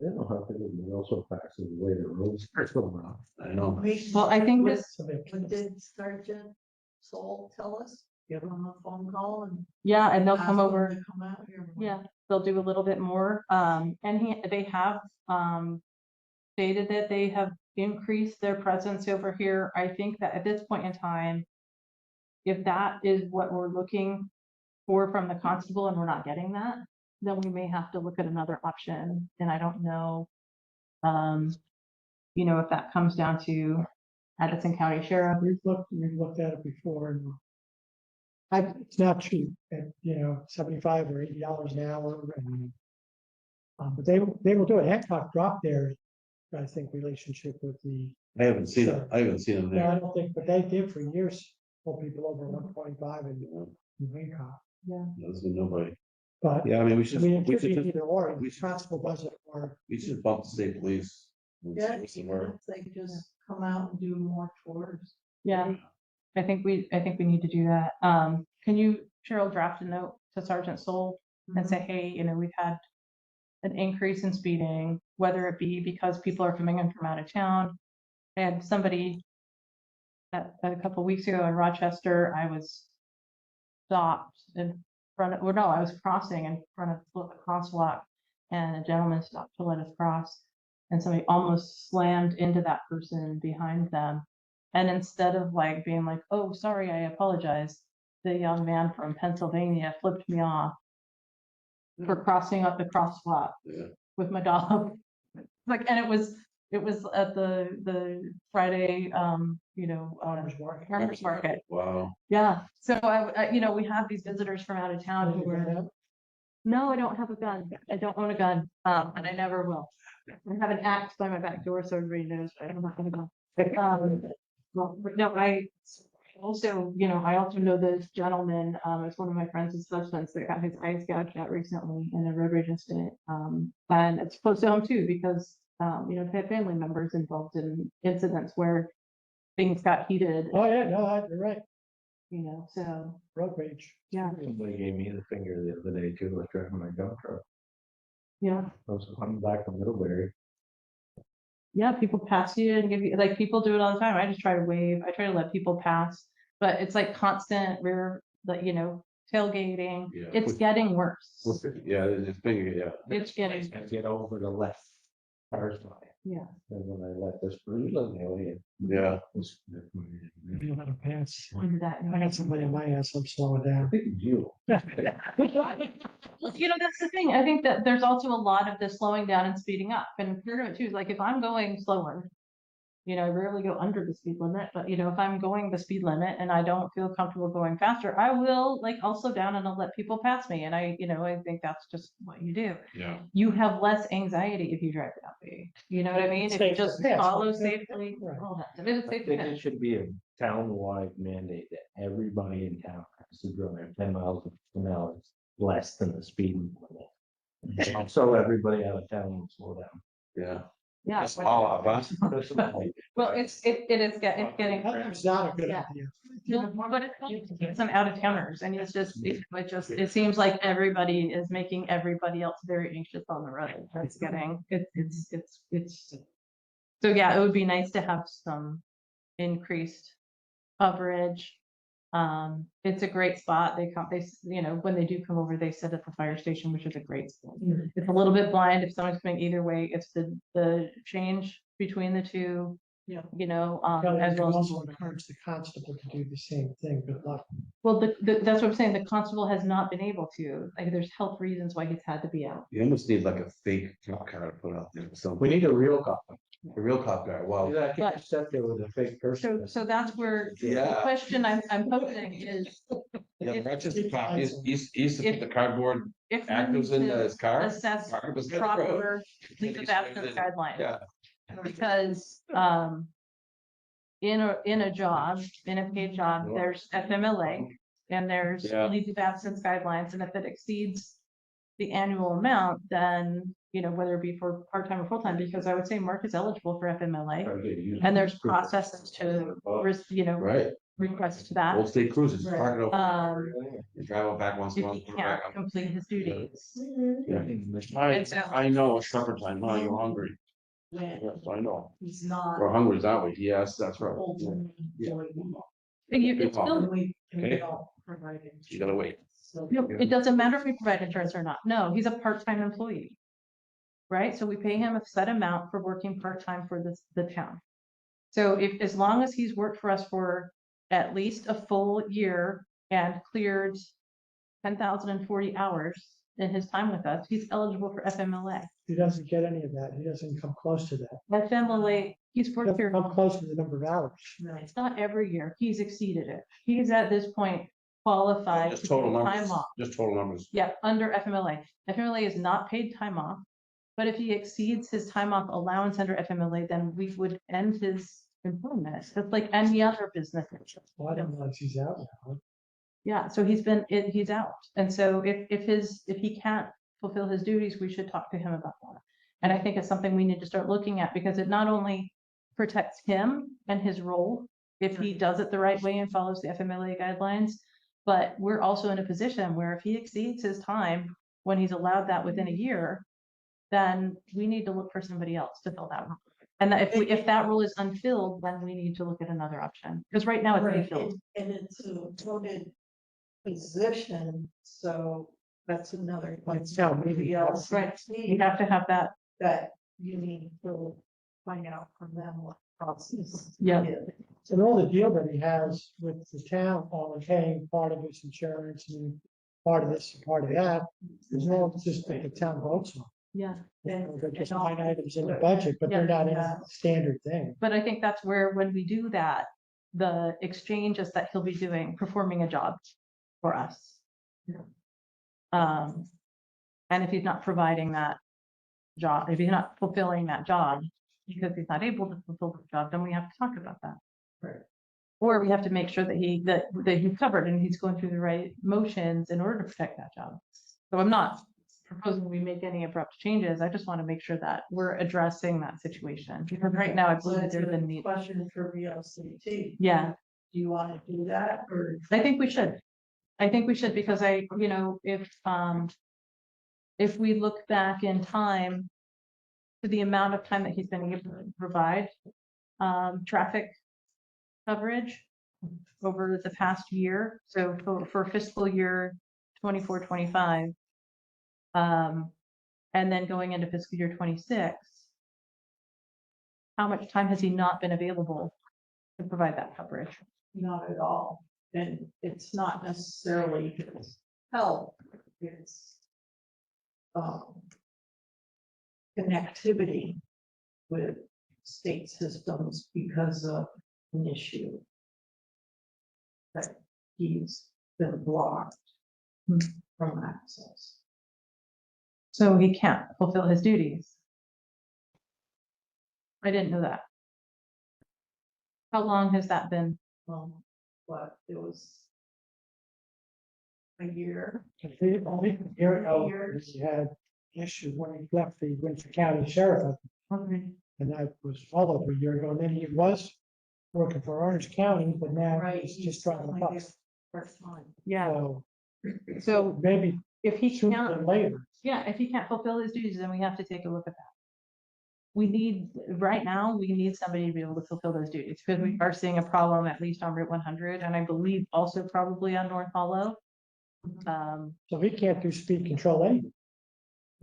They don't have to do the also facts of the way the roads are going on. I know. Well, I think this, Somebody can- What did Sergeant Soul tell us? Give them a phone call and. yeah, and they'll ask come them over. to Come out here. Yeah, they'll do a little bit more. And they have, stated that they have increased their presence over here. I think that at this point in time, if that is what we're looking for from the constable and we're not getting that, then we may have to look at another option. And I don't know, if that comes down to Addison County Sheriff. We've looked at it before and it's not cheap at, $75 or $80 an hour. And, but they will do it. Hancock dropped their, I think, relationship with the, I haven't seen it. I haven't seen them no, I there. don't think, but they did for years, pull people over 125 in Hancock. There's been nobody. But Yeah, I mean, it could be just- either or, we the should- constable does it or. we should bump the state police. Yeah, What's the even word? if they just come out and do more tours. Yeah, I think we need to do that. Can you, Cheryl, draft a note to Sergeant Soul and say, hey, we've had an increase in speeding, whether it be because people are coming in from out of town. And somebody a couple weeks ago in Rochester, I was stopped in front of, well, no, I was crossing in front of the crosswalk and a gentleman stopped to let us cross. And somebody almost slammed into that person behind them. And instead of being like, oh, sorry, I apologize, the young man from Pennsylvania flipped me off for crossing up the crosswalk Yeah. with my dog. And it was at the Friday, farmer's market. Wow. Yeah. So I we have these visitors from out of town who are, no, I don't have a gun. I don't own a gun. And I never will. I have an axe by my back door, so everybody knows I'm not gonna go. Well, but no, I also know this gentleman, it's one of my friends' husbands that got his eyes gouged out recently in a road rage incident. And it's close to home too, because, they have family members involved in incidents where things got heated, Oh, yeah, no, you're right. so, Road rage. yeah, Somebody gave me the finger the other day too, like driving my dump truck. yeah. I was coming back from Middlebury. Yeah, people pass you and give you, people do it all the time. I just try to wave. I try to let people pass, but it's constant rear, tailgating. Yeah. It's getting worse. Yeah, it's been, yeah. It's getting, I get over the left cars by. yeah. And when I let this breathe on the way. Yeah. You don't have a pass. When did that? I got somebody in my ass, I'm slowing down. You. That's the thing. I think that there's also a lot of the slowing down and speeding up, and part of it too is if I'm going slower, I rarely go under the speed limit, but if I'm going the speed limit and I don't feel comfortable going faster, I will I'll slow down and I'll let people pass me. And I think that's just what you do. Yeah. You have less anxiety if you drive that way. You know what I mean? If you Safe, just yes, follow yeah, safely. right. All that stuff. It's I safe think to it should be a town-wide mandate that everybody in town has to drive 10 miles an hour less than the speed limit. So everybody out of town will slow down. Yeah. Yeah. That's all of us. Well, it is it's getting. It's not a good Yeah. idea. No, but it's some out of towners, and it seems like everybody is making everybody else very anxious on the road. It's getting, it's. So yeah, it would be nice to have some increased coverage. It's a great spot. When they do come over, they sit at the fire station, which is a great spot. It's a little bit blind if someone's coming either way. It's the change between the two. Yeah. As well as. Also encourage the constable to do the same thing, good luck. Well, that's what I'm saying. The constable has not been able to, there's health reasons why he's had to be out. You almost need a fake cop car to put out there or something. We need a real cop. A real cop car. Well, I can't sit there with a fake person. So that's where the Yeah. question I'm posing is, yeah, if- Rochester cop used to put the cardboard if we actors need in to his car. assess Park beside the road. proper leave of absence guidelines, Yeah. because, in a job, in a paid job, there's FMLA and there's Yeah. leave of absence guidelines, and if it exceeds the annual amount, then you know, whether it be for part-time or full-time, because I would say Mark is eligible for FMLA. Try to get used And to there's it. processes to, you know, Right, request Old that. State Cruises, park it over, Um, travel back once in a if while, he put it back can't up. complete his duties. Yeah. And so- I know, it's supper time, now you're hungry, When yes, I know, he's not. we're hungry, aren't we? Yes, that's right. Full-time Yeah. employee. It's Good still, And we Okay. don't provide it. You gotta wait. So. no, it doesn't matter if we provide insurance or not. No, he's a part-time employee. Right? So we pay him a set amount for working part-time for the town. So if, as long as he's worked for us for at least a full year and cleared 10,040 hours in his time with us, he's eligible for FMLA. He doesn't get any of that. He doesn't come close to that. FMLA, he's He worked doesn't here. come close to the number of hours. It's not every year. He's exceeded it. He's at this point qualified. Just to total take numbers, Time off. just total numbers. Yeah, under FMLA. FMLA is not paid time off. But if he exceeds his time off allowance under FMLA, then we would end his employment. It's like any other business. Well, I don't know if he's out now. Yeah, so he's out. And so if he can't fulfill his duties, we should talk to him about that. And I think it's something we need to start looking at, because it not only protects him and his role, if he does it the right way and follows the FMLA guidelines, but we're also in a position where if he exceeds his time when he's allowed that within a year, then we need to look for somebody else to fill that role. And that if that role is unfilled, then we need to look at another option, because right now it's Right, unfilled. and it's a voted position, so that's another. one. It's now maybe else, right, You have to have that. that you need to find out from them what process. Yeah. is. And all the deal that he has with the town on paying part of his insurance and part of this and part of that, is all just that the town votes on. Yeah. They're just line items in the budget, but they're not a standard thing. But I think that's where, when we do that, the exchange is that he'll be performing a job for us. And if he's not providing that job, if he's not fulfilling that job, because he's not able to fulfill the job, then we have to talk about that. Right. Or we have to make sure that he's covered and he's going through the right motions in order to protect that job. So I'm not proposing we make any abrupt changes. I just want to make sure that we're addressing that situation, because right now I So believe that's there's a a need. question for VLCT. Yeah, Do you want to do that, or? I think we should. I think we should, because if we look back in time to the amount of time that he's been able to provide traffic coverage over the past year, so for fiscal year 24-25, and then going into fiscal year 26, how much time has he not been available to provide that coverage? Not at all, and it's not necessarily his help, it's connectivity with state systems because of an issue that he's been blocked from access. So he can't fulfill his duties. I didn't know that. How long has that been? But it was a year. A year ago, he had issues when he left the Winter County Sheriff, Okay. and that was all over a year ago. And then he was working for Orange County, but now Right. he's just driving the bus. First time. Yeah, So so maybe if he sooner can't, than later. yeah, if he can't fulfill his duties, then we have to take a look at that. Right now, we need somebody to be able to fulfill those duties, because we are seeing a problem at least on Route 100, and I believe also probably on North Hollow. So he can't do speed control anyway,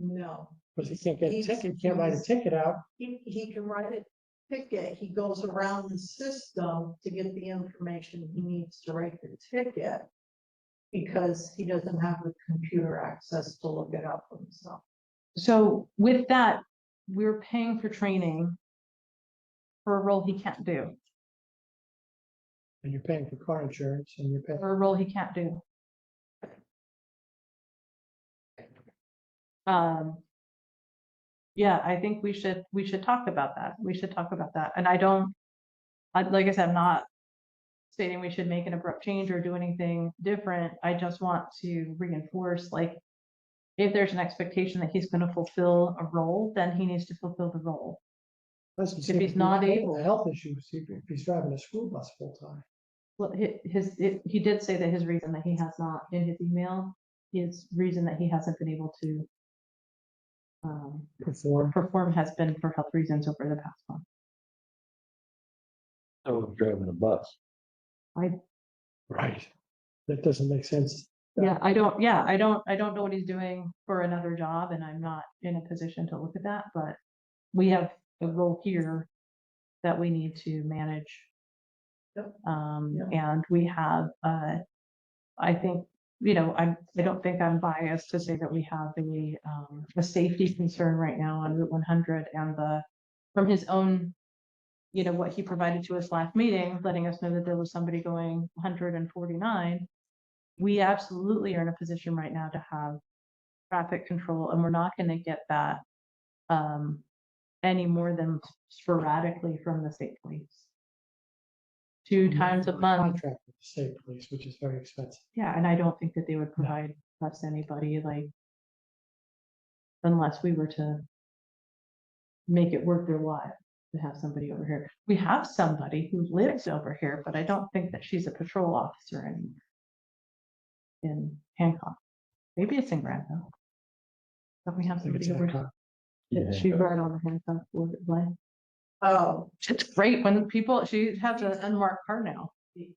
No, because he can't get a ticket, he can't write a ticket out. he can write a ticket, he goes around the system to get the information he needs to write the ticket. Because he doesn't have the computer access to look it up himself. So with that, we're paying for training for a role he can't do, And you're paying for car insurance and you're paying. or a role he can't do. Yeah, I think we should talk about that. We should talk about that. And like I said, I'm not stating we should make an abrupt change or do anything different. I just want to reinforce, like, if there's an expectation that he's gonna fulfill a role, then he needs to fulfill the role. If he's not able- Health issues, if he's driving a school bus full time. Well, he did say that his reason that he has not, in his email, his reason that he hasn't been able to perform has been for health reasons over the past month. So driving a bus. Right. That doesn't make sense. I don't know what he's doing for another job, and I'm not in a position to look at that, but we have a role here that we need to manage. And we have, I think, I don't think I'm biased to say that we have a safety concern right now on Route 100, and from his own, what he provided to us last meeting, letting us know that there was somebody going 149. We absolutely are in a position right now to have traffic control, and we're not going to get that any more than sporadically from the state police. 2 times a month. Contract with the state police, which is very expensive. Yeah, and I don't think that they would provide us anybody unless we were to make it worth their while to have somebody over here. We have somebody who lives over here, but I don't think that she's a patrol officer in Hancock. Maybe it's in Granville. But we have somebody over here. She's right on the Hancock line. Oh. It's great when she has an unmarked car now.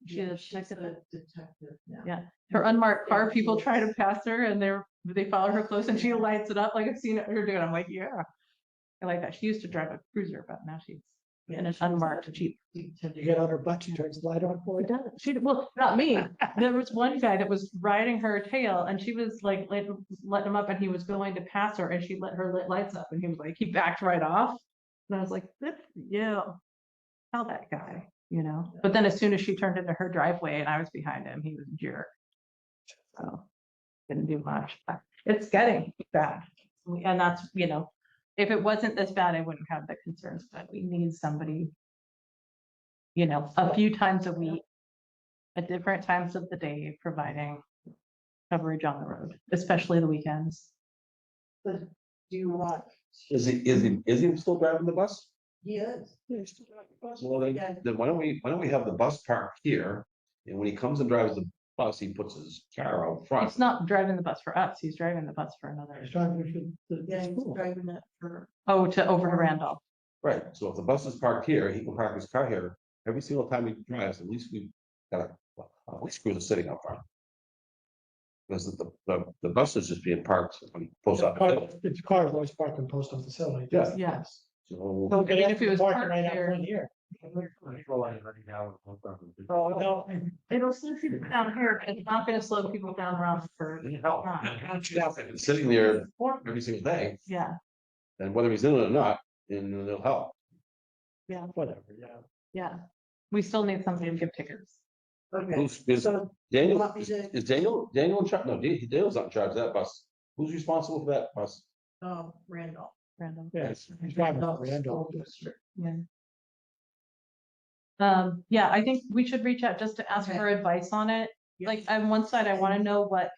She is She's a detective now. Yeah, her unmarked car, people try to pass her and they follow her close and she lights it up like I've seen her do it. I'm like, yeah. I like that. She used to drive a cruiser, but now she's in an unmarked Jeep. You get on her butt, she turns the light on for you. Well, not me. There was one guy that was riding her tail and she was like letting him up and he was going to pass her and she let her lights up and he was like, he backed right off. And I was like, yeah, tell that guy, But then as soon as she turned into her driveway and I was behind him, he was a jerk. So didn't do much. It's getting bad. And that's, if it wasn't this bad, I wouldn't have the concerns, but we need somebody, a few times a week, at different times of the day, providing coverage on the road, especially the weekends. Do you want? Is he still driving the bus? He is. Well, then why don't we have the bus parked here, and when he comes and drives the bus, he puts his car out front. He's not driving the bus for us, he's driving the bus for another. He's driving Yeah, he's driving it for. Oh, over to Randolph. Right, so if the bus is parked here, he can park his car here, every single time he drives, at least we got at least cruiser sitting out front. Because the bus is just being parked on post office. It's car is always parked in post office facility. Yeah. Yes. So, I mean, if it was Parking parked right out here, front here. Oh, no. it'll slow people down here, but it's not gonna slow people down around the curve. sitting there every single day, Yeah, and whether he's in it or not, and it'll help. Whatever, yeah. We still need somebody to give tickets. Okay, Is so Daniel, want me to- is Daniel in charge? No, Daniel's not in charge of that bus. Who's responsible for that bus? Randolph. Random. Yes, he's driving Randolph Randolph. School District. Yeah, I think we should reach out just to ask Okay. for advice on it. Yes. Like, on one side, I wanna know what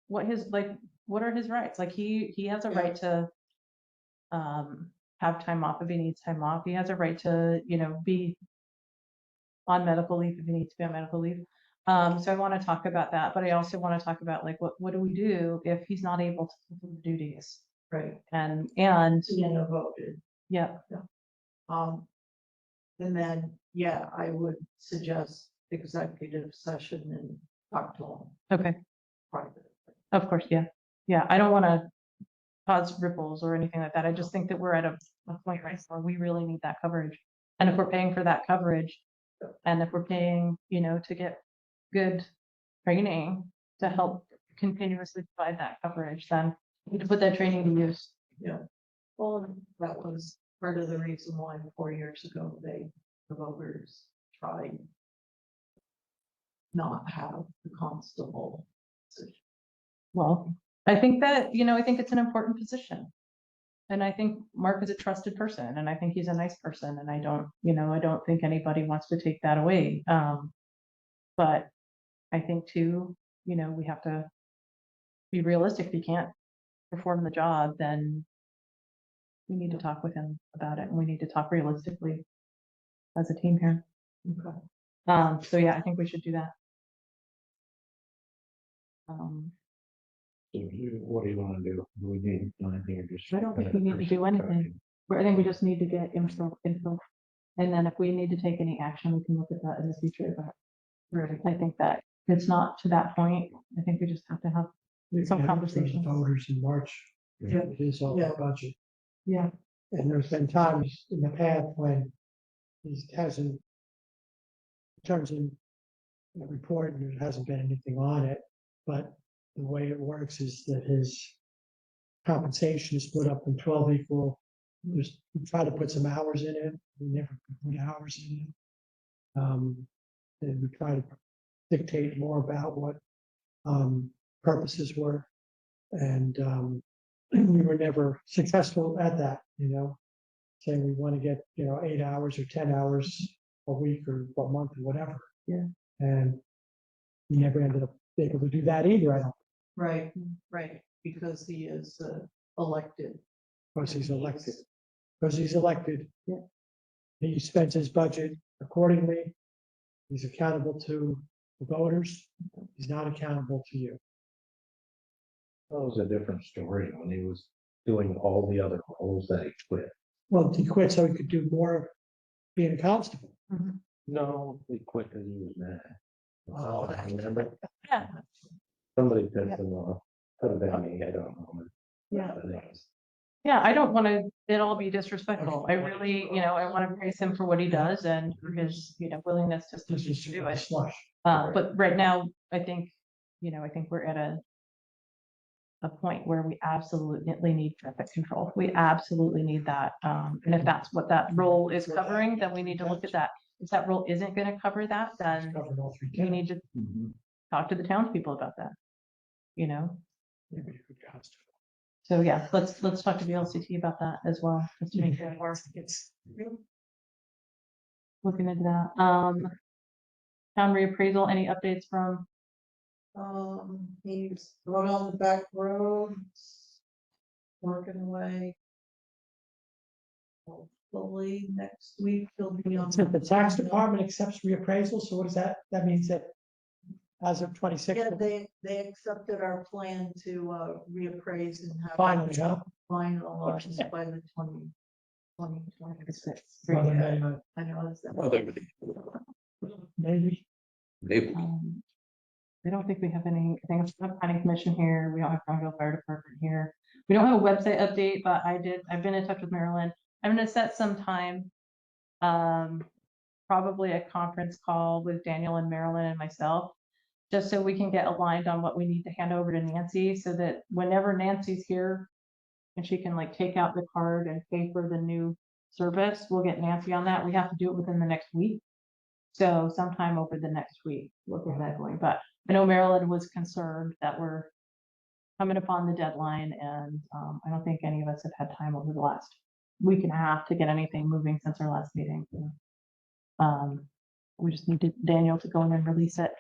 what are his rights? Like, he has a right to have time off if he needs time off. He has a right to, be on medical leave if he needs to be on medical leave. So I want to talk about that, but I also want to talk about what do we do if he's not able to fulfill the duties? Right. And Sienna voted. yeah, And then, yeah, I would suggest executive session and talk to him okay, private. of course, yeah. I don't want to cause ripples or anything like that. I just think that we're at a point right where we really need that coverage. And if we're paying for that coverage, and if we're paying, to get good training to help continuously provide that coverage, then we need to put that training to use. Yeah. Well, that was part of the reason why 4 years ago, the voters tried not have the constable. Well, I think that, I think it's an important position. And I think Mark is a trusted person and I think he's a nice person and I don't think anybody wants to take that away. But I think too, we have to be realistic. If he can't perform the job, then we need to talk with him about it, and we need to talk realistically as a team here. Okay. So yeah, I think we should do that. What do you want to do? Do we need anything or just? I don't think we need to do anything. I think we just need to get info. And then if we need to take any action, we can look at that in the future, but I think that it's not to that point. I think we just have to have some Yeah, for the conversations. Voters in March. Yeah. It is all Yeah. about budget. Yeah, And there's been times in the past when he hasn't turns in a report and there hasn't been anything on it, but the way it works is that his compensation is split up in 12 equal. We try to put some hours in it. We never put hours in it. And we try to dictate more about what purposes were. And we were never successful at that, saying we want to get, 8 hours or 10 hours a week or a month or whatever. Yeah. And we never ended up able to do that either, I don't, Right, right, because he is elected. because he's elected. Because he's elected. Yeah. He spends his budget accordingly. He's accountable to the voters. He's not accountable to you. That was a different story when he was doing all the other roles that he quit. Well, he quit so he could do more of being a constable. No, he quit because he was mad. Oh, I remember. yeah, Somebody pissed him off. Could have been me, I don't know. yeah. But it was- Yeah, I don't want to, it all be disrespectful. I really, I want to praise him for what he does and for his, willingness to This is do it. slush. But right now, I think we're at a point where we absolutely need traffic control. We absolutely need that. And if that's what that role is covering, then we need to look at that. If that role isn't going to cover that, then Covered all three we towns. need to talk to the townspeople about that. Maybe a good constable. So yeah, let's talk to the LCT about that as well. Just to make sure we're looking into that. Town reappraisal, any updates from? He's going on the back roads, working away. Hopefully next week he'll be on. So the tax department accepts reappraisal, so what does that, that means that as of 26? Yeah, they accepted our plan to reappraise and have. Finally, huh? Finalized by the 2026. Brother May, I know it's that. Well, maybe. Maybe. I don't think we have anything. We have planning commission here. We don't have Granville Fire Department here. We don't have a website update, but I've been in touch with Marilyn. I'm gonna set some time. Probably a conference call with Daniel and Marilyn and myself, just so we can get aligned on what we need to hand over to Nancy, so that whenever Nancy's here and she can like take out the card and pay for the new service, we'll get Nancy on that. We have to do it within the next week. So sometime over the next week, we'll get that going. But I know Marilyn was concerned that we're coming upon the deadline, and I don't think any of us have had time over the last week and a half to get anything moving since our last meeting. We just needed Daniel to go in and release it.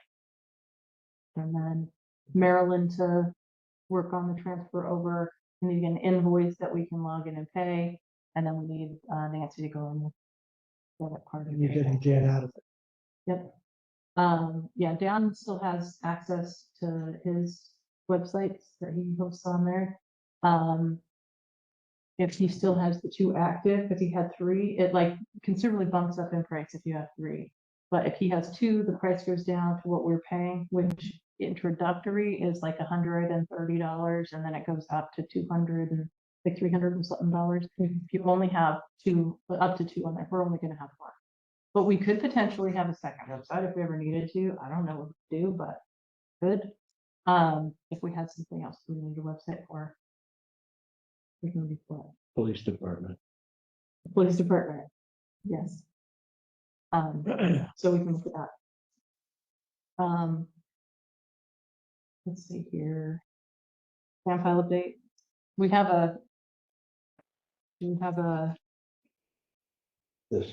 And then Marilyn to work on the transfer over. We need an invoice that we can log in and pay. And then we need Nancy to go in with that part of And you're it. getting Dan out of it. Yep. Yeah, Dan still has access to his websites that he hosts on there. If he still has the 2 active, if he had 3, it like considerably bumps up in price if you have 3. But if he has 2, the price goes down to what we're paying, which introductory is like $130, and then it goes up to 200 and like 300 and something dollars. If you only have 2, up to 2 on there, we're only gonna have 1. But we could potentially have a second website if we ever needed to. I don't know what to do, but good. If we had something else we need a website for. We can be for Police department. police department. Yes. So we can look at that. Let's see here. Spam file update. We have a This.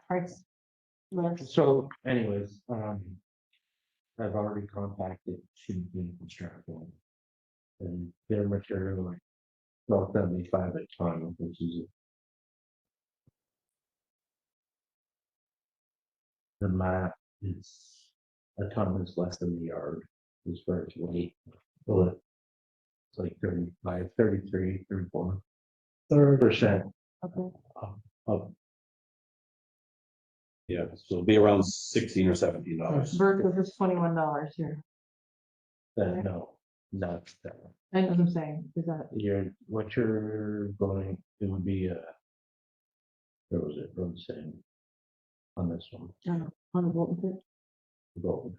price list. So anyways, I've already contacted Chief Construction And their material, like, 12.75 a ton, which is. The map is, a ton is less than the yard, as far as weight. So it's like 35, 33, 34% Third, Okay. of Yeah, so it'll be around $16 or $17. Versus this $21 here. that, no, not that. That's what I'm saying, is that, What you're going, it would be where was it, road saying? On this one. on the Bolton pit? Go.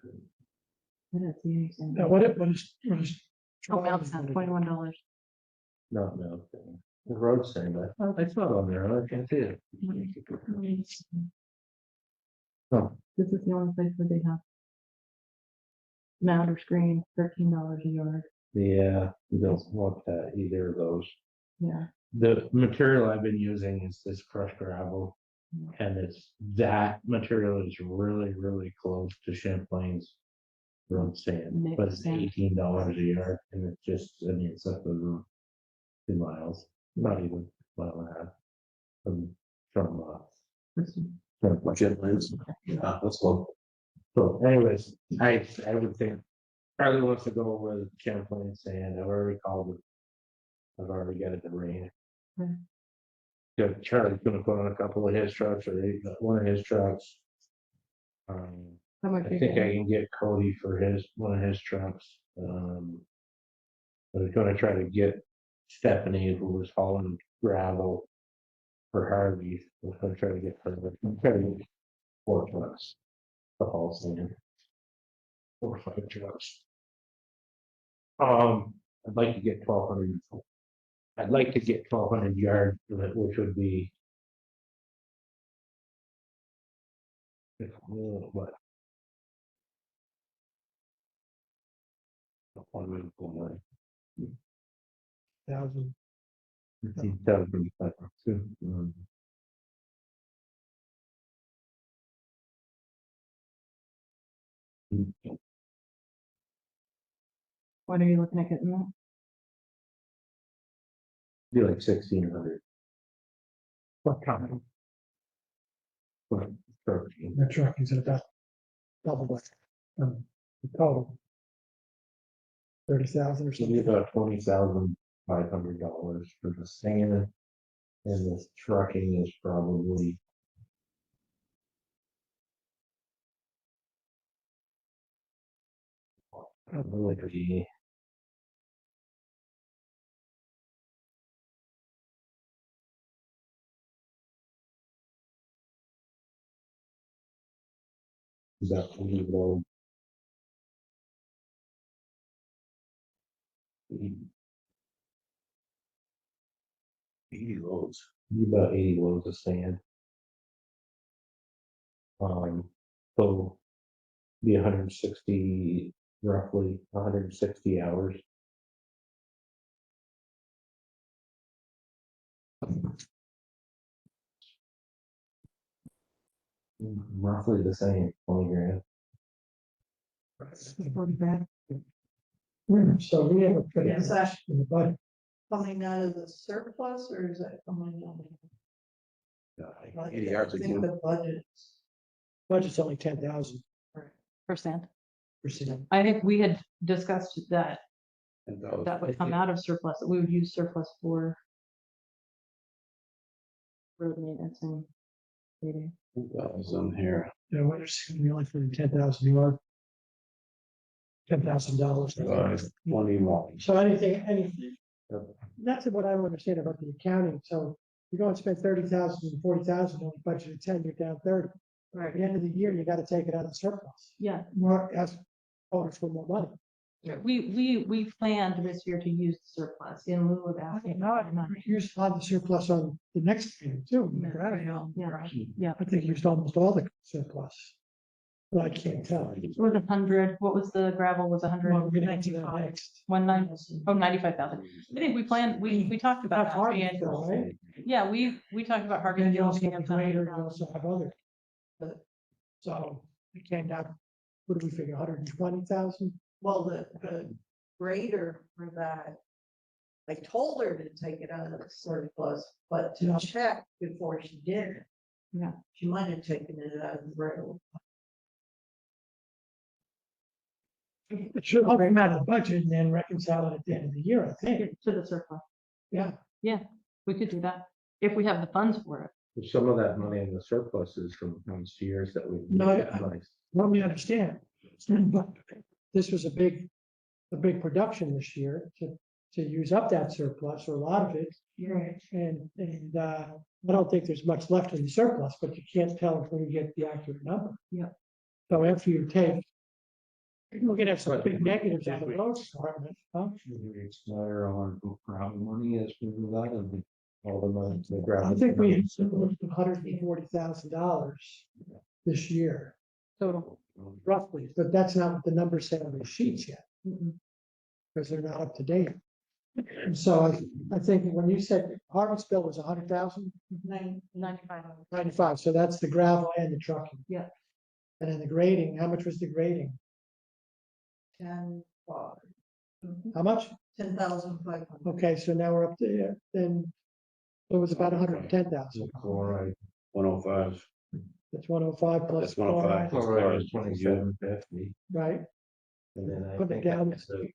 I don't see anything. now what is? Oh, Mount San, $21. No, the road saying that, it's not on there, I can't see it. Oh, This is the only place where they have mound or screen, $13 a yard. yeah, you don't want that, either of those. Yeah. The material I've been using is this crushed gravel. And that material is really, really close to Champlain's road sand, Mixed but it's sand. $18 a yard, and it's just, I mean, it's up the road 2 miles, not even a mile and a half. From Gentlemen's. Yeah, let's look. So anyways, I would think Charlie wants to go with Champlain sand. I've already called it. I've already got it to rain. Okay. Yeah, Charlie's gonna put on a couple of his trucks, or one of his trucks. How I much you think I getting? can get Cody for one of his trucks. But I was gonna try to get Stephanie, who was hauling gravel for Harvey. I was gonna try to get her, but I'm trying to get 4 trucks to haul sand. 4 or 5 trucks. I'd like to get 1,200. I'd like to get 1,200 yards, which would be. What? Thousand. 15,000. What are you looking at getting that? Be like 1,600. What kind? But, The truck is at about double that. The total. 30,000 or It'd be something. about $20,500 for the sand, and this trucking is probably. Probably. About 80 loads. 80 loads. About 80 loads of sand. So be 160, roughly 160 hours. Roughly the same, 20 grand. So we have a pretty Is that in the budget. coming out of the surplus or is that coming out of? 80 yards I a think unit. the budget. Budget's only 10,000 Percent. percent. I think we had discussed that, And that would come out of surplus, that we would use surplus for road maintenance and paving. that was on here. Yeah, what is we only for 10,000 yard. $10,000. 21. So anything. That's what I don't understand about the accounting. So you go and spend 30,000 and 40,000 on the budget of 10, you're down 30. At the end of the year, you got to take it out of surplus. Yeah, More as voters for more money. we planned this year to use the surplus in lieu of asking. for money. Used on the surplus on the next payment too. Yeah, I think used almost all the surplus. But I can't tell. it was 100, what was the gravel was 100? Well, we're gonna get to that next. 95,000. I think we planned, we talked about That's that. hard, being- right? Yeah, we talked about Harvey. And you Field also being have a greater, you 100,000. also have other. So it came down, what do we figure, 120,000? Well, the grader for that. I told her to take it out of the surplus, but to check before she did it. Yeah. She might have taken it out of the rail. It should all come out of the budget and then reconcile it at the end of the year, I think. To the surplus. Yeah. Yeah, we could do that if we have the funds for it. Some of that money in the surplus is from past years that we. No, I- utilized. Let me understand. But this was a big production this year to use up that surplus, or a lot of it. Right. And I don't think there's much left in the surplus, but you can't tell until you get the accurate number. Yeah. So after you take, we're gonna have some big negatives on the road department, huh? Expire on how money is for that and all the money. I think we had $140,000 this year, Total. roughly, but that's not what the numbers say on the sheets yet, Mm-mm. because they're not up to date. And so I think when you said Harvard's bill was 100,000, 95. 95, so that's the gravel and the trucking. Yeah. And then the grading, how much was the grading? 10, How much? 10,500. Okay, so now we're up to, then it was about 110,000. Chloride. 105. That's 105 plus That's 105. chloride, Chloride is 2750. right? And then I Put it think down. that's the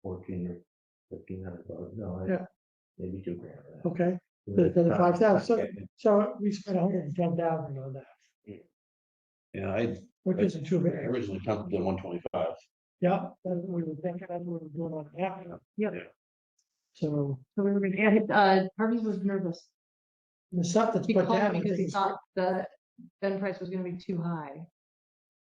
14 or 1500 bucks. No, Yeah. maybe $2,000. Okay, the 5,000. So we spent 110,000 on that, Yeah, I which isn't too bad. originally counted at 125. Yeah, then we were thinking that we were doing on half. Yeah. So So we were gonna, Harvey was nervous. the stuff that's He put called down. me I because he think thought the gun price was gonna be too high.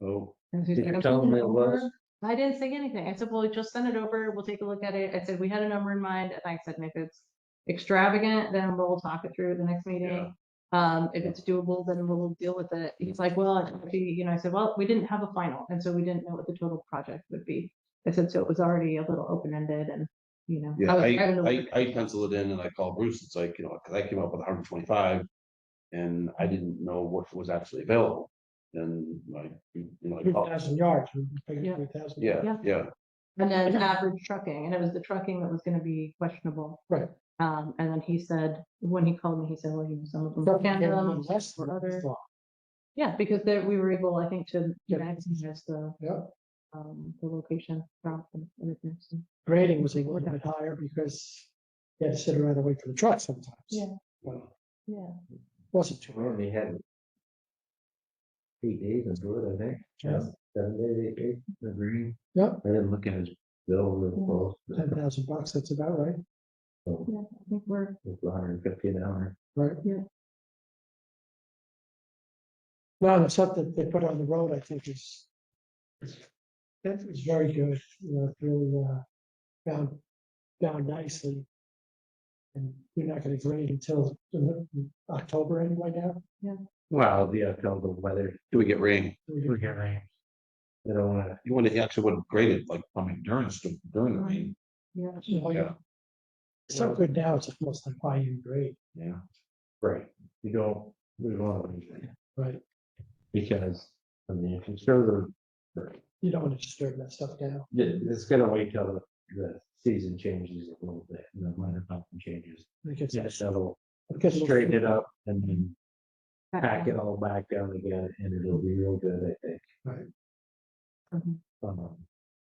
Oh, And so he's Did like, you "I'm tell him sending it was? over." I didn't say anything. I said, well, just send it over. We'll take a look at it. I said, we had a number in mind. And I said, and if it's extravagant, then we'll talk it through at the next meeting. If it's doable, then we'll deal with it. He's like, well, it would be, I said, well, we didn't have a final. And so we didn't know what the total project would be. I said, so it was already a little open-ended and, yeah, was trying to I penciled it in and I called Bruce. It's like, cause I came up with 125. And I didn't know what was actually available. And I 3,000 yards. Yeah. 3,000. yeah. And then average trucking, and it was the trucking that was gonna be questionable. Right. And then he said, when he called me, he said, well, some of them. Trucking can, came a little less or than other. we thought. Yeah, because there, we were able, I think, to Yeah. maximize Yeah. the location drop and everything. So, Grading was a little bit higher because you had to sit around and wait for the truck sometimes. Yeah. Well, yeah, wasn't too We only had 8 days into it, I think. Yeah. 7 days, 8 days, agree. Yeah. I didn't look at his bill real close. $10,000, that's about right. So yeah, I think we're, it's 150 an hour. Right. Yeah. Well, the stuff that they put on the road, I think that was very good, it's really, found nicely. And you're not gonna grade until October anyway now. Well, yeah, tell the weather. Do we get rain? We get rain. They don't wanna. You want to actually would grade it like during the rain. yeah. Yeah. It's so good now, it's almost like why you grade, Yeah. Right. We don't want anything. right? Because, I mean, if you show You don't want to disturb that stuff down. it's gonna wait till the season changes a little bit, and then when something changes. Because Yeah, so because straighten it up and then pack it all back down again, and it'll be real good, I think. Right. Mhm.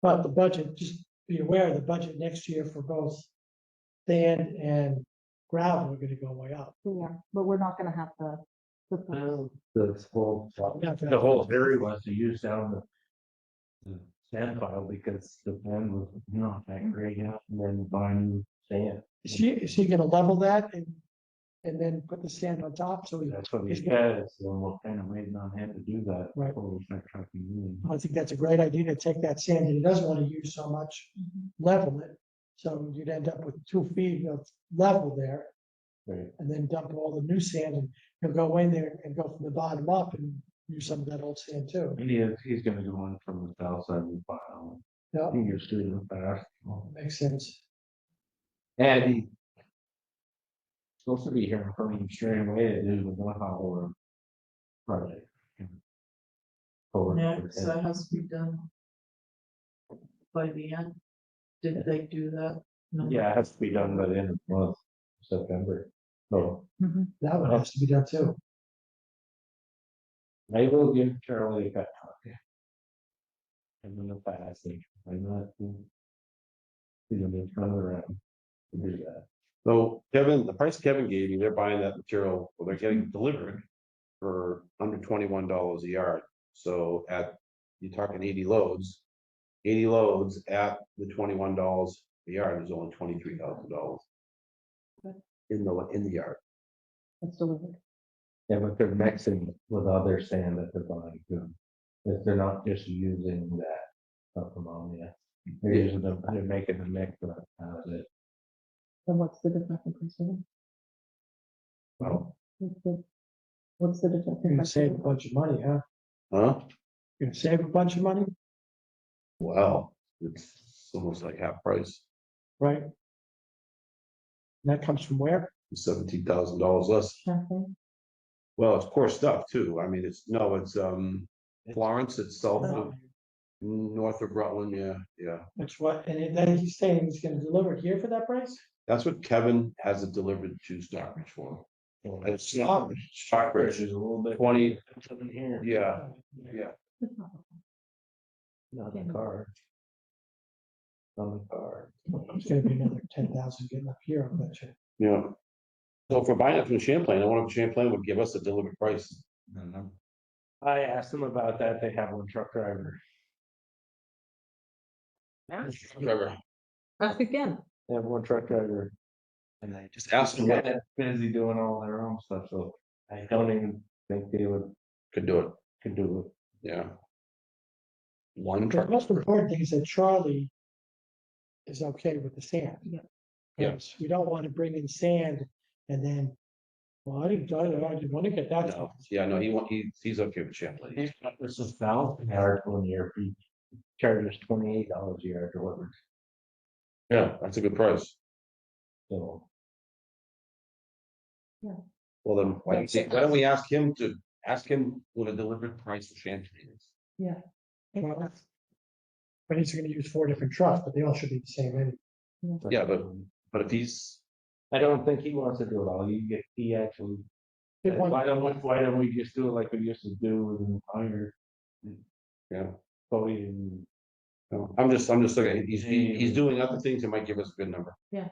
But the budget, just be aware, the budget next year for both sand and gravel are gonna go way up. Yeah, but we're not gonna have the. The whole theory was to use down the sand pile because the sand was not that great yet, and then buy new sand. Is he gonna level that and then put the sand on top, so That's what he he's gonna- said, so we're kind of waiting on him to do that. Right. Before we start trucking in. I think that's a great idea to take that sand that he doesn't want to use so much, level it. So you'd end up with 2 feet of level there, Right. and then dump all the new sand, and he'll go in there and go from the bottom up and use some of that old sand too. He's gonna go in from the south side of the pile. Yeah, He used to do fast. makes sense. And he's supposed to be here from him straight away to do the one hour project. Next, that has to be done by the end. Did they do that? No. Yeah, it has to be done by the end of the month, September. So That one has to be done too. I will give Charlie a pep talk. I'm gonna pass it. I'm not. He's gonna turn around to do that. So Kevin, the price Kevin gave you, they're buying that material, well, they're getting delivered for under $21 a yard. So you're talking 80 loads. 80 loads at the $21 a yard is only $23,000. In the yard. That's delivered. Yeah, but they're mixing with other sand that they're buying too. If they're not just using that stuff from ammonia. They're using them, they're making a mix out of it. Then what's the difference in price? Well, What's the difference? You're in gonna price? save a bunch of money, huh? Huh? You're gonna save a bunch of money, Wow, it's almost like half price, right? And that comes from where? $17,000 less. Nothing. Well, it's poor stuff too. I mean, it's Florence, it's south of, north of Rutland, yeah. Which what, and then he's saying he's gonna deliver it here for that price? That's what Kevin has it delivered to Stockbridge for. And it's Oh. Stockbridge is a little bit. 20, Something here. yeah, Not the car. On the car. It's gonna be another 10,000 getting up here, I bet you. yeah. So if we're buying it from Champlain, I wonder if Champlain would give us a delivered price. I asked them about that. They have one truck driver. Trevor, Ask again. They have one truck driver. And I just ask them what busy doing all their own stuff, so I don't even think they could do it, could do it. yeah. One The truck. most important thing is that Charlie is okay with the sand. Yeah. Yeah. Because we don't want to bring in sand and then, well, I didn't want to get that. No, yeah, no, he's okay with Champlain. This is $1,000 1 year, he charges $28 a yard delivered, Yeah, that's a good price. so. Well, then, why don't we ask him what a delivered price of Champlain is? Yeah. Well, but he's gonna use 4 different trucks, but they all should be the same anyway. Yeah, but if he's, I don't think he wants to do it all, he actually. Get one- Why don't we just do it like we used to do with an iron? yeah, Cody and. no, I'm just looking, he's doing other things that might give us a good number. Yeah.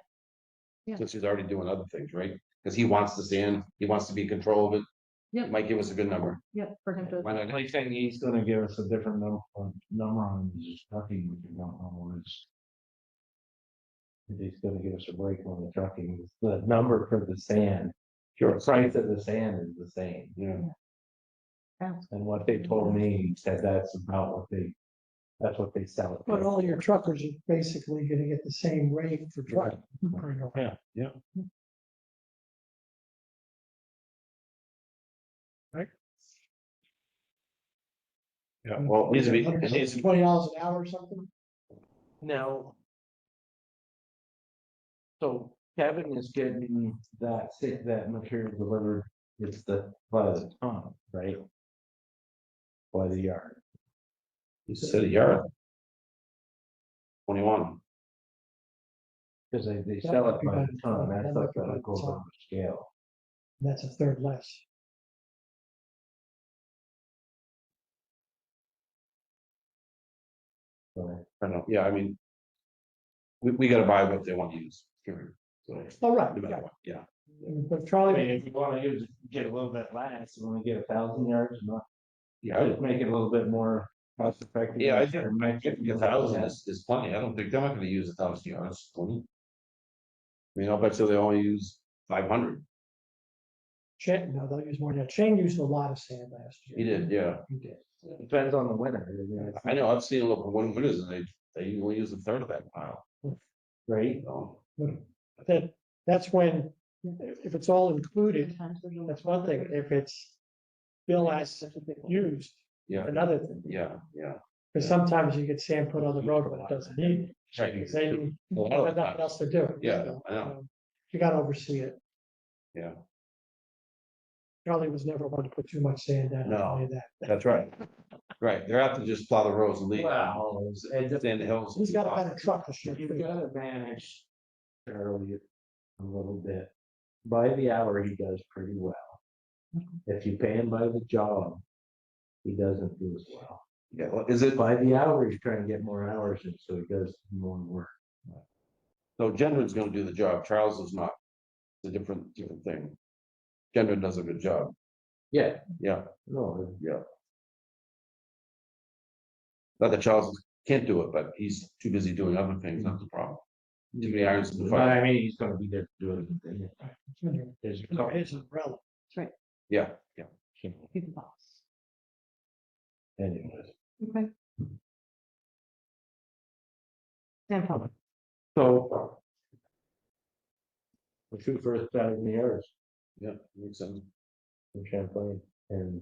Yeah. Since he's already doing other things, right? Because he wants the sand, he wants to be in control of it. Yeah. It might give us a good number. Yep, for him to. Why not? He's saying he's gonna give us a different number on his trucking, which we don't know is. He's gonna give us a break on the trucking, the number for the sand, Sure. price of the sand is the same. Yeah, And what they told me, he said that's about that's what they sell it. But for. all your truckers are basically gonna get the same rate for truck. Yeah. yeah, well, it needs to be, $20 an hour or something? Now. So Kevin is getting that material delivered, it's by the ton, right? By the yard. he said a yard. 21, Cause they sell it by the ton, that's like a goes on the scale. That's a third less. So, I know, yeah, I mean. We gotta buy what they want to use, period. So, All right, no matter yeah. what, yeah, But I Charlie, mean, if you wanna get a little bit less, you wanna get 1,000 yards, not, yeah, just make it a little bit more cost effective. yeah, I think 1,000 is plenty, I don't think, they're not gonna use 1,000 yards, 20. I mean, I'll bet you they only use 500, Shane, no, they'll use more than that. Shane used a lot of sand last year. he did, yeah, He did. Depends on the winter. I know, I've seen a little winters and they only use a third of that pile, Right? so. That's when, if it's all included, that's one thing. If it's bill as used, Yeah, another thing. yeah, Because sometimes you get sand put on the road when it doesn't need. Right. Because then A lot you of have nothing times. else to do. Yeah, I know. You gotta oversee it. yeah. Charlie was never one to put too much sand down. I'll tell you that. That's right. Right, they're out to just plow the roads and leave. Well, and Stand the hills. He's got a better truck this year. you gotta manage Charlie a little bit. By the hour, he does pretty well. If you pay him by the job, he doesn't do as well. Yeah, well, is it, By the hour, he's trying to get more hours in, so he does more work. so Gendron's gonna do the job, Charles is not. It's a different thing. Gendron does a good job, Yeah, yeah, no, yeah. Not that Charles can't do it, but he's too busy doing other things, that's the problem. Too many irons in the but I fire, mean, he's gonna be there doing it. There's No, it's umbrella. yeah. He's the boss. anyways. Okay. Stand public. So. We'll shoot for 1,000 yards Yeah, makes sense. in Champlain and.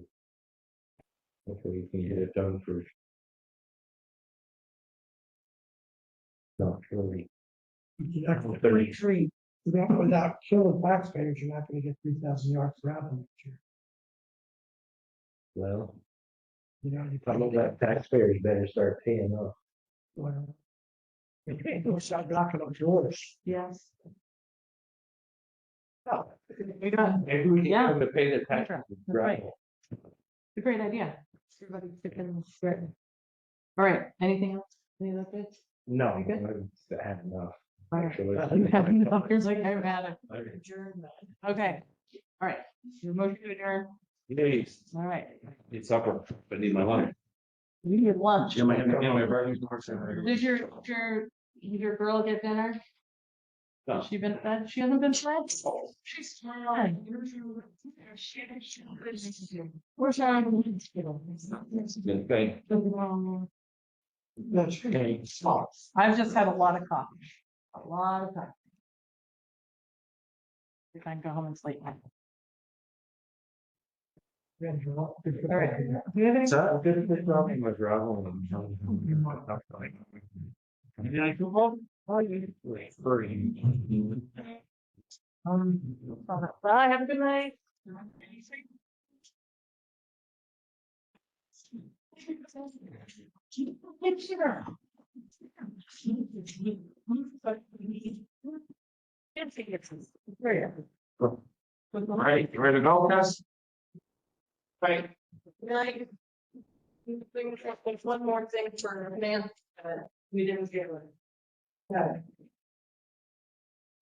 Hopefully we can get it done for. Not really. You're not gonna 33, without killing taxpayers, you're not gonna get 3,000 yards gravel next year. Well, You know, you some of probably. that taxpayers better start paying up. Well, you start knocking on doors. Yes. Oh, You got, Maybe we can Yeah. get them to pay the tax. That's right. It's a great idea. Everybody stick in the. All right, anything else? Any other bits? No, You good? I've had enough. All right. Actually. You have enough. You're like, I've had it. Okay. adjourn that. Okay, all right, your motion to adjourn, Yes, all right. need supper, but need my lunch. You need lunch. Yeah, my burgers. Did your girl get dinner? No. She been fed? She hasn't been fed? She's fine. Where's her? Okay. That's okay. I've just had a lot of coffee, a lot of coffee. If I can go home and sleep. All right. Do you have any? So, this problem with gravel. Did I go home? Oh, you. Bye, have a good night. Right, you ready to go, guys? Right. Night. There's one more thing for Nan, we didn't get one. Okay.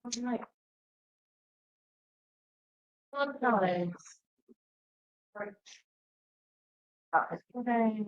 All right. Sometimes. Right. Okay.